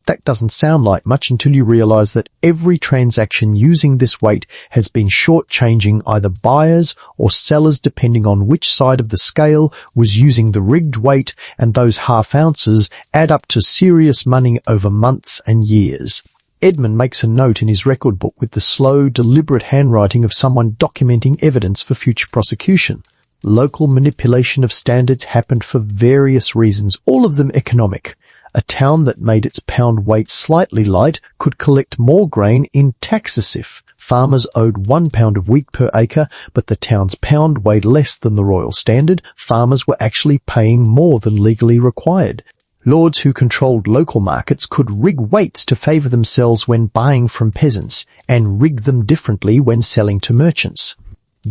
A: That doesn't sound like much until you realize that every transaction using this weight has been shortchanging either buyers or sellers depending on which side of the scale was using the rigged weight, and those half ounces add up to serious money over months and years. Edmund makes a note in his record book with the slow, deliberate handwriting of someone documenting evidence for future prosecution. Local manipulation of standards happened for various reasons, all of them economic. A town that made its pound weight slightly light could collect more grain in taxative. Farmers owed 1 pound of wheat per acre, but the town's pound weighed less than the royal standard. Farmers were actually paying more than legally required. Lords who controlled local markets could rig weights to favour themselves when buying from peasants, and rig them differently when selling to merchants.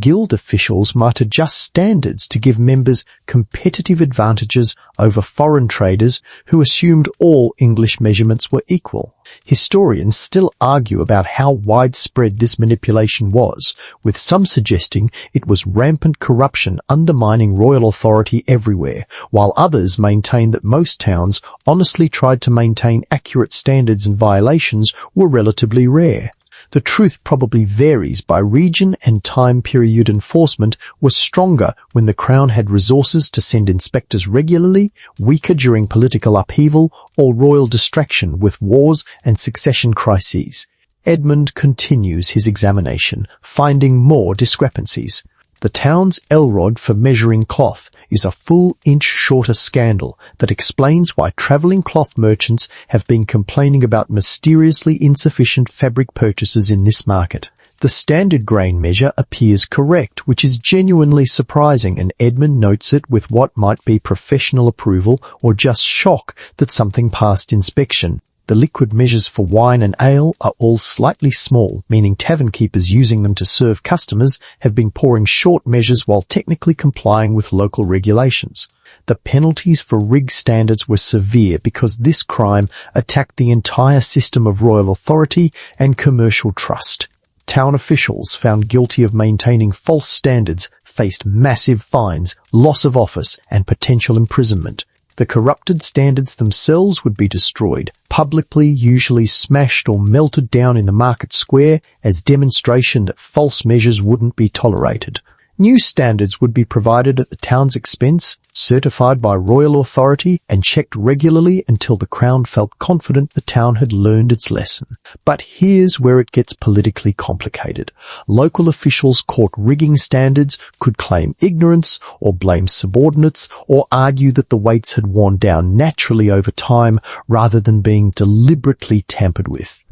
A: Guild officials might adjust standards to give members competitive advantages over foreign traders who assumed all English measurements were equal. Historians still argue about how widespread this manipulation was, with some suggesting it was rampant corruption undermining royal authority everywhere, while others maintain that most towns honestly tried to maintain accurate standards and violations were relatively rare. The truth probably varies by region, and time period. Enforcement was stronger when the Crown had resources to send inspectors regularly, weaker during political upheaval or royal distraction with wars and succession crises. Edmund continues his examination, finding more discrepancies. The town's L-rod for measuring cloth is a full inch shorter scandal that explains why travelling cloth merchants have been complaining about mysteriously insufficient fabric purchases in this market. The standard grain measure appears correct, which is genuinely surprising, and Edmund notes it with what might be professional approval or just shock that something passed inspection. The liquid measures for wine and ale are all slightly small, meaning tavern keepers using them to serve customers have been pouring short measures while technically complying with local regulations. The penalties for rig standards were severe because this crime attacked the entire system of royal authority and commercial trust. Town officials found guilty of maintaining false standards faced massive fines, loss of office, and potential imprisonment. The corrupted standards themselves would be destroyed, publicly usually smashed or melted down in the market square as demonstration that false measures wouldn't be tolerated. New standards would be provided at the town's expense, certified by royal authority and checked regularly until the Crown felt confident the town had learned its lesson. But here's where it gets politically complicated. Local officials caught rigging standards could claim ignorance or blame subordinates or argue that the weights had worn down naturally over time rather than being deliberately tampered with.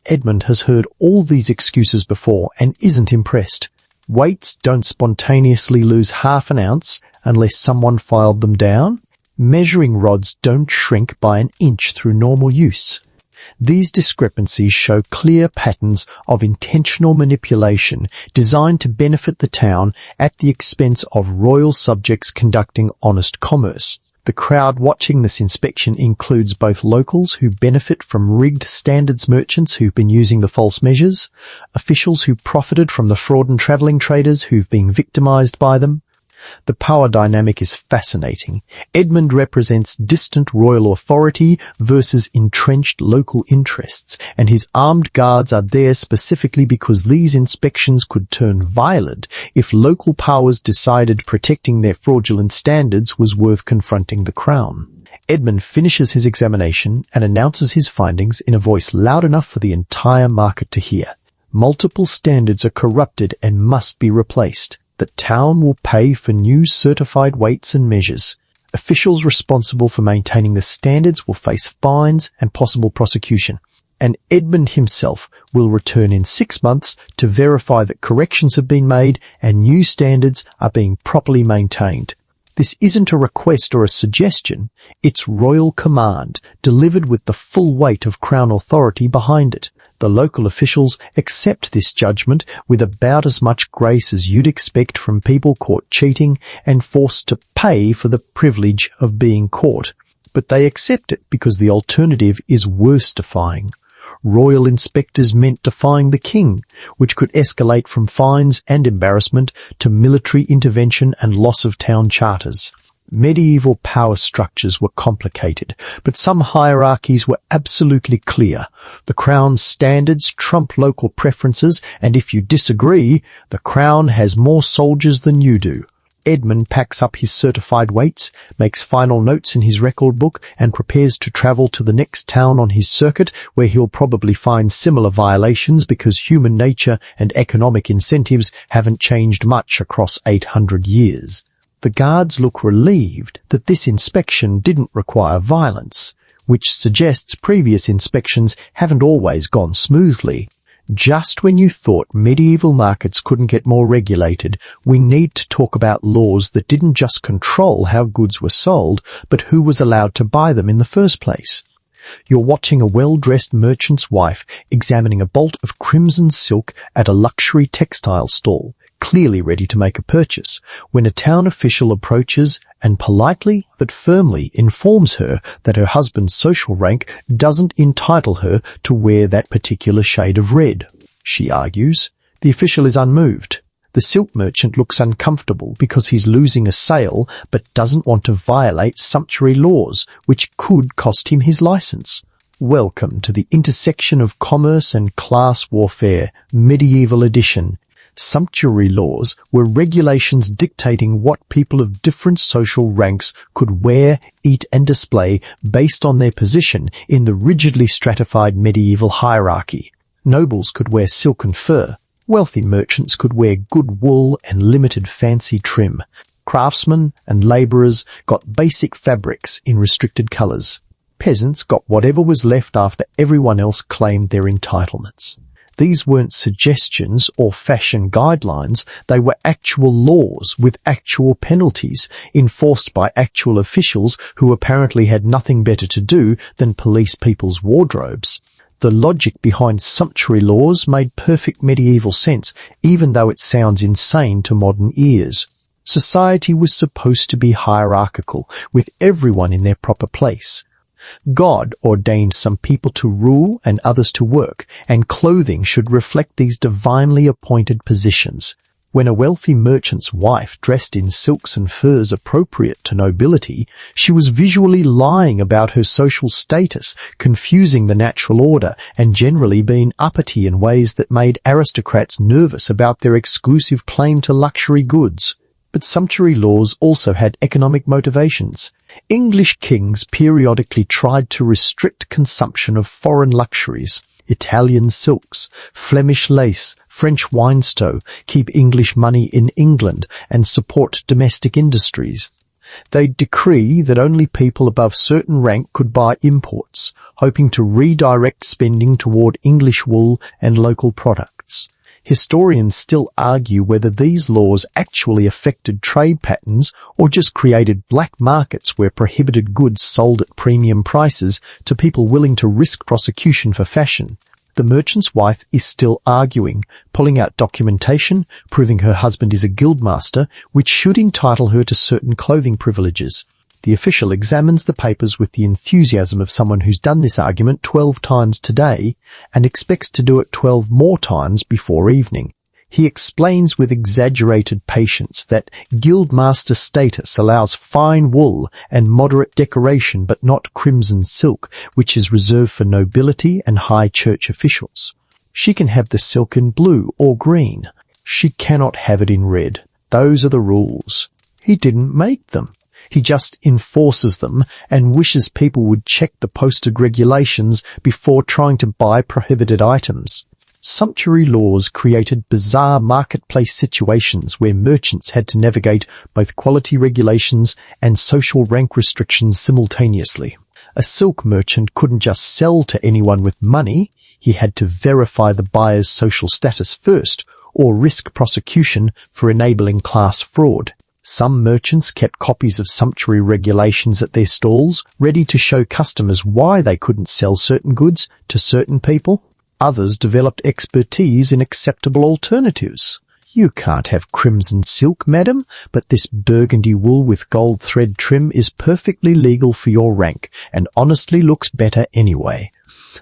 A: Edmund has heard all these excuses before and isn't impressed. Weights don't spontaneously lose half an ounce unless someone filed them down. Measuring rods don't shrink by an inch through normal use. These discrepancies show clear patterns of intentional manipulation designed to benefit the town at the expense of royal subjects conducting honest commerce. The crowd watching this inspection includes both locals who benefit from rigged standards, merchants who've been using the false measures, officials who profited from the fraud, and travelling traders who've been victimized by them. The power dynamic is fascinating. Edmund represents distant royal authority versus entrenched local interests, and his armed guards are there specifically because these inspections could turn violent if local powers decided protecting their fraudulent standards was worth confronting the Crown. Edmund finishes his examination and announces his findings in a voice loud enough for the entire market to hear. Multiple standards are corrupted and must be replaced. The town will pay for new certified weights and measures. Officials responsible for maintaining the standards will face fines and possible prosecution. And Edmund himself will return in 6 months to verify that corrections have been made and new standards are being properly maintained. This isn't a request or a suggestion. It's royal command, delivered with the full weight of Crown authority behind it. The local officials accept this judgment with about as much grace as you'd expect from people caught cheating and forced to pay for the privilege of being caught. But they accept it because the alternative is worse defying. Royal inspectors meant defying the king, which could escalate from fines and embarrassment to military intervention and loss of town charters. Medieval power structures were complicated, but some hierarchies were absolutely clear. The Crown's standards trump local preferences, and if you disagree, the Crown has more soldiers than you do. Edmund packs up his certified weights, makes final notes in his record book, and prepares to travel to the next town on his circuit, where he'll probably find similar violations because human nature and economic incentives haven't changed much across 800 years. The guards look relieved that this inspection didn't require violence, which suggests previous inspections haven't always gone smoothly. Just when you thought medieval markets couldn't get more regulated, we need to talk about laws that didn't just control how goods were sold, but who was allowed to buy them in the first place. You're watching a well-dressed merchant's wife examining a bolt of crimson silk at a luxury textile stall. clearly ready to make a purchase, when a town official approaches and politely but firmly informs her that her husband's social rank doesn't entitle her to wear that particular shade of red. She argues. The official is unmoved. The silk merchant looks uncomfortable because he's losing a sale but doesn't want to violate sumptuary laws, which could cost him his license. Welcome to the intersection of commerce and class warfare, medieval edition. Sumptuary laws were regulations dictating what people of different social ranks could wear, eat and display based on their position in the rigidly stratified medieval hierarchy. Nobles could wear silk and fur. Wealthy merchants could wear good wool and limited fancy trim. Craftsmen and labourers got basic fabrics in restricted colours. Peasants got whatever was left after everyone else claimed their entitlements. These weren't suggestions or fashion guidelines, they were actual laws with actual penalties enforced by actual officials who apparently had nothing better to do than police people's wardrobes. The logic behind sumptuary laws made perfect medieval sense, even though it sounds insane to modern ears. Society was supposed to be hierarchical, with everyone in their proper place. God ordained some people to rule and others to work, and clothing should reflect these divinely appointed positions. When a wealthy merchant's wife dressed in silks and furs appropriate to nobility, she was visually lying about her social status, confusing the natural order, and generally being uppity in ways that made aristocrats nervous about their exclusive claim to luxury goods. But sumptuary laws also had economic motivations. English kings periodically tried to restrict consumption of foreign luxuries. Italian silks, Flemish lace, French wine-stow, keep English money in England and support domestic industries. They'd decree that only people above certain rank could buy imports, hoping to redirect spending toward English wool and local products. Historians still argue whether these laws actually affected trade patterns or just created black markets where prohibited goods sold at premium prices to people willing to risk prosecution for fashion. The merchant's wife is still arguing, pulling out documentation, proving her husband is a guildmaster, which should entitle her to certain clothing privileges. The official examines the papers with the enthusiasm of someone who's done this argument 12 times today and expects to do it 12 more times before evening. He explains with exaggerated patience that guildmaster status allows fine wool and moderate decoration but not crimson silk, which is reserved for nobility and high church officials. She can have the silk in blue or green. She cannot have it in red. Those are the rules. He didn't make them. He just enforces them and wishes people would check the posted regulations before trying to buy prohibited items. Sumptuary laws created bizarre marketplace situations where merchants had to navigate both quality regulations and social rank restrictions simultaneously. A silk merchant couldn't just sell to anyone with money. He had to verify the buyer's social status first or risk prosecution for enabling class fraud. Some merchants kept copies of sumptuary regulations at their stalls, ready to show customers why they couldn't sell certain goods to certain people. Others developed expertise in acceptable alternatives. You can't have crimson silk, madam, but this burgundy wool with gold thread trim is perfectly legal for your rank and honestly looks better anyway.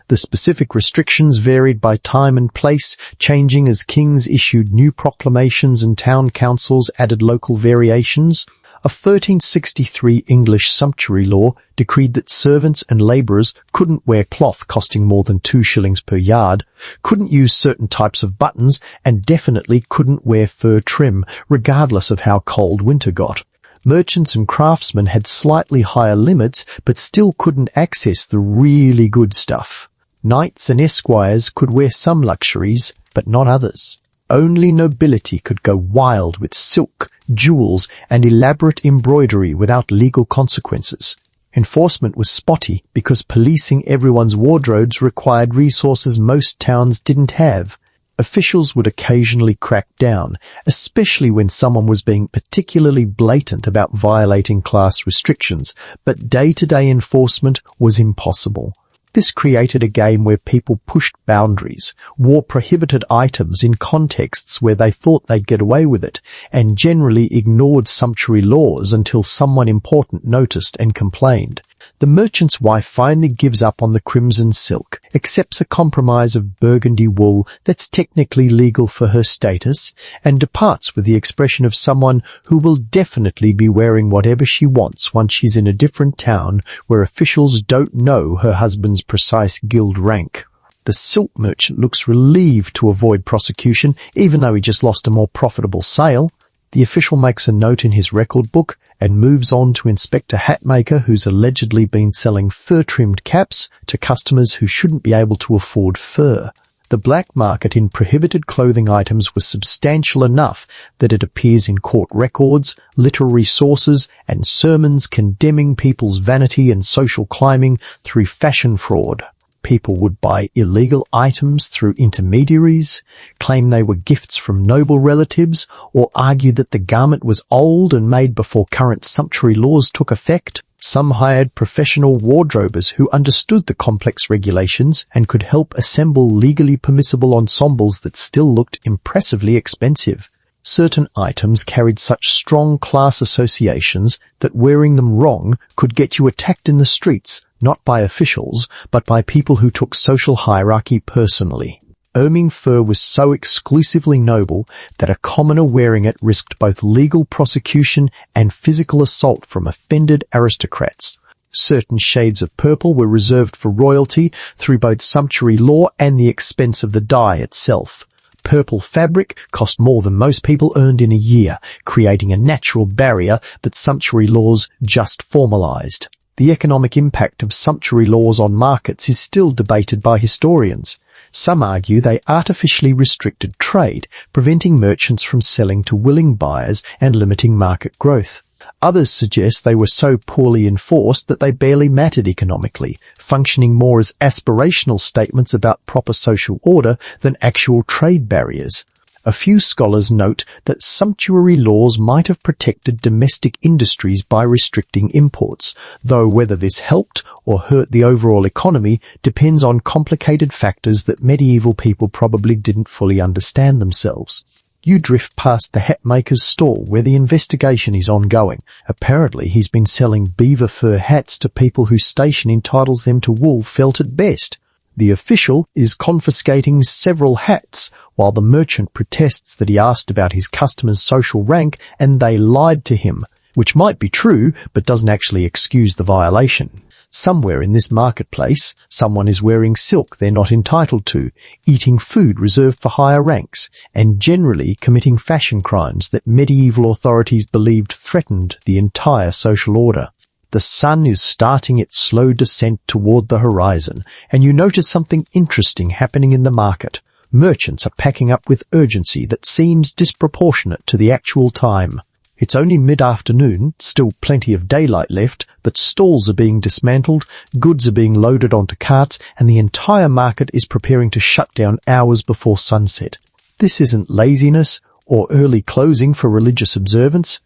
A: The specific restrictions varied by time and place, changing as kings issued new proclamations and town councils added local variations. A 1363 English sumptuary law decreed that servants and labourers couldn't wear cloth costing more than 2 shillings per yard, couldn't use certain types of buttons, and definitely couldn't wear fur trim, regardless of how cold winter got. Merchants and craftsmen had slightly higher limits, but still couldn't access the really good stuff. Knights and esquires could wear some luxuries, but not others. Only nobility could go wild with silk, jewels, and elaborate embroidery without legal consequences. Enforcement was spotty because policing everyone's wardrobes required resources most towns didn't have. Officials would occasionally crack down, especially when someone was being particularly blatant about violating class restrictions, but day-to-day enforcement was impossible. This created a game where people pushed boundaries, wore prohibited items in contexts where they thought they'd get away with it, and generally ignored sumptuary laws until someone important noticed and complained. The merchant's wife finally gives up on the crimson silk, accepts a compromise of burgundy wool that's technically legal for her status, and departs with the expression of someone who will definitely be wearing whatever she wants once she's in a different town where officials don't know her husband's precise guild rank. The silk merchant looks relieved to avoid prosecution, even though he just lost a more profitable sale. The official makes a note in his record book and moves on to inspect a hat maker who's allegedly been selling fur-trimmed caps to customers who shouldn't be able to afford fur. The black market in prohibited clothing items was substantial enough that it appears in court records, literary sources, and sermons condemning people's vanity and social climbing through fashion fraud. People would buy illegal items through intermediaries, claim they were gifts from noble relatives, or argue that the garment was old and made before current sumptuary laws took effect. Some hired professional wardrobers who understood the complex regulations and could help assemble legally permissible ensembles that still looked impressively expensive. Certain items carried such strong class associations that wearing them wrong could get you attacked in the streets, not by officials, but by people who took social hierarchy personally. Ermine fur was so exclusively noble that a commoner wearing it risked both legal prosecution and physical assault from offended aristocrats. Certain shades of purple were reserved for royalty through both sumptuary law and the expense of the dye itself. Purple fabric cost more than most people earned in a year, creating a natural barrier that sumptuary laws just formalized. The economic impact of sumptuary laws on markets is still debated by historians. Some argue they artificially restricted trade, preventing merchants from selling to willing buyers and limiting market growth. Others suggest they were so poorly enforced that they barely mattered economically, functioning more as aspirational statements about proper social order than actual trade barriers. A few scholars note that sumptuary laws might have protected domestic industries by restricting imports, though whether this helped or hurt the overall economy depends on complicated factors that medieval people probably didn't fully understand themselves. You drift past the hat maker's stall where the investigation is ongoing. Apparently he's been selling beaver fur hats to people whose station entitles them to wool felt at best. The official is confiscating several hats, while the merchant protests that he asked about his customer's social rank and they lied to him, which might be true but doesn't actually excuse the violation. Somewhere in this marketplace, someone is wearing silk they're not entitled to, eating food reserved for higher ranks, and generally committing fashion crimes that medieval authorities believed threatened the entire social order. The sun is starting its slow descent toward the horizon, and you notice something interesting happening in the market. Merchants are packing up with urgency that seems disproportionate to the actual time. It's only mid-afternoon, still plenty of daylight left, but stalls are being dismantled, goods are being loaded onto carts, and the entire market is preparing to shut down hours before sunset. This isn't laziness or early closing for religious observance.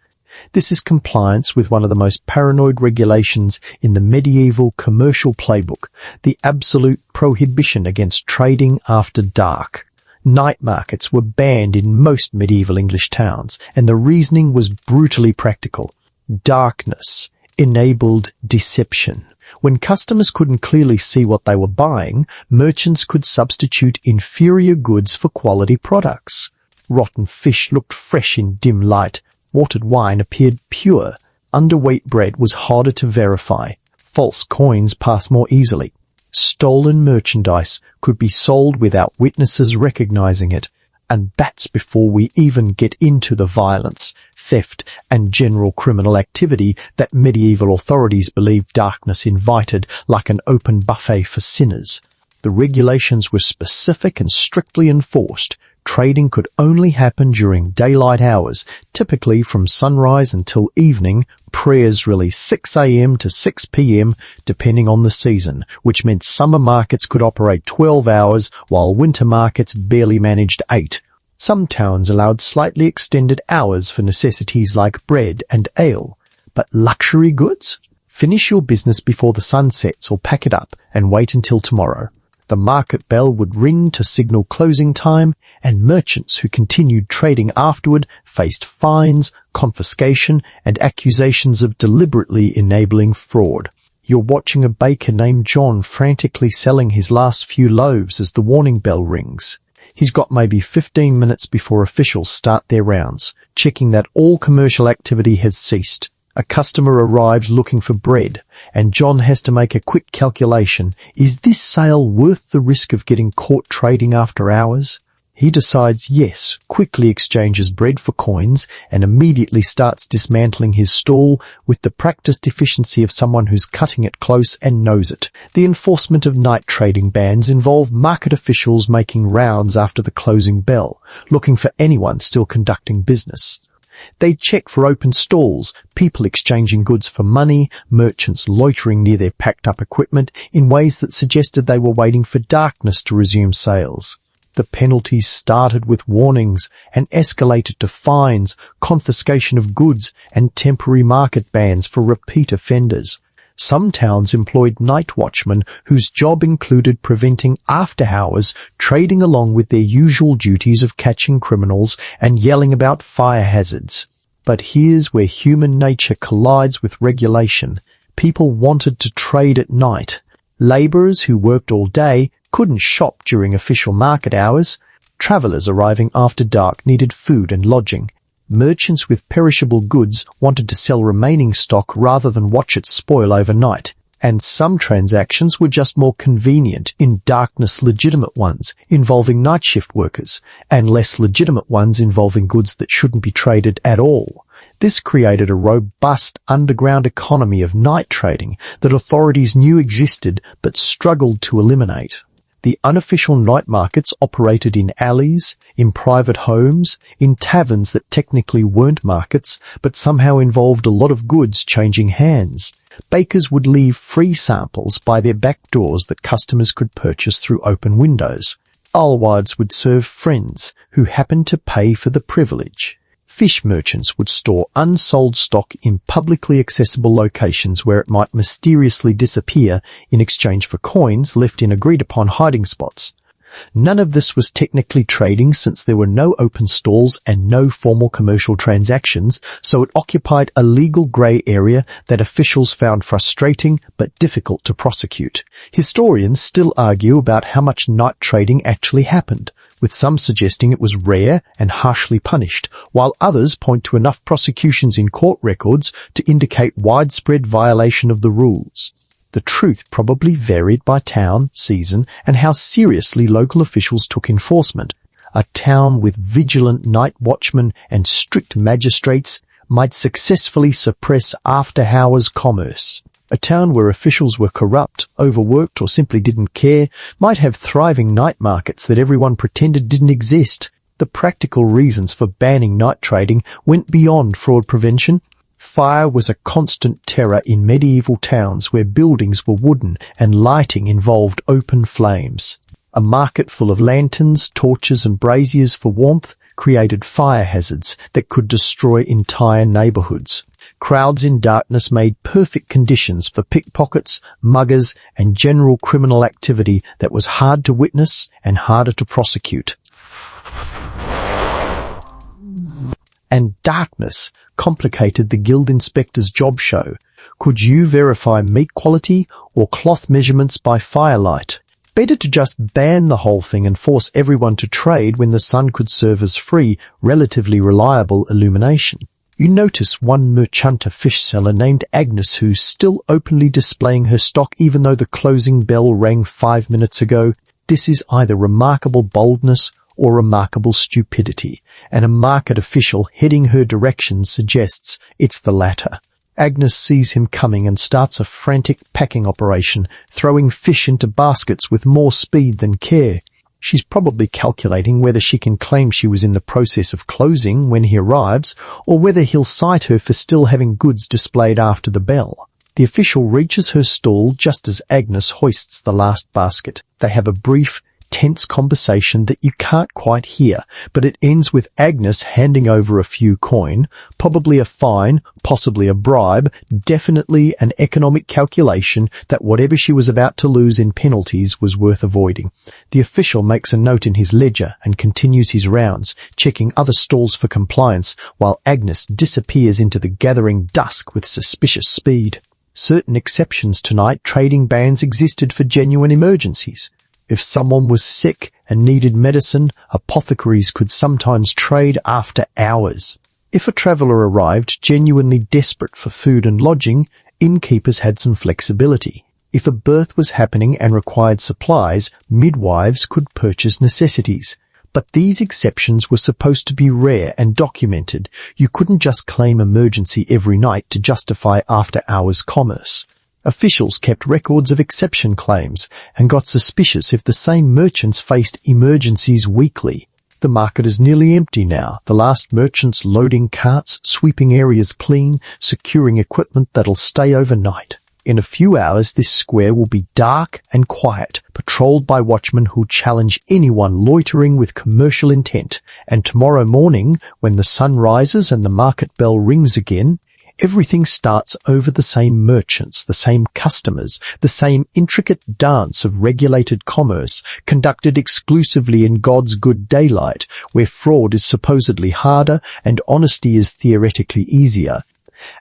A: This is compliance with one of the most paranoid regulations in the medieval commercial playbook, the absolute prohibition against trading after dark. Night markets were banned in most medieval English towns, and the reasoning was brutally practical. Darkness enabled deception. When customers couldn't clearly see what they were buying, merchants could substitute inferior goods for quality products. Rotten fish looked fresh in dim light. Watered wine appeared pure. Underweight bread was harder to verify. False coins passed more easily. Stolen merchandise could be sold without witnesses recognizing it. And that's before we even get into the violence, theft, and general criminal activity that medieval authorities believed darkness invited, like an open buffet for sinners. The regulations were specific and strictly enforced. Trading could only happen during daylight hours, typically from sunrise until evening, prayers really 6 a.m. to 6 p.m. depending on the season, which meant summer markets could operate 12 hours while winter markets barely managed 8. Some towns allowed slightly extended hours for necessities like bread and ale. But luxury goods? Finish your business before the sun sets or pack it up and wait until tomorrow. The market bell would ring to signal closing time, and merchants who continued trading afterward faced fines, confiscation, and accusations of deliberately enabling fraud. You're watching a baker named John frantically selling his last few loaves as the warning bell rings. He's got maybe 15 minutes before officials start their rounds, checking that all commercial activity has ceased. A customer arrived looking for bread, and John has to make a quick calculation. Is this sale worth the risk of getting caught trading after hours? He decides yes, quickly exchanges bread for coins, and immediately starts dismantling his stall with the practiced efficiency of someone who's cutting it close and knows it. The enforcement of night trading bans involve market officials making rounds after the closing bell, looking for anyone still conducting business. They'd check for open stalls, people exchanging goods for money, merchants loitering near their packed-up equipment in ways that suggested they were waiting for darkness to resume sales. The penalties started with warnings and escalated to fines, confiscation of goods, and temporary market bans for repeat offenders. Some towns employed night watchmen whose job included preventing after-hours trading along with their usual duties of catching criminals and yelling about fire hazards. But here's where human nature collides with regulation. People wanted to trade at night. Labourers who worked all day couldn't shop during official market hours. Travellers arriving after dark needed food and lodging. Merchants with perishable goods wanted to sell remaining stock rather than watch it spoil overnight. And some transactions were just more convenient in darkness, legitimate ones involving night shift workers, and less legitimate ones involving goods that shouldn't be traded at all. This created a robust underground economy of night trading that authorities knew existed but struggled to eliminate. The unofficial night markets operated in alleys, in private homes, in taverns that technically weren't markets, but somehow involved a lot of goods changing hands. Bakers would leave free samples by their back doors that customers could purchase through open windows. Alewives would serve friends who happened to pay for the privilege. Fish merchants would store unsold stock in publicly accessible locations where it might mysteriously disappear in exchange for coins left in agreed-upon hiding spots. None of this was technically trading since there were no open stalls and no formal commercial transactions, so it occupied a legal grey area that officials found frustrating but difficult to prosecute. Historians still argue about how much night trading actually happened, with some suggesting it was rare and harshly punished, while others point to enough prosecutions in court records to indicate widespread violation of the rules. The truth probably varied by town, season, and how seriously local officials took enforcement. A town with vigilant night watchmen and strict magistrates might successfully suppress after-hours commerce. A town where officials were corrupt, overworked, or simply didn't care might have thriving night markets that everyone pretended didn't exist. The practical reasons for banning night trading went beyond fraud prevention. Fire was a constant terror in medieval towns where buildings were wooden and lighting involved open flames. A market full of lanterns, torches, and braziers for warmth created fire hazards that could destroy entire neighbourhoods. Crowds in darkness made perfect conditions for pickpockets, muggers, and general criminal activity that was hard to witness and harder to prosecute. And darkness complicated the guild inspector's job show. Could you verify meat quality or cloth measurements by firelight? Better to just ban the whole thing and force everyone to trade when the sun could serve as free, relatively reliable illumination. You notice one merchanta fish seller named Agnes who's still openly displaying her stock even though the closing bell rang 5 minutes ago. This is either remarkable boldness or remarkable stupidity, and a market official heading her direction suggests it's the latter. Agnes sees him coming and starts a frantic packing operation, throwing fish into baskets with more speed than care. She's probably calculating whether she can claim she was in the process of closing when he arrives, or whether he'll cite her for still having goods displayed after the bell. The official reaches her stall just as Agnes hoists the last basket. They have a brief, tense conversation that you can't quite hear, but it ends with Agnes handing over a few coin, probably a fine, possibly a bribe, definitely an economic calculation that whatever she was about to lose in penalties was worth avoiding. The official makes a note in his ledger and continues his rounds, checking other stalls for compliance, while Agnes disappears into the gathering dusk with suspicious speed. Certain exceptions tonight, trading bans existed for genuine emergencies. If someone was sick and needed medicine, apothecaries could sometimes trade after hours. If a traveller arrived genuinely desperate for food and lodging, innkeepers had some flexibility. If a birth was happening and required supplies, midwives could purchase necessities. But these exceptions were supposed to be rare and documented. You couldn't just claim emergency every night to justify after-hours commerce. Officials kept records of exception claims and got suspicious if the same merchants faced emergencies weekly. The market is nearly empty now, the last merchants loading carts, sweeping areas clean, securing equipment that'll stay overnight. In a few hours, this square will be dark and quiet, patrolled by watchmen who'll challenge anyone loitering with commercial intent. And tomorrow morning, when the sun rises and the market bell rings again, everything starts over the same merchants, the same customers, the same intricate dance of regulated commerce, conducted exclusively in God's good daylight, where fraud is supposedly harder and honesty is theoretically easier.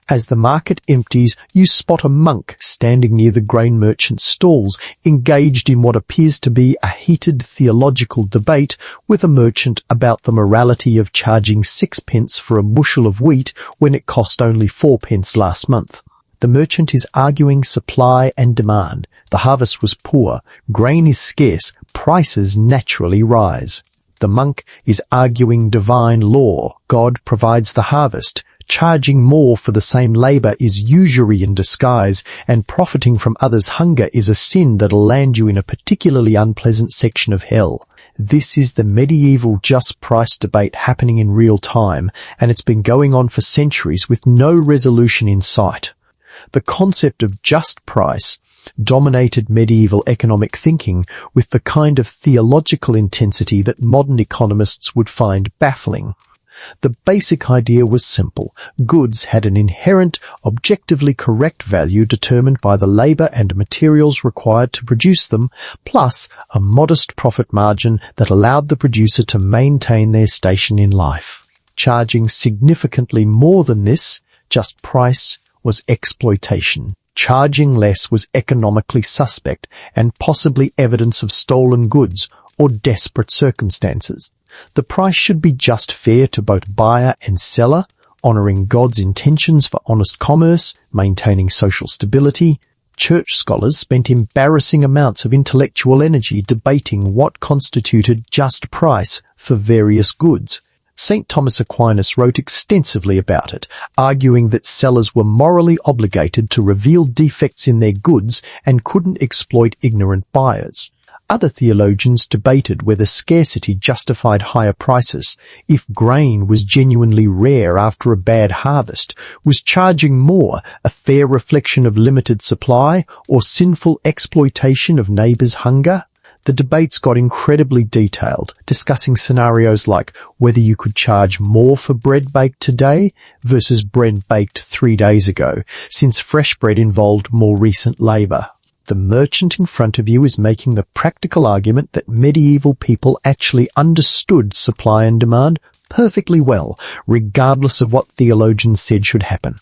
A: As the market empties, you spot a monk standing near the grain merchant's stalls, engaged in what appears to be a heated theological debate with a merchant about the morality of charging 6p for a bushel of wheat when it cost only 4p last month. The merchant is arguing supply and demand. The harvest was poor, grain is scarce, prices naturally rise. The monk is arguing divine law. God provides the harvest. Charging more for the same labour is usury in disguise, and profiting from others' hunger is a sin that'll land you in a particularly unpleasant section of hell. This is the medieval just price debate happening in real time, and it's been going on for centuries with no resolution in sight. The concept of just price dominated medieval economic thinking with the kind of theological intensity that modern economists would find baffling. The basic idea was simple. Goods had an inherent, objectively correct value determined by the labour and materials required to produce them, plus a modest profit margin that allowed the producer to maintain their station in life. Charging significantly more than this, just price, was exploitation. Charging less was economically suspect and possibly evidence of stolen goods or desperate circumstances. The price should be just fair to both buyer and seller, honouring God's intentions for honest commerce, maintaining social stability. Church scholars spent embarrassing amounts of intellectual energy debating what constituted just price for various goods. St. Thomas Aquinas wrote extensively about it, arguing that sellers were morally obligated to reveal defects in their goods and couldn't exploit ignorant buyers. Other theologians debated whether scarcity justified higher prices. If grain was genuinely rare after a bad harvest, was charging more a fair reflection of limited supply or sinful exploitation of neighbours' hunger? The debates got incredibly detailed, discussing scenarios like whether you could charge more for bread baked today versus bread baked 3 days ago, since fresh bread involved more recent labour. The merchant in front of you is making the practical argument that medieval people actually understood supply and demand perfectly well, regardless of what theologians said should happen.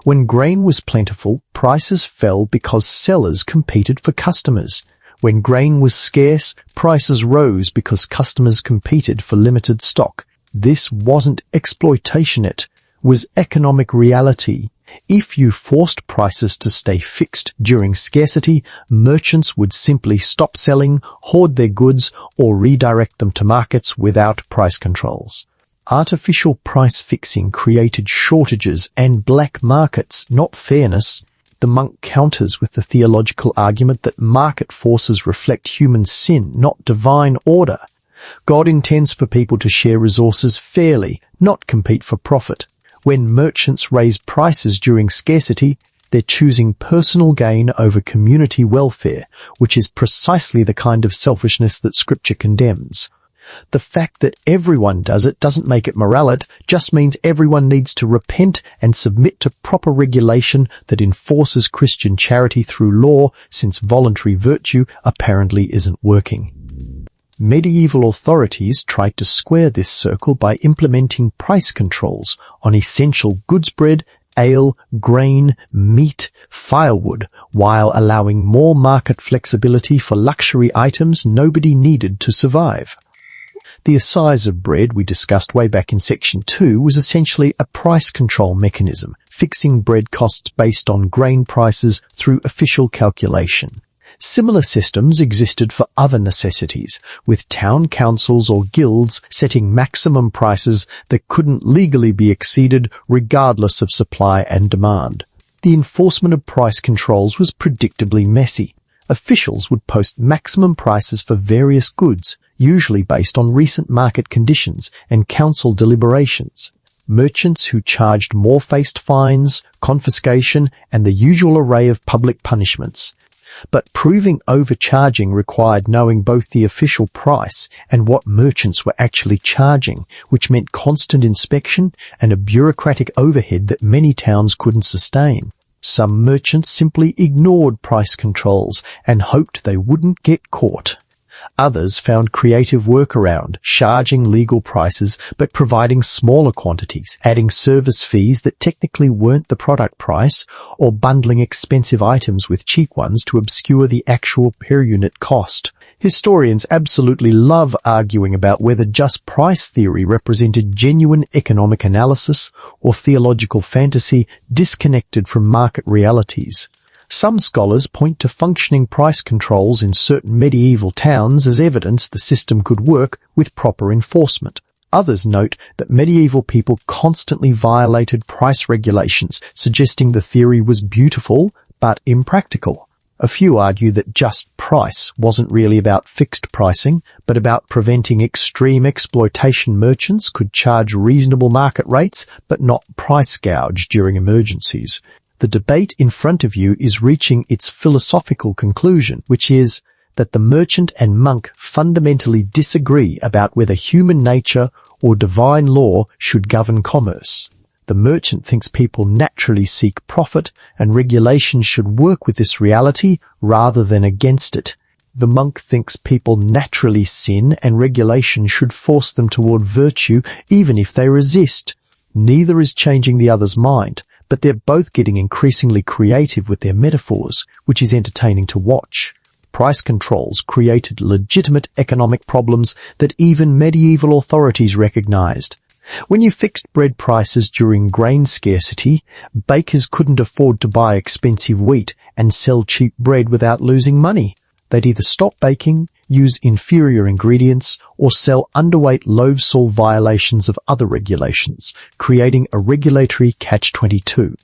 A: When grain was plentiful, prices fell because sellers competed for customers. When grain was scarce, prices rose because customers competed for limited stock. This wasn't exploitation, it was economic reality. If you forced prices to stay fixed during scarcity, merchants would simply stop selling, hoard their goods, or redirect them to markets without price controls. Artificial price fixing created shortages and black markets, not fairness. The monk counters with the theological argument that market forces reflect human sin, not divine order. God intends for people to share resources fairly, not compete for profit. When merchants raise prices during scarcity, They're choosing personal gain over community welfare, which is precisely the kind of selfishness that Scripture condemns. The fact that everyone does it doesn't make it morality, just means everyone needs to repent and submit to proper regulation that enforces Christian charity through law, since voluntary virtue apparently isn't working. Medieval authorities tried to square this circle by implementing price controls on essential goods, bread, ale, grain, meat, firewood, while allowing more market flexibility for luxury items nobody needed to survive. The assize of bread we discussed way back in section 2 was essentially a price control mechanism, fixing bread costs based on grain prices through official calculation. Similar systems existed for other necessities, with town councils or guilds setting maximum prices that couldn't legally be exceeded regardless of supply and demand. The enforcement of price controls was predictably messy. Officials would post maximum prices for various goods, usually based on recent market conditions and council deliberations. Merchants who charged more faced fines, confiscation, and the usual array of public punishments. But proving overcharging required knowing both the official price and what merchants were actually charging, which meant constant inspection and a bureaucratic overhead that many towns couldn't sustain. Some merchants simply ignored price controls and hoped they wouldn't get caught. Others found creative workaround, charging legal prices but providing smaller quantities, adding service fees that technically weren't the product price, or bundling expensive items with cheap ones to obscure the actual per-unit cost. Historians absolutely love arguing about whether just price theory represented genuine economic analysis or theological fantasy disconnected from market realities. Some scholars point to functioning price controls in certain medieval towns as evidence the system could work with proper enforcement. Others note that medieval people constantly violated price regulations, suggesting the theory was beautiful but impractical. A few argue that just price wasn't really about fixed pricing, but about preventing extreme exploitation. Merchants could charge reasonable market rates, but not price gouge during emergencies. The debate in front of you is reaching its philosophical conclusion, which is that the merchant and monk fundamentally disagree about whether human nature or divine law should govern commerce. The merchant thinks people naturally seek profit, and regulation should work with this reality rather than against it. The monk thinks people naturally sin, and regulation should force them toward virtue even if they resist. Neither is changing the other's mind, but they're both getting increasingly creative with their metaphors, which is entertaining to watch. Price controls created legitimate economic problems that even medieval authorities recognized. When you fixed bread prices during grain scarcity, bakers couldn't afford to buy expensive wheat and sell cheap bread without losing money. They'd either stop baking, use inferior ingredients, or sell underweight loaves, all violations of other regulations, creating a regulatory catch-22.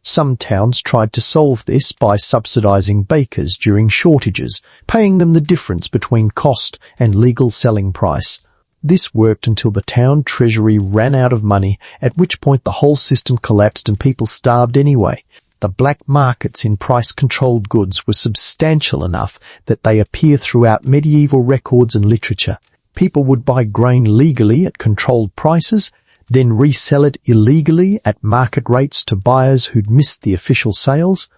A: Some towns tried to solve this by subsidizing bakers during shortages, paying them the difference between cost and legal selling price. This worked until the town treasury ran out of money, at which point the whole system collapsed and people starved anyway. The black markets in price-controlled goods were substantial enough that they appear throughout medieval records and literature. People would buy grain legally at controlled prices, then resell it illegally at market rates to buyers who'd missed the official sales.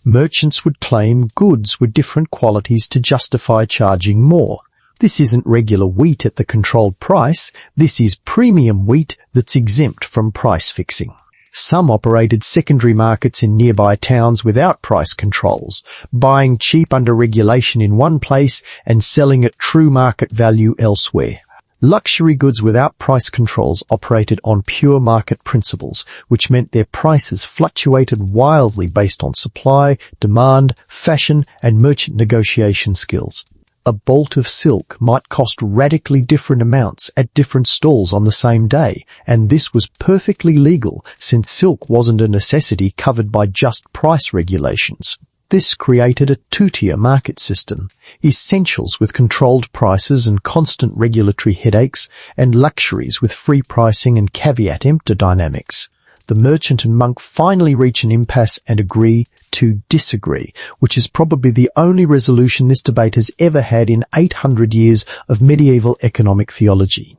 A: Merchants would claim goods were different qualities to justify charging more. This isn't regular wheat at the controlled price, this is premium wheat that's exempt from price fixing. Some operated secondary markets in nearby towns without price controls, buying cheap under regulation in one place and selling at true market value elsewhere. Luxury goods without price controls operated on pure market principles, which meant their prices fluctuated wildly based on supply, demand, fashion, and merchant negotiation skills. A bolt of silk might cost radically different amounts at different stalls on the same day, and this was perfectly legal since silk wasn't a necessity covered by just price regulations. This created a two-tier market system, essentials with controlled prices and constant regulatory headaches, and luxuries with free pricing and caveat emptor dynamics. the merchant and monk finally reach an impasse and agree to disagree, which is probably the only resolution this debate has ever had in 800 years of medieval economic theology.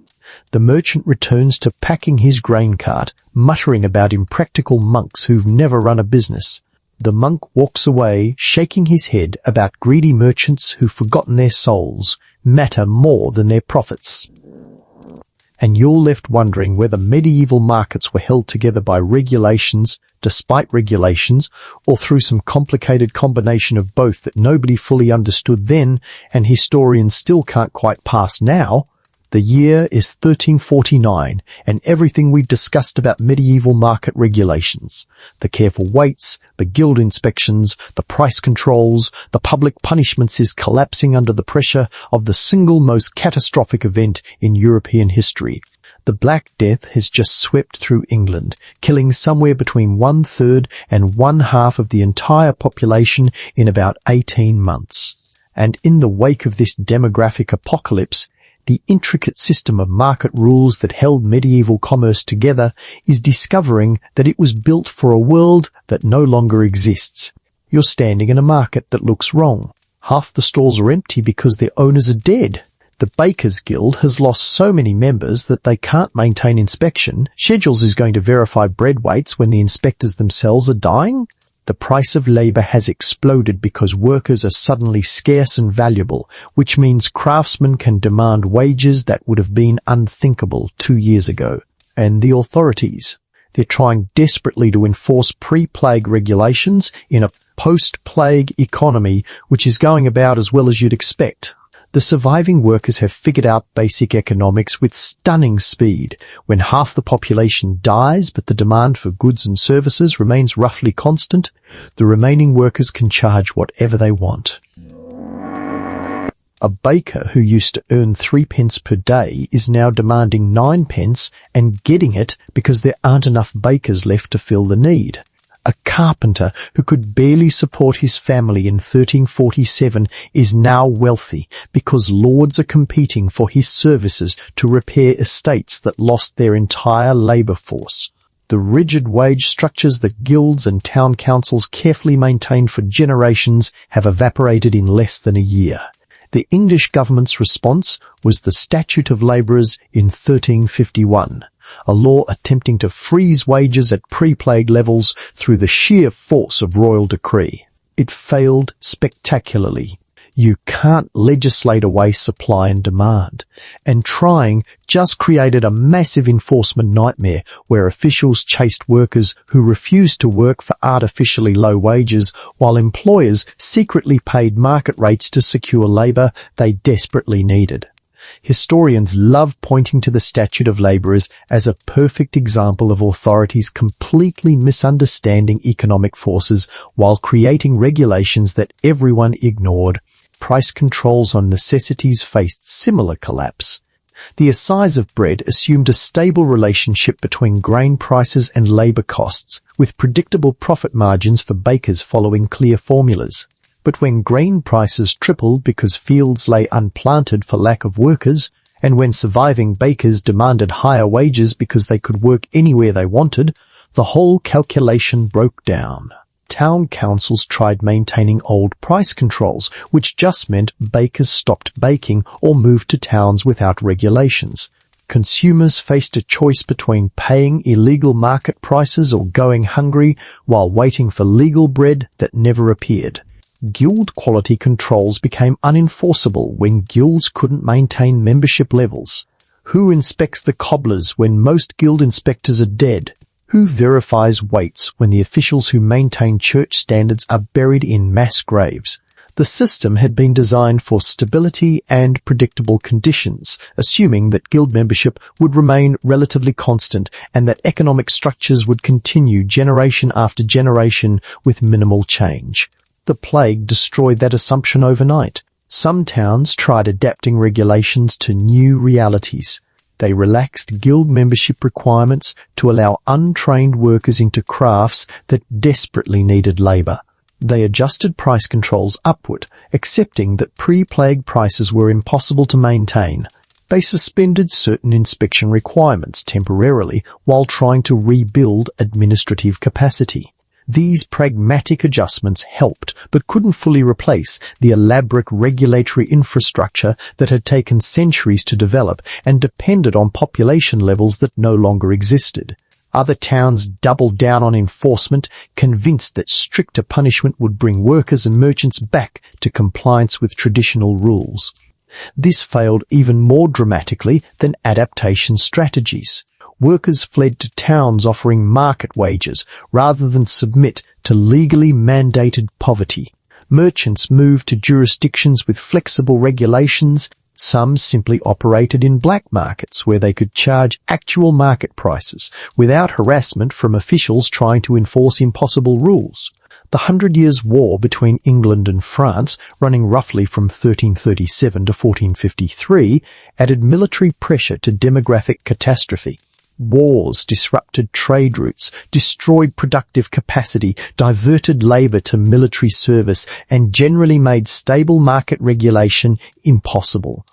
A: The merchant returns to packing his grain cart, muttering about impractical monks who've never run a business. The monk walks away, shaking his head about greedy merchants who've forgotten their souls matter more than their profits. And you're left wondering whether medieval markets were held together by regulations, despite regulations, or through some complicated combination of both that nobody fully understood then and historians still can't quite pass now. The year is 1349, and everything we've discussed about medieval market regulations, the careful waits, the guild inspections, the price controls, the public punishments is collapsing under the pressure of the single most catastrophic event in European history. The Black Death has just swept through England, killing somewhere between 1/3 and 1/2 of the entire population in about 18 months. And in the wake of this demographic apocalypse, the intricate system of market rules that held medieval commerce together is discovering that it was built for a world that no longer exists. You're standing in a market that looks wrong. Half the stalls are empty because their owners are dead. The Bakers Guild has lost so many members that they can't maintain inspection. Schedules is going to verify bread weights when the inspectors themselves are dying. The price of labour has exploded because workers are suddenly scarce and valuable, which means craftsmen can demand wages that would have been unthinkable 2 years ago. And the authorities, they're trying desperately to enforce pre-plague regulations in a post-plague economy, which is going about as well as you'd expect. The surviving workers have figured out basic economics with stunning speed. When half the population dies but the demand for goods and services remains roughly constant, the remaining workers can charge whatever they want. A baker who used to earn 3 pence per day is now demanding 9 pence and getting it because there aren't enough bakers left to fill the need. A carpenter who could barely support his family in 1347 is now wealthy because lords are competing for his services to repair estates that lost their entire labour force. The rigid wage structures that guilds and town councils carefully maintained for generations have evaporated in less than a year. The English government's response was the Statute of Labourers in 1351. A law attempting to freeze wages at pre-plague levels through the sheer force of royal decree. It failed spectacularly. You can't legislate away supply and demand. And trying just created a massive enforcement nightmare where officials chased workers who refused to work for artificially low wages while employers secretly paid market rates to secure labour they desperately needed. Historians love pointing to the Statute of Labourers as a perfect example of authorities completely misunderstanding economic forces while creating regulations that everyone ignored. Price controls on necessities faced similar collapse. The assize of bread assumed a stable relationship between grain prices and labour costs, with predictable profit margins for bakers following clear formulas. But when grain prices tripled because fields lay unplanted for lack of workers, and when surviving bakers demanded higher wages because they could work anywhere they wanted, the whole calculation broke down. Town councils tried maintaining old price controls, which just meant bakers stopped baking or moved to towns without regulations. Consumers faced a choice between paying illegal market prices or going hungry while waiting for legal bread that never appeared. Guild quality controls became unenforceable when guilds couldn't maintain membership levels. Who inspects the cobblers when most guild inspectors are dead? Who verifies weights when the officials who maintain church standards are buried in mass graves? The system had been designed for stability and predictable conditions, assuming that guild membership would remain relatively constant and that economic structures would continue generation after generation with minimal change. The plague destroyed that assumption overnight. Some towns tried adapting regulations to new realities. They relaxed guild membership requirements to allow untrained workers into crafts that desperately needed labour. They adjusted price controls upward, accepting that pre-plague prices were impossible to maintain. They suspended certain inspection requirements temporarily while trying to rebuild administrative capacity. These pragmatic adjustments helped, but couldn't fully replace the elaborate regulatory infrastructure that had taken centuries to develop and depended on population levels that no longer existed. Other towns doubled down on enforcement, convinced that stricter punishment would bring workers and merchants back to compliance with traditional rules. This failed even more dramatically than adaptation strategies. Workers fled to towns offering market wages rather than submit to legally mandated poverty. Merchants moved to jurisdictions with flexible regulations. Some simply operated in black markets where they could charge actual market prices without harassment from officials trying to enforce impossible rules. The 100 Years' War between England and France, running roughly from 1337 to 1453, added military pressure to demographic catastrophe. Wars disrupted trade routes, destroyed productive capacity, diverted labour to military service, and generally made stable market regulation impossible.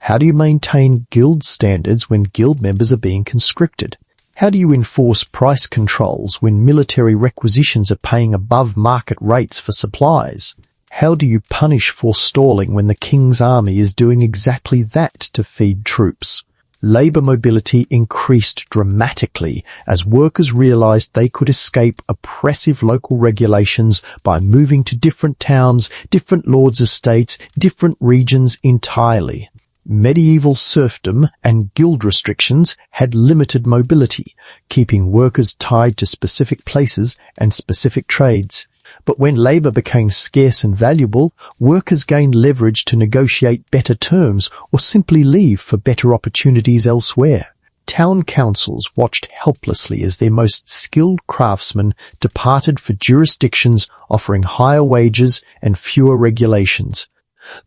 A: How do you maintain guild standards when guild members are being conscripted? How do you enforce price controls when military requisitions are paying above market rates for supplies? How do you punish forestalling when the king's army is doing exactly that to feed troops? Labour mobility increased dramatically as workers realised they could escape oppressive local regulations by moving to different towns, different lords' estates, different regions entirely. Medieval serfdom and guild restrictions had limited mobility, keeping workers tied to specific places and specific trades. But when labour became scarce and valuable, workers gained leverage to negotiate better terms or simply leave for better opportunities elsewhere. Town councils watched helplessly as their most skilled craftsmen departed for jurisdictions offering higher wages and fewer regulations.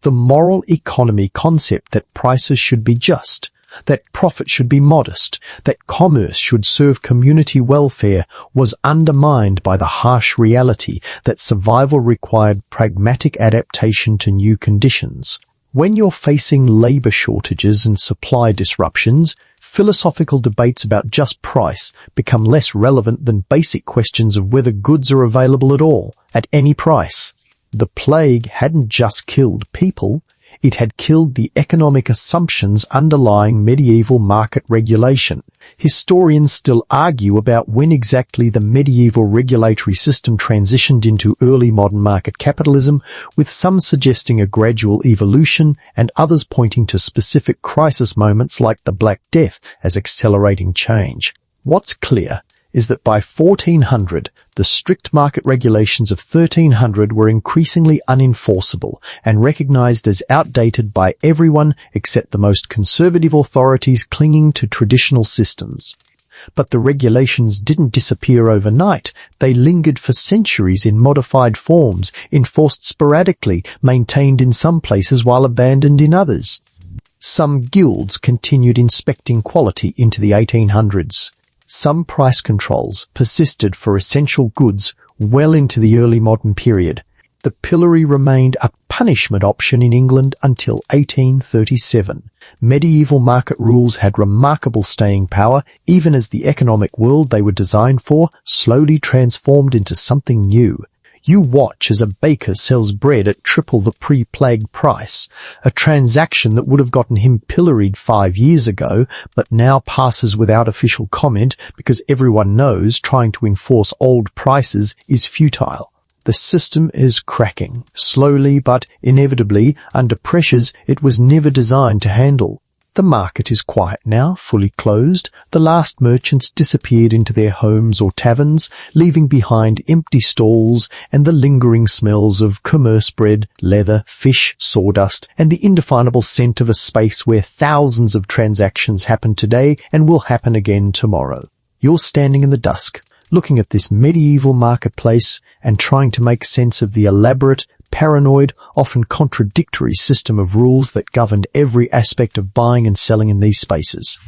A: The moral economy concept that prices should be just, that profit should be modest, that commerce should serve community welfare was undermined by the harsh reality that survival required pragmatic adaptation to new conditions. When you're facing labour shortages and supply disruptions, philosophical debates about just price become less relevant than basic questions of whether goods are available at all, at any price. The plague hadn't just killed people, it had killed the economic assumptions underlying medieval market regulation. Historians still argue about when exactly the medieval regulatory system transitioned into early modern market capitalism, with some suggesting a gradual evolution and others pointing to specific crisis moments like the Black Death as accelerating change. What's clear is that by 1400, the strict market regulations of 1300 were increasingly unenforceable and recognized as outdated by everyone except the most conservative authorities clinging to traditional systems. But the regulations didn't disappear overnight. They lingered for centuries in modified forms, enforced sporadically, maintained in some places while abandoned in others. Some guilds continued inspecting quality into the 1800s. Some price controls persisted for essential goods well into the early modern period. The pillory remained a punishment option in England until 1837. Medieval market rules had remarkable staying power, even as the economic world they were designed for slowly transformed into something new. You watch as a baker sells bread at triple the pre-plague price, a transaction that would have gotten him pilloried 5 years ago, but now passes without official comment because everyone knows trying to enforce old prices is futile. The system is cracking, slowly but inevitably, under pressures it was never designed to handle. The market is quiet now, fully closed. The last merchants disappeared into their homes or taverns, leaving behind empty stalls and the lingering smells of commerce bread, leather, fish, sawdust, and the indefinable scent of a space where thousands of transactions happen today and will happen again tomorrow. You're standing in the dusk, looking at this medieval marketplace and trying to make sense of the elaborate, paranoid, often contradictory system of rules that governed every aspect of buying and selling in these spaces.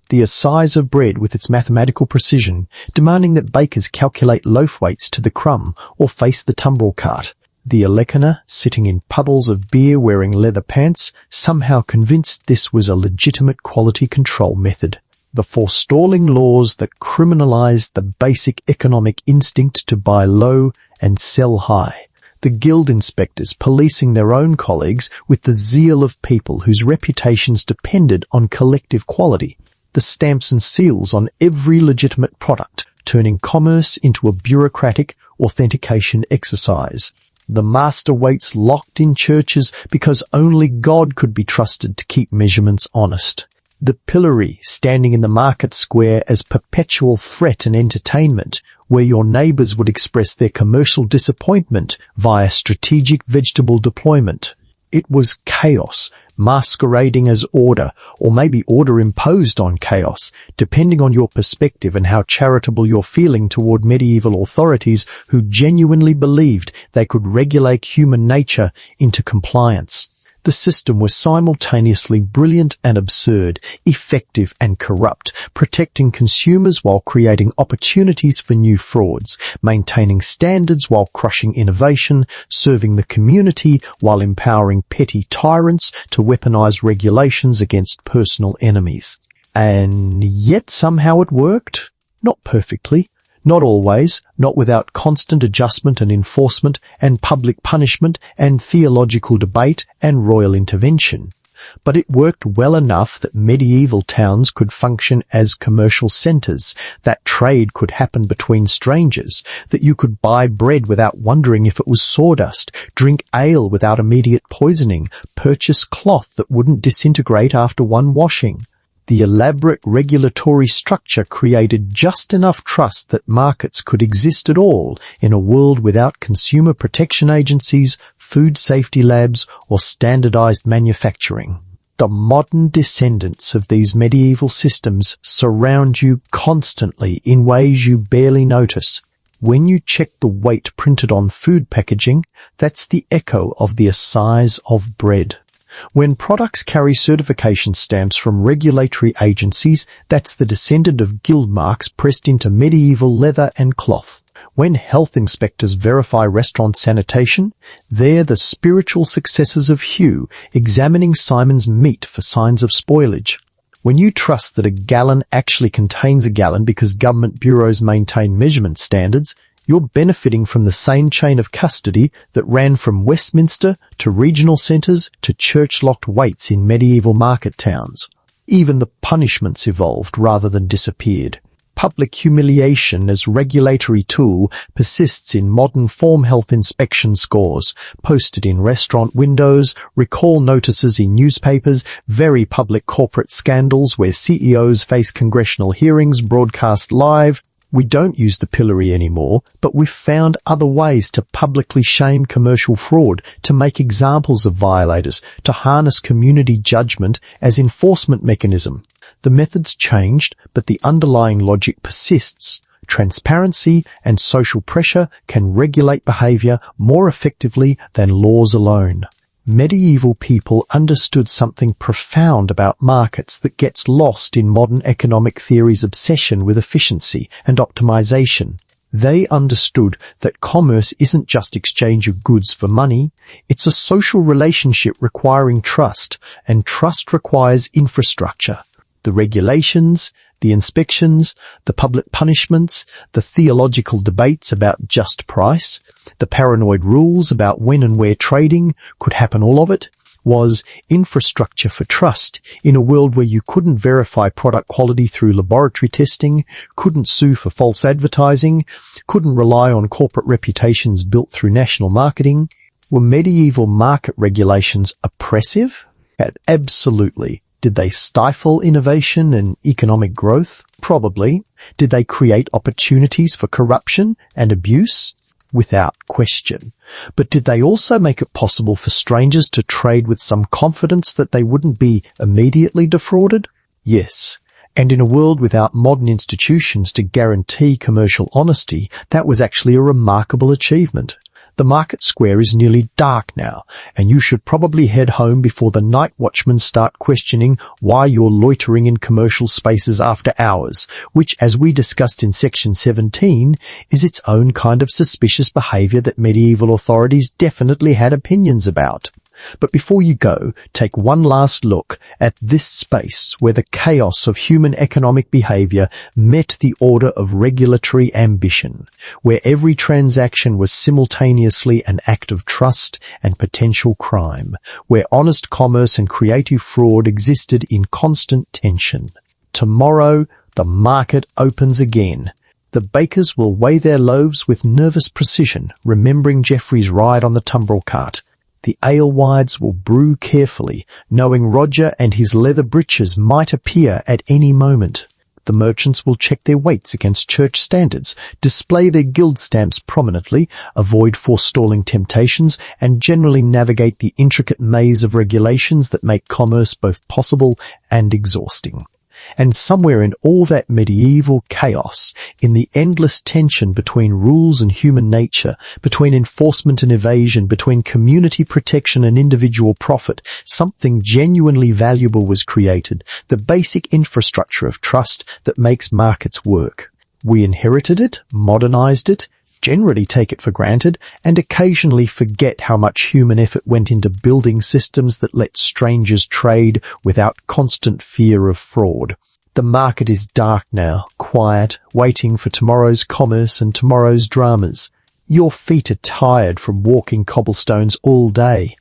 A: The assize of bread with its mathematical precision, demanding that bakers calculate loaf weights to the crumb or face the tumbrel cart. The Alekhina, sitting in puddles of beer wearing leather pants, somehow convinced this was a legitimate quality control method. The forestalling laws that criminalized the basic economic instinct to buy low and sell high. The guild inspectors policing their own colleagues with the zeal of people whose reputations depended on collective quality. The stamps and seals on every legitimate product, turning commerce into a bureaucratic authentication exercise. The master weights locked in churches because only God could be trusted to keep measurements honest. The pillory standing in the market square as perpetual threat and entertainment, where your neighbours would express their commercial disappointment via strategic vegetable deployment. It was chaos, masquerading as order, or maybe order imposed on chaos, depending on your perspective and how charitable you're feeling toward medieval authorities who genuinely believed they could regulate human nature into compliance. The system was simultaneously brilliant and absurd, effective and corrupt, protecting consumers while creating opportunities for new frauds, maintaining standards while crushing innovation, serving the community while empowering petty tyrants to weaponize regulations against personal enemies. And yet somehow it worked. Not perfectly. Not always, not without constant adjustment and enforcement and public punishment and theological debate and royal intervention. But it worked well enough that medieval towns could function as commercial centres, that trade could happen between strangers, that you could buy bread without wondering if it was sawdust, drink ale without immediate poisoning, purchase cloth that wouldn't disintegrate after one washing. The elaborate regulatory structure created just enough trust that markets could exist at all in a world without consumer protection agencies, food safety labs, or standardized manufacturing. The modern descendants of these medieval systems surround you constantly in ways you barely notice. When you check the weight printed on food packaging, that's the echo of the assize of bread. When products carry certification stamps from regulatory agencies, that's the descendant of guild marks pressed into medieval leather and cloth. When health inspectors verify restaurant sanitation, they're the spiritual successors of Hugh, examining Simon's meat for signs of spoilage. When you trust that a gallon actually contains a gallon because government bureaus maintain measurement standards, you're benefiting from the same chain of custody that ran from Westminster to regional centres to church-locked waits in medieval market towns. Even the punishments evolved rather than disappeared. Public humiliation as regulatory tool persists in modern form health inspection scores, posted in restaurant windows, recall notices in newspapers, very public corporate scandals where CEOs face congressional hearings broadcast live. We don't use the pillory anymore, but we've found other ways to publicly shame commercial fraud, to make examples of violators, to harness community judgment as enforcement mechanism. The methods changed, but the underlying logic persists. Transparency and social pressure can regulate behavior more effectively than laws alone. Medieval people understood something profound about markets that gets lost in modern economic theory's obsession with efficiency and optimization. They understood that commerce isn't just exchange of goods for money, it's a social relationship requiring trust, and trust requires infrastructure. The regulations, the inspections, the public punishments, the theological debates about just price, the paranoid rules about when and where trading could happen, all of it was infrastructure for trust in a world where you couldn't verify product quality through laboratory testing, couldn't sue for false advertising, couldn't rely on corporate reputations built through national marketing. Were medieval market regulations oppressive? Absolutely. Did they stifle innovation and economic growth? Probably. Did they create opportunities for corruption and abuse? Without question. But did they also make it possible for strangers to trade with some confidence that they wouldn't be immediately defrauded? Yes. And in a world without modern institutions to guarantee commercial honesty, that was actually a remarkable achievement. The market square is nearly dark now, and you should probably head home before the night watchmen start questioning why you're loitering in commercial spaces after hours, which, as we discussed in section 17, is its own kind of suspicious behaviour that medieval authorities definitely had opinions about. But before you go, take one last look at this space where the chaos of human economic behaviour met the order of regulatory ambition, where every transaction was simultaneously an act of trust and potential crime, where honest commerce and creative fraud existed in constant tension. Tomorrow, the market opens again. The bakers will weigh their loaves with nervous precision, remembering Geoffrey's ride on the tumbrel cart. The alewives will brew carefully, knowing Roger and his leather breeches might appear at any moment. The merchants will check their weights against church standards, display their guild stamps prominently, avoid forestalling temptations, and generally navigate the intricate maze of regulations that make commerce both possible and exhausting. And somewhere in all that medieval chaos, in the endless tension between rules and human nature, between enforcement and evasion, between community protection and individual profit, something genuinely valuable was created, the basic infrastructure of trust that makes markets work. We inherited it, modernized it, generally take it for granted, and occasionally forget how much human effort went into building systems that let strangers trade without constant fear of fraud. The market is dark now, quiet, waiting for tomorrow's commerce and tomorrow's dramas. Your feet are tired from walking cobblestones all day.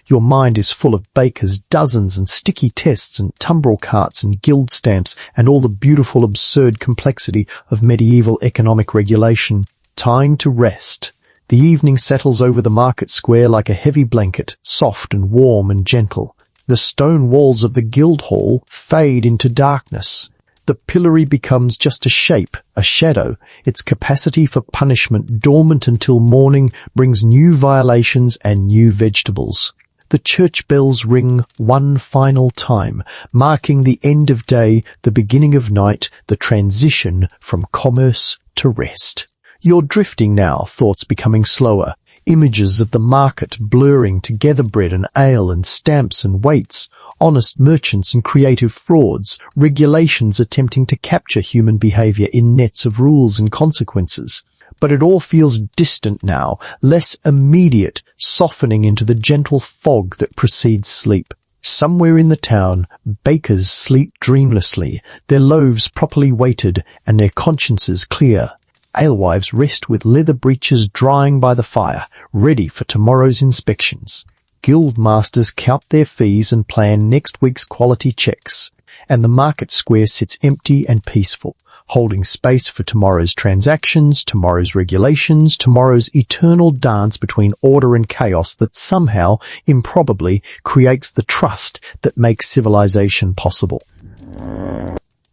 A: Your mind is full of bakers' dozens and sticky tests and tumbrel carts and guild stamps and all the beautiful absurd complexity of medieval economic regulation. Time to rest. The evening settles over the market square like a heavy blanket, soft and warm and gentle. The stone walls of the guild hall fade into darkness. The pillory becomes just a shape, a shadow. Its capacity for punishment, dormant until morning, brings new violations and new vegetables. The church bells ring one final time, marking the end of day, the beginning of night, the transition from commerce to rest. You're drifting now, thoughts becoming slower, images of the market blurring together bread and ale and stamps and weights, honest merchants and creative frauds, regulations attempting to capture human behaviour in nets of rules and consequences. But it all feels distant now, less immediate, softening into the gentle fog that precedes sleep. Somewhere in the town, bakers sleep dreamlessly, their loaves properly weighted and their consciences clear. Alewives rest with leather breeches drying by the fire, ready for tomorrow's inspections. Guild masters count their fees and plan next week's quality checks. And the market square sits empty and peaceful, holding space for tomorrow's transactions, tomorrow's regulations, tomorrow's eternal dance between order and chaos that somehow, improbably, creates the trust that makes civilization possible.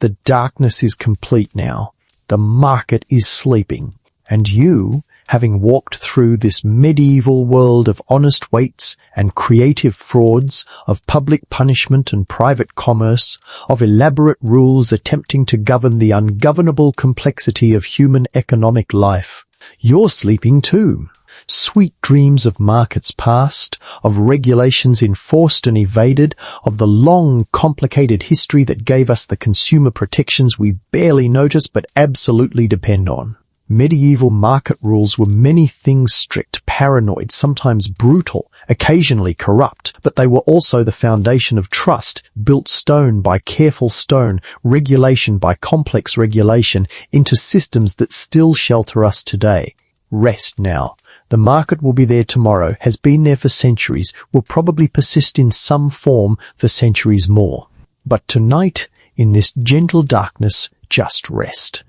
A: The darkness is complete now. The market is sleeping, and you, having walked through this medieval world of honest weights and creative frauds, of public punishment and private commerce, of elaborate rules attempting to govern the ungovernable complexity of human economic life, you're sleeping too. Sweet dreams of markets past, of regulations enforced and evaded, of the long, complicated history that gave us the consumer protections we barely notice but absolutely depend on. Medieval market rules were many things strict, paranoid, sometimes brutal, occasionally corrupt, but they were also the foundation of trust, built stone by careful stone, regulation by complex regulation, into systems that still shelter us today. Rest now. The market will be there tomorrow, has been there for centuries, will probably persist in some form for centuries more. But tonight, in this gentle darkness, just rest.